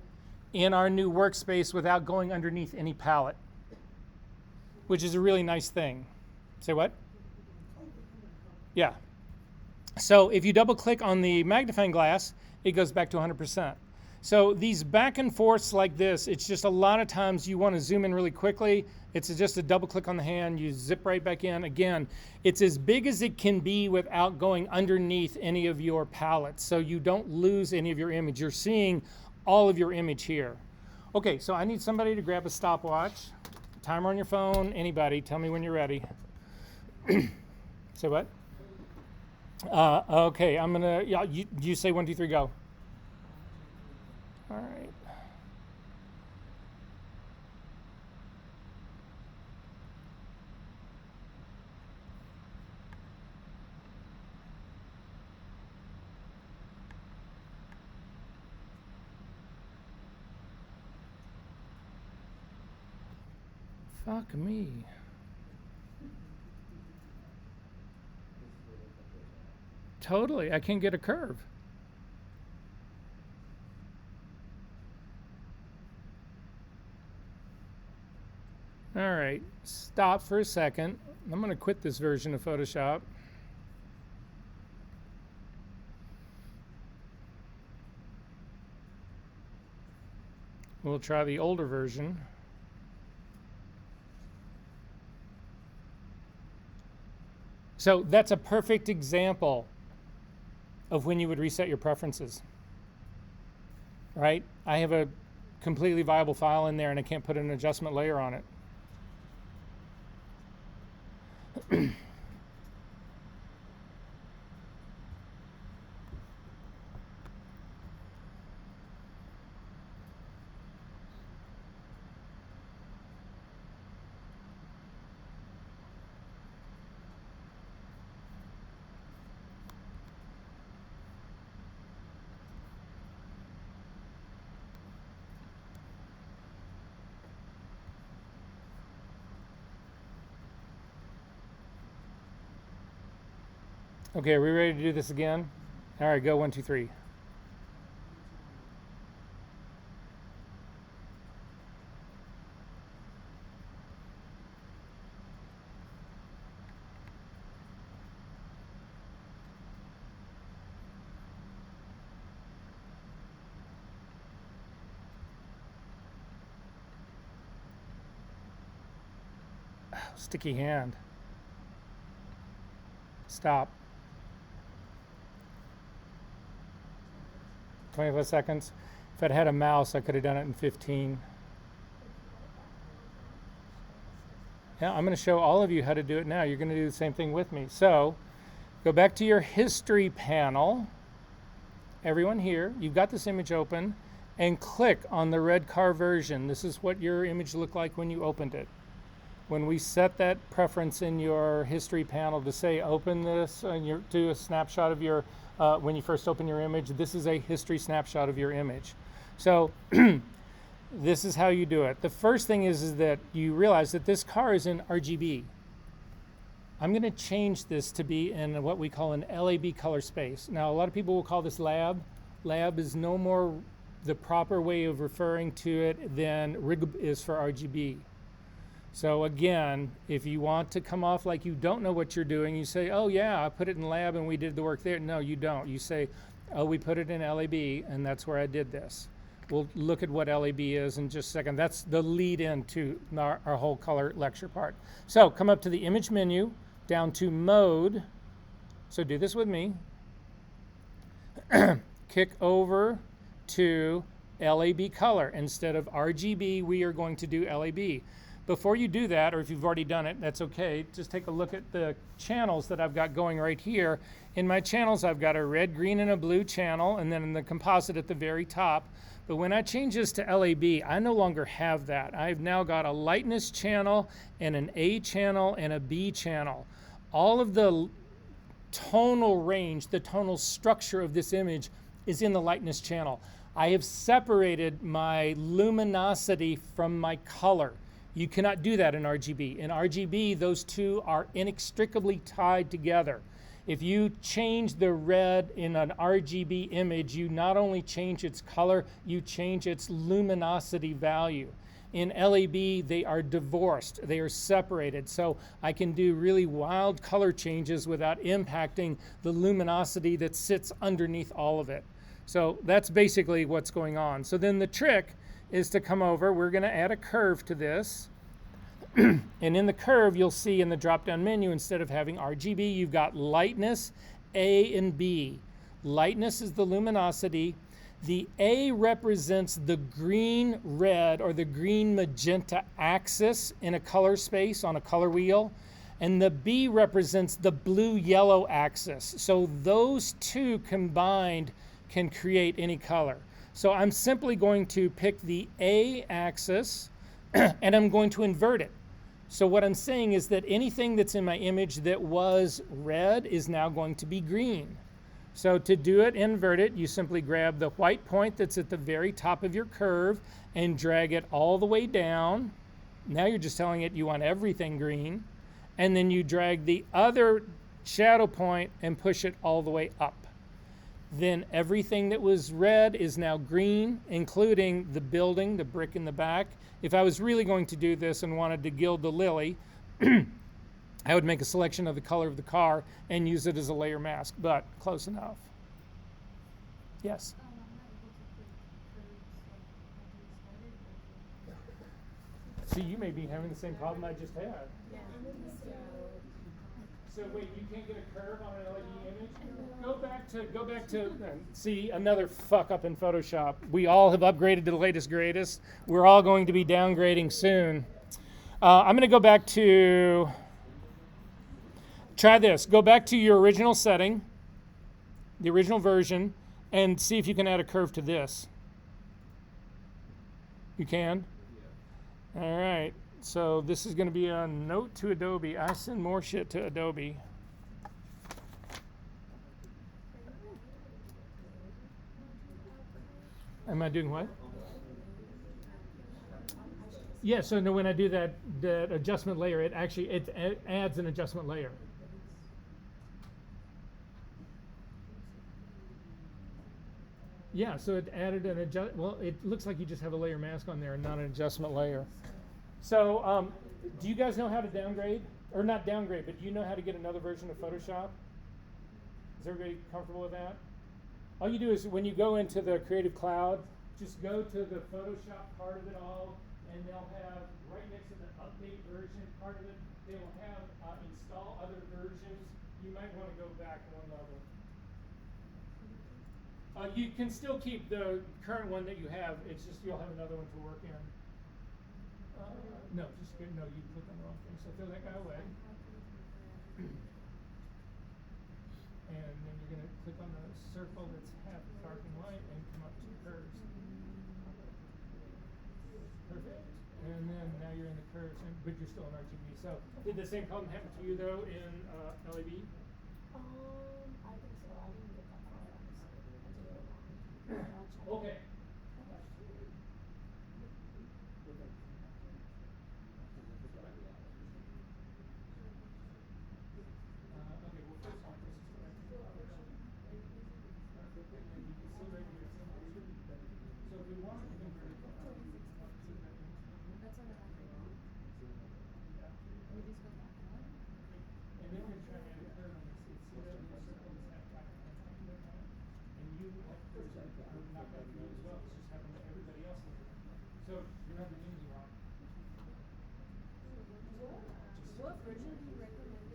in our new workspace without going underneath any palette, which is a really nice thing. Say what? Yeah. So if you double click on the magnifying glass, it goes back to 100%. So these back and forths like this, it's just a lot of times you want to zoom in really quickly. It's just a double click on the hand, you zip right back in. Again, it's as big as it can be without going underneath any of your palettes, so you don't lose any of your image. You're seeing all of your image here. Okay, so I need somebody to grab a stopwatch. Timer on your phone, anybody, tell me when you're ready. Say what? Okay, I'm gonna, yeah, you say 1, 2, 3, go. All right. Fuck me. Totally, I can't get a curve. All right, stop for a second. I'm going to quit this version of Photoshop. We'll try the older version. So that's a perfect example of when you would reset your preferences, right? I have a completely viable file in there and I can't put an adjustment layer on it. Okay, are we ready to do this again? All right, go 1, 2, 3. Sticky hand. Stop. 25 seconds. If I'd had a mouse, I could have done it in 15. Yeah, I'm going to show all of you how to do it now. You're going to do the same thing with me. So, go back to your history panel. Everyone here, you've got this image open, and click on the red car version. This is what your image looked like when you opened it. When we set that preference in your history panel to say open this and do a snapshot of your, when you first open your image, this is a history snapshot of your image. So this is how you do it. The first thing is that you realize that this car is in RGB. I'm going to change this to be in what we call an LAB color space. Now, a lot of people will call this lab. Lab is no more the proper way of referring to it than rig is for RGB. So again, if you want to come off like you don't know what you're doing, you say, oh yeah, I put it in lab and we did the work there. No, you don't. You say, oh, we put it in LAB and that's where I did this. We'll look at what LAB is in just a second. That's the lead into our whole color lecture part. So come up to the image menu, down to mode. So do this with me. Kick over to LAB color. Instead of RGB, we are going to do LAB. Before you do that, or if you've already done it, that's okay. Just take a look at the channels that I've got going right here. In my channels, I've got a red, green, and a blue channel, and then in the composite at the very top. But when I change this to LAB, I no longer have that. I've now got a lightness channel and an A channel and a B channel. All of the tonal range, the tonal structure of this image is in the lightness channel. I have separated my luminosity from my color. You cannot do that in RGB. In RGB, those two are inextricably tied together. If you change the red in an RGB image, you not only change its color, you change its luminosity value. In LAB, they are divorced, they are separated. So I can do really wild color changes without impacting the luminosity that sits underneath all of it. So that's basically what's going on. So then the trick is to come over, we're going to add a curve to this. And in the curve, you'll see in the drop-down menu, instead of having RGB, you've got lightness, A and B. Lightness is the luminosity. The A represents the green-red or the green-magenta axis in a color space on a color wheel. And the B represents the blue-yellow axis. So those two combined can create any color. So I'm simply going to pick the A axis and I'm going to invert it. So what I'm saying is that anything that's in my image that was red is now going to be green. So to do it, invert it, you simply grab the white point that's at the very top of your curve and drag it all the way down. Now you're just telling it you want everything green. And then you drag the other shadow point and push it all the way up. then everything that was red is now green, including the building, the brick in the back. If I was really going to do this and wanted to gild the lily, I would make a selection of the color of the car and use it as a layer mask, but close enough. Yes? See, you may be having the same problem I just had. So wait, you can't get a curve on an LED image? Go back to see another fuck up in Photoshop. We all have upgraded to the latest greatest. We're all going to be downgrading soon. I'm going to go back to, try this. Go back to your original setting, the original version, and see if you can add a curve to this. You can? All right. So this is going to be a note to Adobe. I send more shit to Adobe. Am I doing what? Yeah, so no, when I do that adjustment layer, it adds an adjustment layer. Yeah, so it added an adjust. Well, it looks like you just have a layer mask on there and not an adjustment layer. So, do you guys know how to downgrade? Or not downgrade, but do you know how to get another version of Photoshop? Is everybody comfortable with that? All you do is when you go into the Creative Cloud, just go to the Photoshop part of it all, and they'll have, right next to the update version part of it, they will have install other versions. You might want to go back one level. You can still keep the current one that you have, it's just you'll have another one to work in. No, just no, you click on the wrong thing. So throw that guy away. And then you're going to click on the circle that's half dark and light and come up to curves. Perfect. And then now you're in the curves, but you're still in RGB. So did the same problem happen to you though in LED? I think so. I didn't get that far. Okay.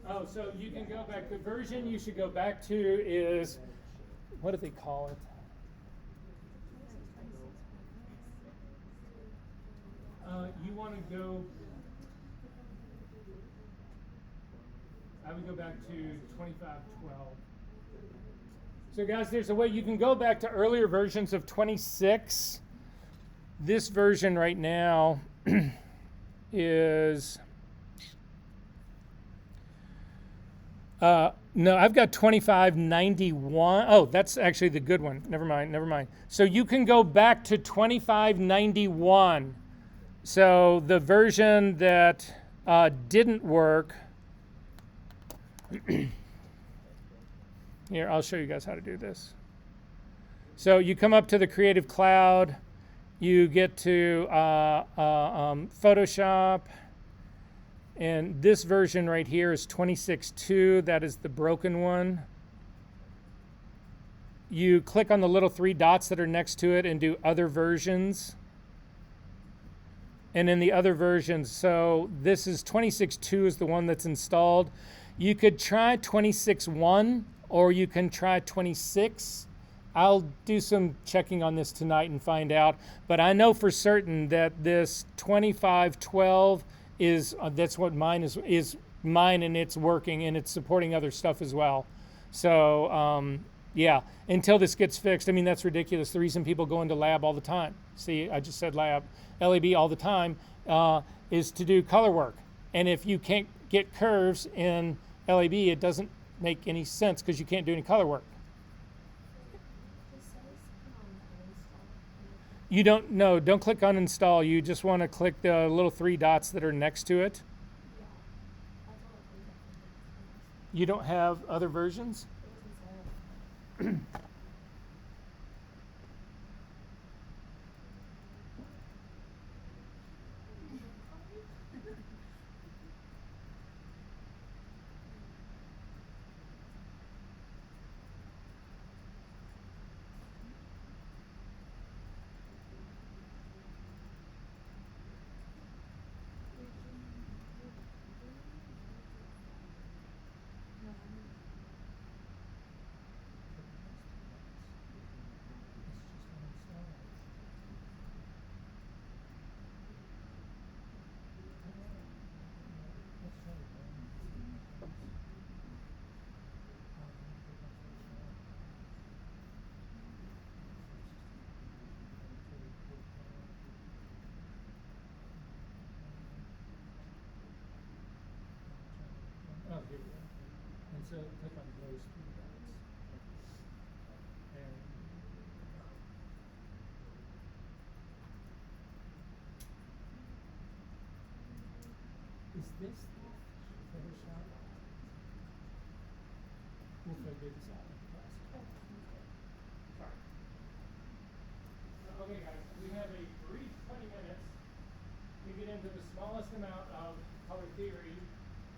Oh, so you can go back. The version you should go back to is, what do they call it? You want to go, I would go back to 2512. So guys, there's a way you can go back to earlier versions of 26. This version right now is, no, I've got 2591. Oh, that's actually the good one. Never mind. So you can go back to 2591. So the version that didn't work, here, I'll show you guys how to do this. So you come up to the Creative Cloud, you get to Photoshop, and this version right here is 26.2. That is the broken one. You click on the little three dots that are next to it and do Other Versions. And in the other versions, so this is 26.2 is the one that's installed. You could try 26.1 or you can try 26. I'll do some checking on this tonight and find out. But I know for certain that this 2512 is, that's what mine is mine, and it's working and it's supporting other stuff as well. So yeah, until this gets fixed, I mean, that's ridiculous. The reason people go into lab all the time, see, I just said lab, LAB all the time, is to do color work. And if you can't get curves in LAB, it doesn't make any sense because you can't do any color work. You don't, no, don't click on install. You just want to click the little three dots that are next to it. You don't have other versions? click on those three dots. And is this the Photoshop? We'll figure this out in class. Sorry. Okay, guys, we have a brief 20 minutes to get into the smallest amount of color theory,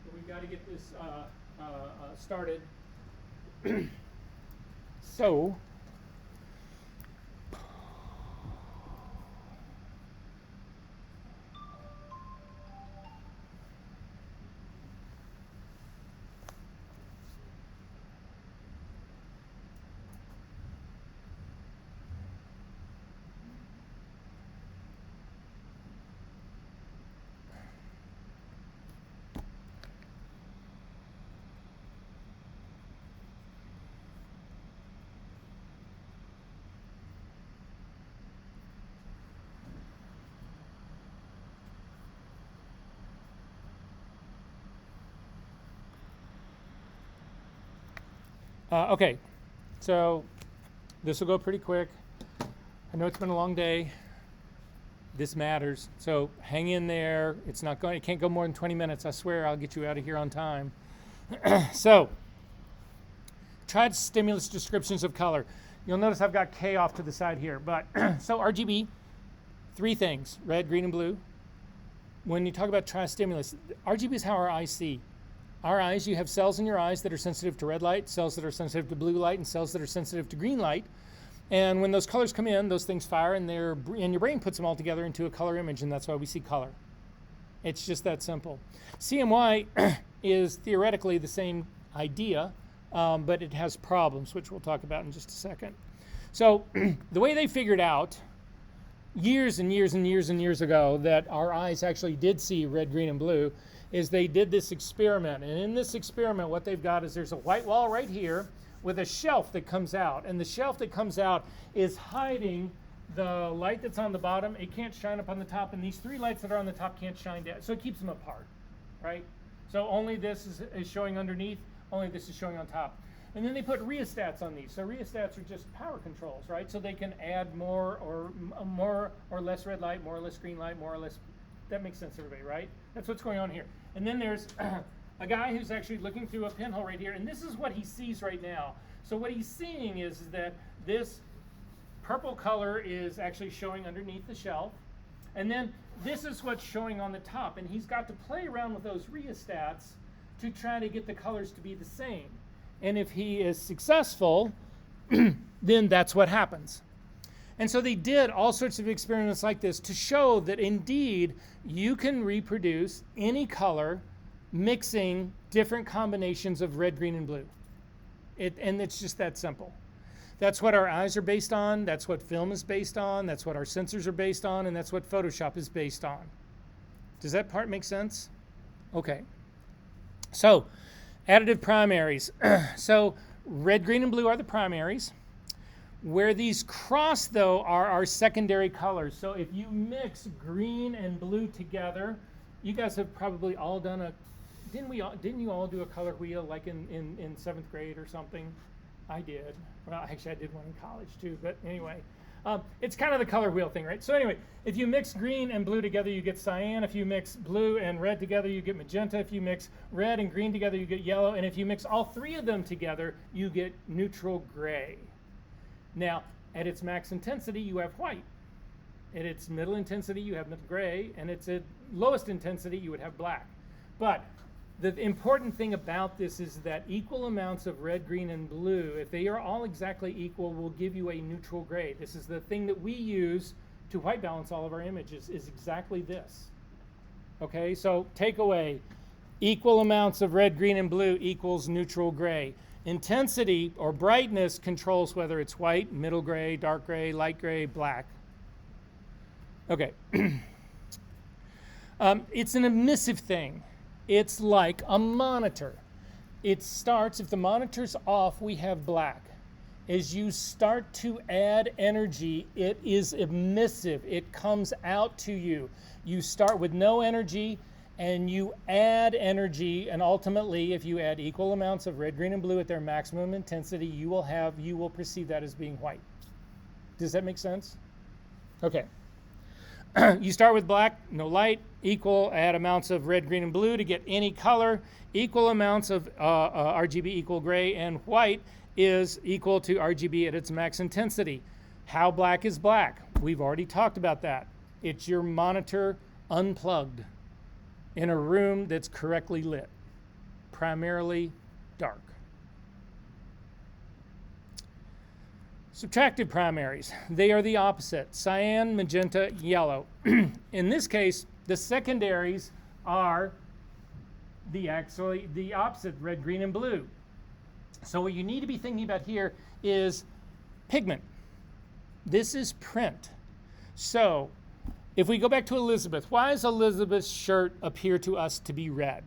but we've got to get this started. So, okay, so this will go pretty quick. I know it's been a long day. This matters, so hang in there. It's not going. It can't go more than 20 minutes. I swear, I'll get you out of here on time. So, try stimulus descriptions of color. You'll notice I've got K off to the side here, but so RGB, three things: red, green, and blue. When you talk about tri-stimulus, RGB is how our eyes see. Our eyes, you have cells in your eyes that are sensitive to red light, cells that are sensitive to blue light, and cells that are sensitive to green light. And when those colors come in, those things fire, and your brain puts them all together into a color image, and that's why we see color. It's just that simple. CMY is theoretically the same idea, but it has problems, which we'll talk about in just a second. So the way they figured out years and years and years and years ago that our eyes actually did see red, green, and blue is they did this experiment. And in this experiment, what they've got is there's a white wall right here with a shelf that comes out. And the shelf that comes out is hiding the light that's on the bottom. It can't shine up on the top. And these three lights that are on the top can't shine down. So it keeps them apart, right? So only this is showing underneath. Only this is showing on top. And then they put rheostats on these. So rheostats are just power controls, right? So they can add more or less red light, more or less green light, more or less. That makes sense, everybody, right? That's what's going on here. And then there's a guy who's actually looking through a pinhole right here, and this is what he sees right now. So what he's seeing is that this purple color is actually showing underneath the shelf, and then this is what's showing on the top, and he's got to play around with those rheostats to try to get the colors to be the same. And if he is successful, then that's what happens. And so they did all sorts of experiments like this to show that indeed you can reproduce any color mixing different combinations of red, green, and blue. And it's just that simple. That's what our eyes are based on, that's what film is based on, that's what our sensors are based on, and that's what Photoshop is based on. Does that part make sense? Okay. So, additive primaries. So, red, green, and blue are the primaries. Where these cross, though, are our secondary colors. So if you mix green and blue together, you guys have probably all done a, didn't you all do a color wheel like in 7th grade or something? I did. Well, actually I did one in college too, but anyway. It's kind of the color wheel thing, right? So anyway, if you mix green and blue together, you get cyan. If you mix blue and red together, you get magenta. If you mix red and green together, you get yellow. And if you mix all three of them together, you get neutral gray. Now, at its max intensity, you have white. At its middle intensity, you have gray. And at its lowest intensity, you would have black. But the important thing about this is that equal amounts of red, green, and blue, if they are all exactly equal, will give you a neutral gray. This is the thing that we use to white balance all of our images, is exactly this. Okay, so takeaway, equal amounts of red, green, and blue equals neutral gray. Intensity or brightness controls whether it's white, middle gray, dark gray, light gray, black. Okay. It's an emissive thing. It's like a monitor. It starts, if the monitor's off, we have black. As you start to add energy, it is emissive. It comes out to you. You start with no energy, and you add energy, and ultimately, if you add equal amounts of red, green, and blue at their maximum intensity, you will perceive that as being white. Does that make sense? Okay. You start with black, no light, equal, add amounts of red, green, and blue to get any color. Equal amounts of RGB equal gray, and white is equal to RGB at its max intensity. How black is black? We've already talked about that. It's your monitor unplugged in a room that's correctly lit, primarily dark. Subtractive primaries, they are the opposite, cyan, magenta, yellow. In this case, the secondaries are the opposite, red, green, and blue. So what you need to be thinking about here is pigment. This is print. So if we go back to Elizabeth, why does Elizabeth's shirt appear to us to be red?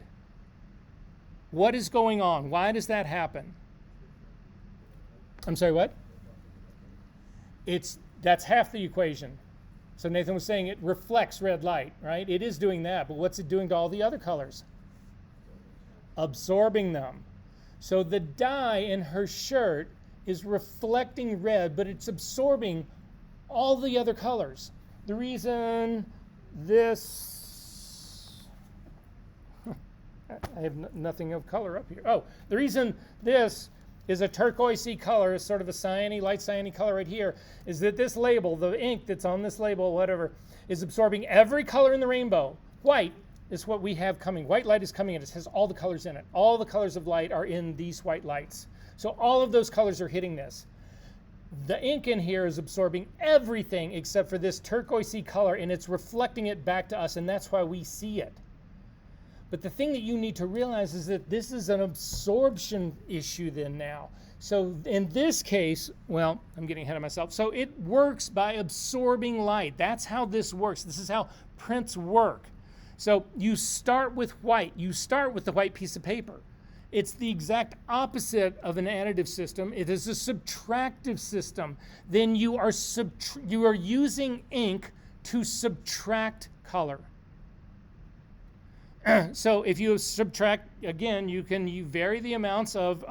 What is going on? Why does that happen? I'm sorry, what? That's half the equation. So Nathan was saying it reflects red light, right? It is doing that, but what's it doing to all the other colors? Absorbing them. So the dye in her shirt is reflecting red, but it's absorbing all the other colors. The reason this, I have nothing of color up here. Oh, the reason this is a turquoisey color, is sort of a cyany, light cyany color right here, is that this label, the ink that's on this label, whatever, is absorbing every color in the rainbow. White is what we have coming. White light is coming in. It has all the colors in it. All the colors of light are in these white lights. So all of those colors are hitting this. The ink in here is absorbing everything except for this turquoisey color, and it's reflecting it back to us, and that's why we see it. But the thing that you need to realize is that this is an absorption issue then now. So in this case, well, I'm getting ahead of myself. So it works by absorbing light. That's how this works. This is how prints work. So you start with white. You start with the white piece of paper. It's the exact opposite of an additive system. It is a subtractive system. Then you are using ink to subtract color. So if you subtract, again, you vary the amounts of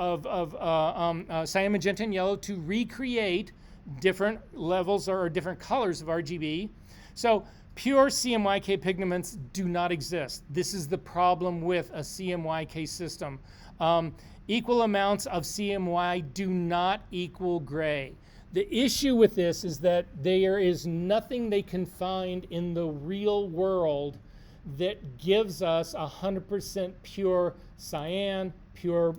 cyan, magenta, and yellow to recreate different levels or different colors of RGB. So pure CMYK pigments do not exist. This is the problem with a CMYK system. Equal amounts of CMY do not equal gray. The issue with this is that there is nothing they can find in the real world that gives us 100% pure cyan, pure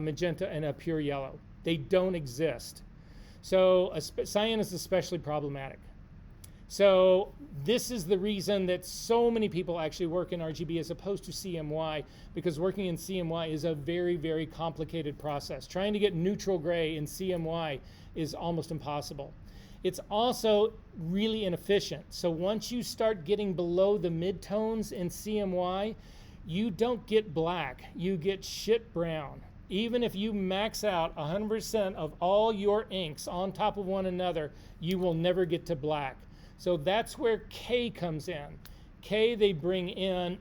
magenta, and a pure yellow. They don't exist. So cyan is especially problematic. So this is the reason that so many people actually work in RGB as opposed to CMY, because working in CMY is a very, very complicated process. Trying to get neutral gray in CMY is almost impossible. It's also really inefficient. So once you start getting below the midtones in CMY, you don't get black, you get shit brown. Even if you max out 100% of all your inks on top of one another, you will never get to black. So that's where K comes in. K they bring in,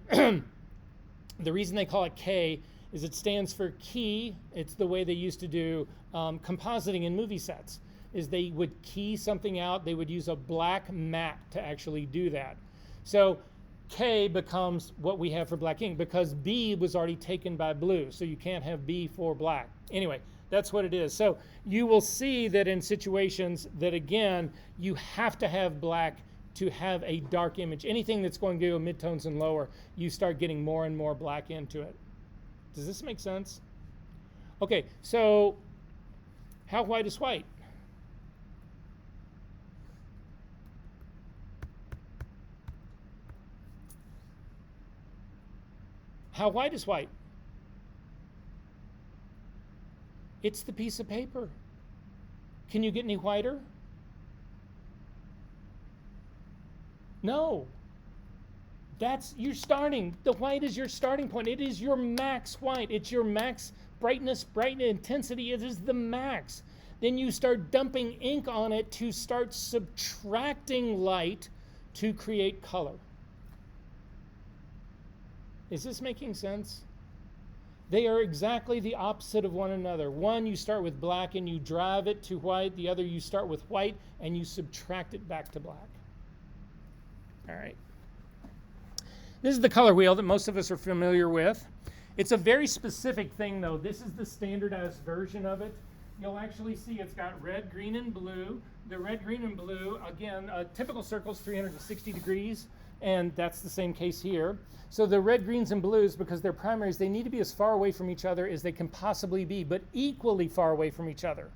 the reason they call it K is it stands for key. It's the way they used to do compositing in movie sets. Is they would key something out, they would use a black mat to actually do that. So K becomes what we have for black ink because B was already taken by blue, so you can't have B for black. Anyway, that's what it is. So you will see that in situations that, again, you have to have black to have a dark image. Anything that's going to go midtones and lower, you start getting more and more black into it. Does this make sense? Okay, so how white is white? How white is white? It's the piece of paper. Can you get any whiter? No. That's your starting. The white is your starting point. It is your max white. It's your max brightness, intensity. It is the max. Then you start dumping ink on it to start subtracting light to create color. Is this making sense? They are exactly the opposite of one another. One, you start with black and you drive it to white. The other, you start with white and you subtract it back to black. All right. This is the color wheel that most of us are familiar with. It's a very specific thing, though. This is the standardized version of it. You'll actually see it's got red, green, and blue. The red, green, and blue, again, a typical circle is 360 degrees, and that's the same case here. So the red, greens, and blues, because they're primaries, they need to be as far away from each other as they can possibly be, but equally far away from each other.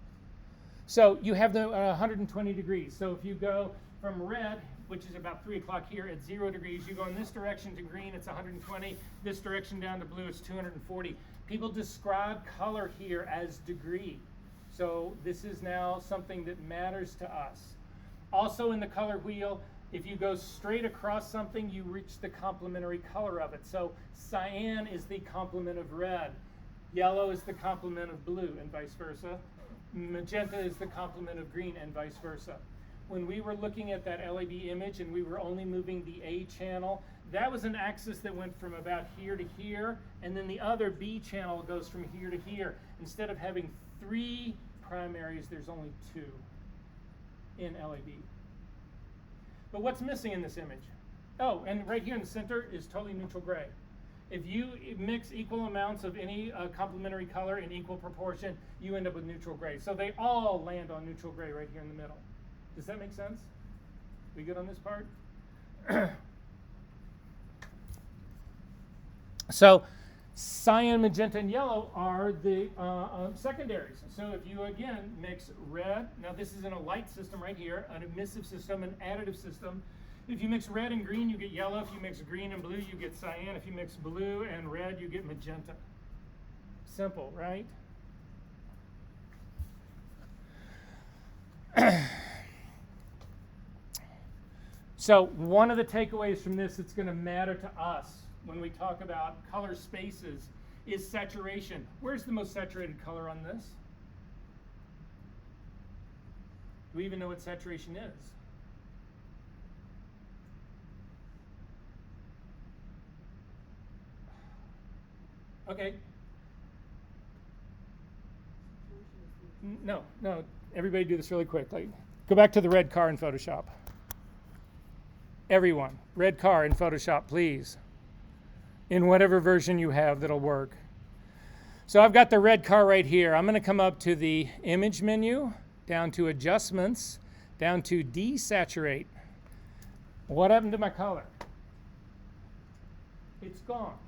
So you have the 120 degrees. So if you go from red, which is about 3 o'clock here, at 0 degrees, you go in this direction to green, it's 120. This direction down to blue, it's 240. People describe color here as degree. So this is now something that matters to us. Also in the color wheel, if you go straight across something, you reach the complementary color of it. So cyan is the complement of red. Yellow is the complement of blue, and vice versa. Magenta is the complement of green, and vice versa. When we were looking at that LAB image and we were only moving the A channel, that was an axis that went from about here to here, and then the other B channel goes from here to here. Instead of having 3 primaries, there's only 2 in LAB. But what's missing in this image? Oh, and right here in the center is totally neutral gray. If you mix equal amounts of any complementary color in equal proportion, you end up with neutral gray. So they all land on neutral gray right here in the middle. Does that make sense? We good on this part? So cyan, magenta, and yellow are the secondaries. So if you, again, mix red, now this is in a light system right here, an emissive system, an additive system. If you mix red and green, you get yellow. If you mix green and blue, you get cyan. If you mix blue and red, you get magenta. Simple, right? So one of the takeaways from this that's going to matter to us when we talk about color spaces is saturation. Where's the most saturated color on this? Do we even know what saturation is? Okay. No, everybody do this really quickly. Go back to the red car in Photoshop. Everyone, red car in Photoshop, please. In whatever version you have that'll work. So I've got the red car right here. I'm going to come up to the image menu, down to adjustments, down to desaturate. What happened to my color? It's gone.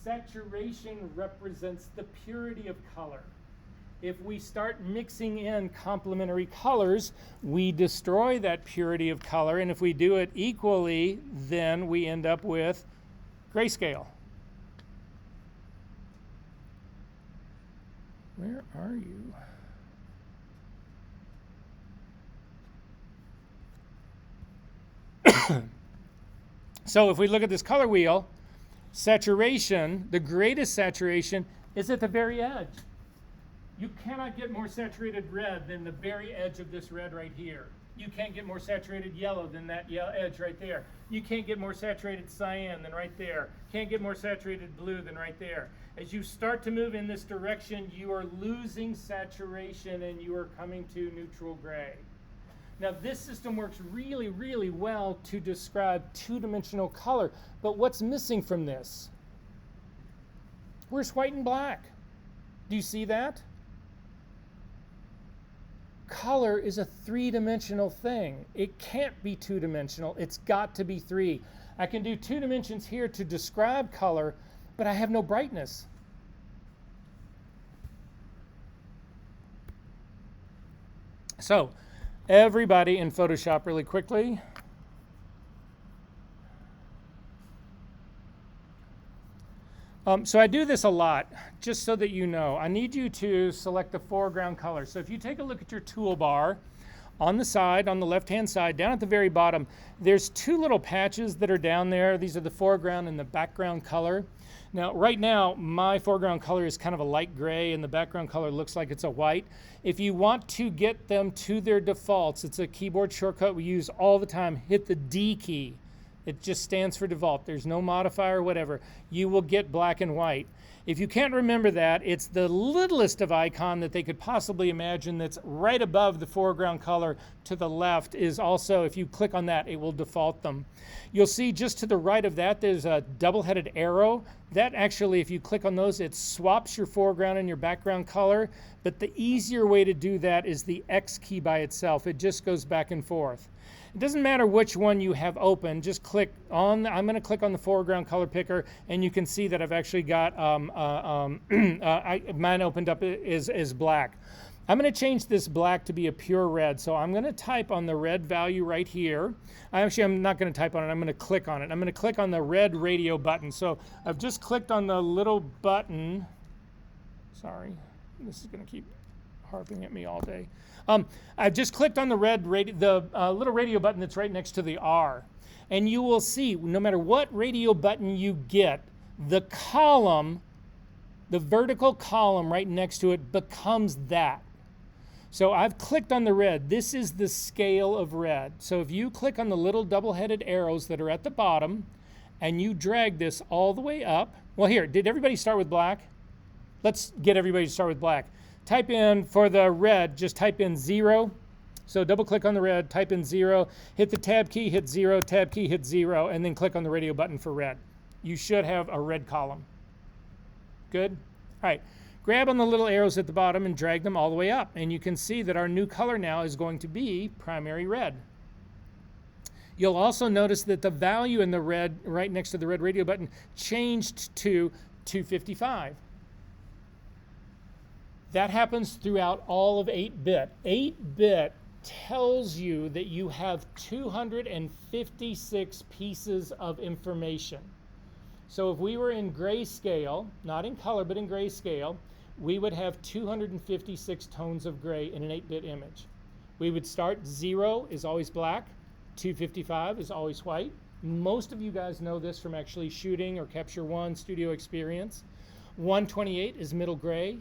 Saturation represents the purity of color. If we start mixing in complementary colors, we destroy that purity of color, and if we do it equally, then we end up with grayscale. Where are you? So if we look at this color wheel, saturation, the greatest saturation, is at the very edge. You cannot get more saturated red than the very edge of this red right here. You can't get more saturated yellow than that edge right there. You can't get more saturated cyan than right there. Can't get more saturated blue than right there. As you start to move in this direction, you are losing saturation and you are coming to neutral gray. Now this system works really, really well to describe two-dimensional color, but what's missing from this? Where's white and black? Do you see that? Color is a three-dimensional thing. It can't be two-dimensional. It's got to be 3. I can do 2 dimensions here to describe color, but I have no brightness. So, everybody in Photoshop really quickly. So I do this a lot, just so that you know. I need you to select the foreground color. So if you take a look at your toolbar, on the side, on the left-hand side, down at the very bottom, there's 2 little patches that are down there. These are the foreground and the background color. Now, right now, my foreground color is kind of a light gray, and the background color looks like it's a white. If you want to get them to their defaults, it's a keyboard shortcut we use all the time. Hit the D key. It just stands for default. There's no modifier or whatever. You will get black and white. If you can't remember that, it's the littlest of icon that they could possibly imagine that's right above the foreground color to the left is also, if you click on that, it will default them. You'll see just to the right of that, there's a double-headed arrow. That actually, if you click on those, it swaps your foreground and your background color. But the easier way to do that is the X key by itself. It just goes back and forth. It doesn't matter which one you have open, just click on, I'm going to click on the foreground color picker, and you can see that I've actually got, mine opened up is black. I'm going to change this black to be a pure red, so I'm going to type on the red value right here. I'm not going to type on it, I'm going to click on it. I'm going to click on the red radio button. So I've just clicked on the little button. Sorry, this is going to keep harping at me all day. I've just clicked on the red little radio button that's right next to the R. And you will see, no matter what radio button you get, the column, the vertical column right next to it becomes that. So I've clicked on the red. This is the scale of red. So if you click on the little double-headed arrows that are at the bottom, and you drag this all the way up. Well, here, did everybody start with black? Let's get everybody to start with black. Type in, for the red, just type in 0. So double click on the red, type in 0, hit the tab key, hit 0, tab key, hit 0, and then click on the radio button for red. You should have a red column. Good? All right. Grab on the little arrows at the bottom and drag them all the way up. And you can see that our new color now is going to be primary red. You'll also notice that the value in the red, right next to the red radio button, changed to 255. That happens throughout all of 8-bit. 8-bit tells you that you have 256 pieces of information. So if we were in grayscale, not in color, but in grayscale, we would have 256 tones of gray in an 8-bit image. We would start 0 is always black, 255 is always white. Most of you guys know this from actually shooting or Capture One studio experience. 128 is middle gray.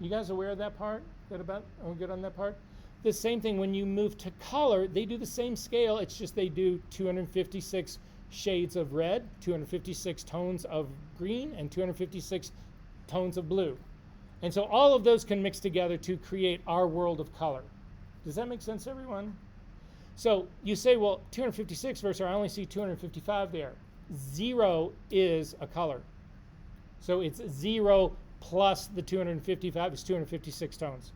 You guys aware of that part? Are we good on that part? The same thing when you move to color, they do the same scale, it's just they do 256 shades of red, 256 tones of green, and 256 tones of blue. And so all of those can mix together to create our world of color. Does that make sense, everyone? So you say, well, 256 versus I only see 255 there. 0 is a color. So it's 0 plus the 255 is 256 tones.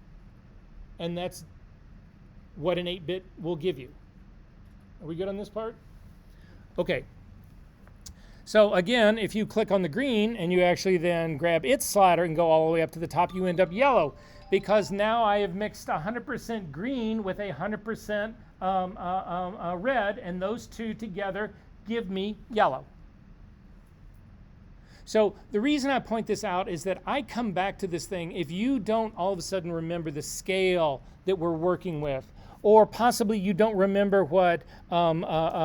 And that's what an 8-bit will give you. Are we good on this part? Okay. So again, if you click on the green and you actually then grab its slider and go all the way up to the top, you end up yellow, because now I have mixed 100% green with 100% red, and those two together give me yellow. So the reason I point this out is that I come back to this thing, if you don't all of a sudden remember the scale that we're working with, or possibly you don't remember what HSB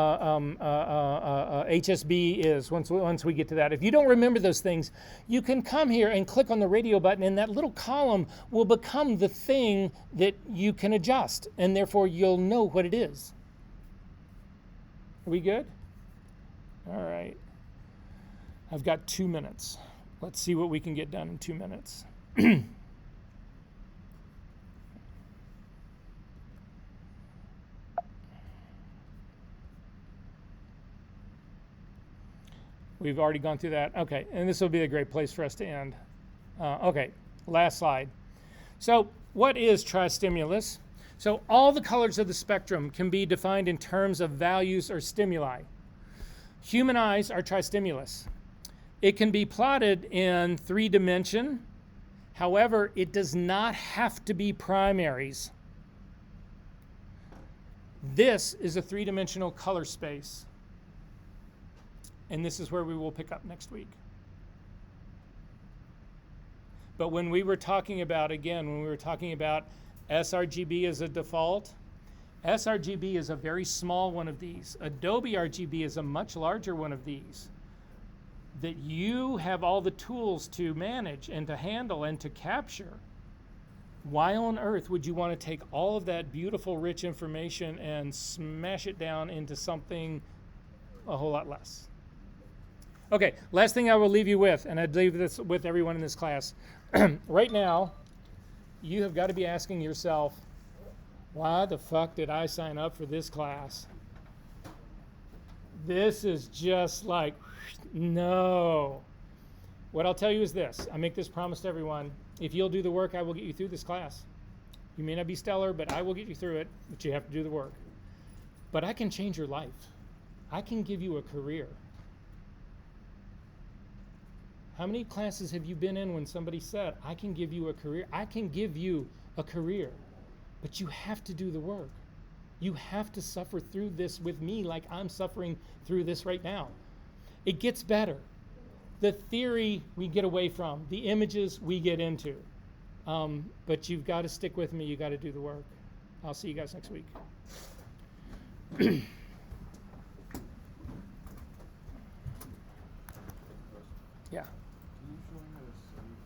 is once we get to that. If you don't remember those things, you can come here and click on the radio button, and that little column will become the thing that you can adjust, and therefore you'll know what it is. Are we good? All right. I've got 2 minutes. Let's see what we can get done in 2 minutes. We've already gone through that. Okay, and this will be a great place for us to end. Okay, last slide. So what is tristimulus? So all the colors of the spectrum can be defined in terms of values or stimuli. Human eyes are tristimulus. It can be plotted in 3-dimension. However, it does not have to be primaries. This is a 3-dimensional color space. And this is where we will pick up next week. But when we were talking about, again, when we were talking about sRGB as a default, sRGB is a very small one of these. Adobe RGB is a much larger one of these that you have all the tools to manage and to handle and to capture. Why on earth would you want to take all of that beautiful, rich information and smash it down into something a whole lot less. Okay, last thing I will leave you with, and I'd leave this with everyone in this class. Right now, you have got to be asking yourself, why the fuck did I sign up for this class? This is just like, no. What I'll tell you is this. I make this promise to everyone. If you'll do the work, I will get you through this class. You may not be stellar, but I will get you through it, but you have to do the work. But I can change your life. I can give you a career. How many classes have you been in when somebody said, I can give you a career? I can give you a career, but you have to do the work. You have to suffer through this with me like I'm suffering through this right now. It gets better. The theory we get away from, the images we get into. But you've got to stick with me. You've got to do the work. I'll see you guys next week. Yeah. Can you show me how to save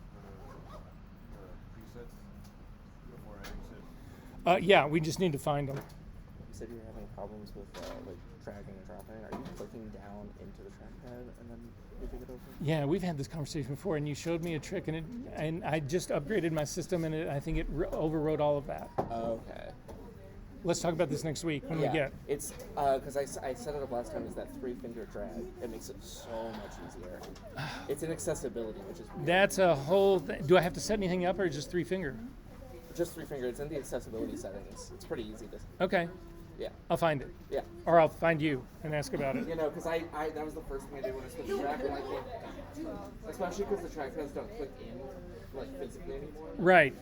presets before I exit? Yeah, we just need to find them. You said you were having problems with like dragging and dropping. Are you clicking down into the trackpad and then moving it over? Yeah, we've had this conversation before, and you showed me a trick, and I just upgraded my system, and I think it overrode all of that. Okay. Let's talk about this next week when we get. It's because I set it up last time. Is that 3-finger drag? It makes it so much easier. It's an accessibility, which is weird. That's a whole thing. Do I have to set anything up, or just 3-finger? Just 3-finger. It's in the accessibility settings. It's pretty easy to. Okay, Yeah. I'll find it. Yeah. or I'll find you and ask about it. You know, because I that was the first thing I did when I switched the track, and I think, especially because the track pads don't click in like physically anymore. Right.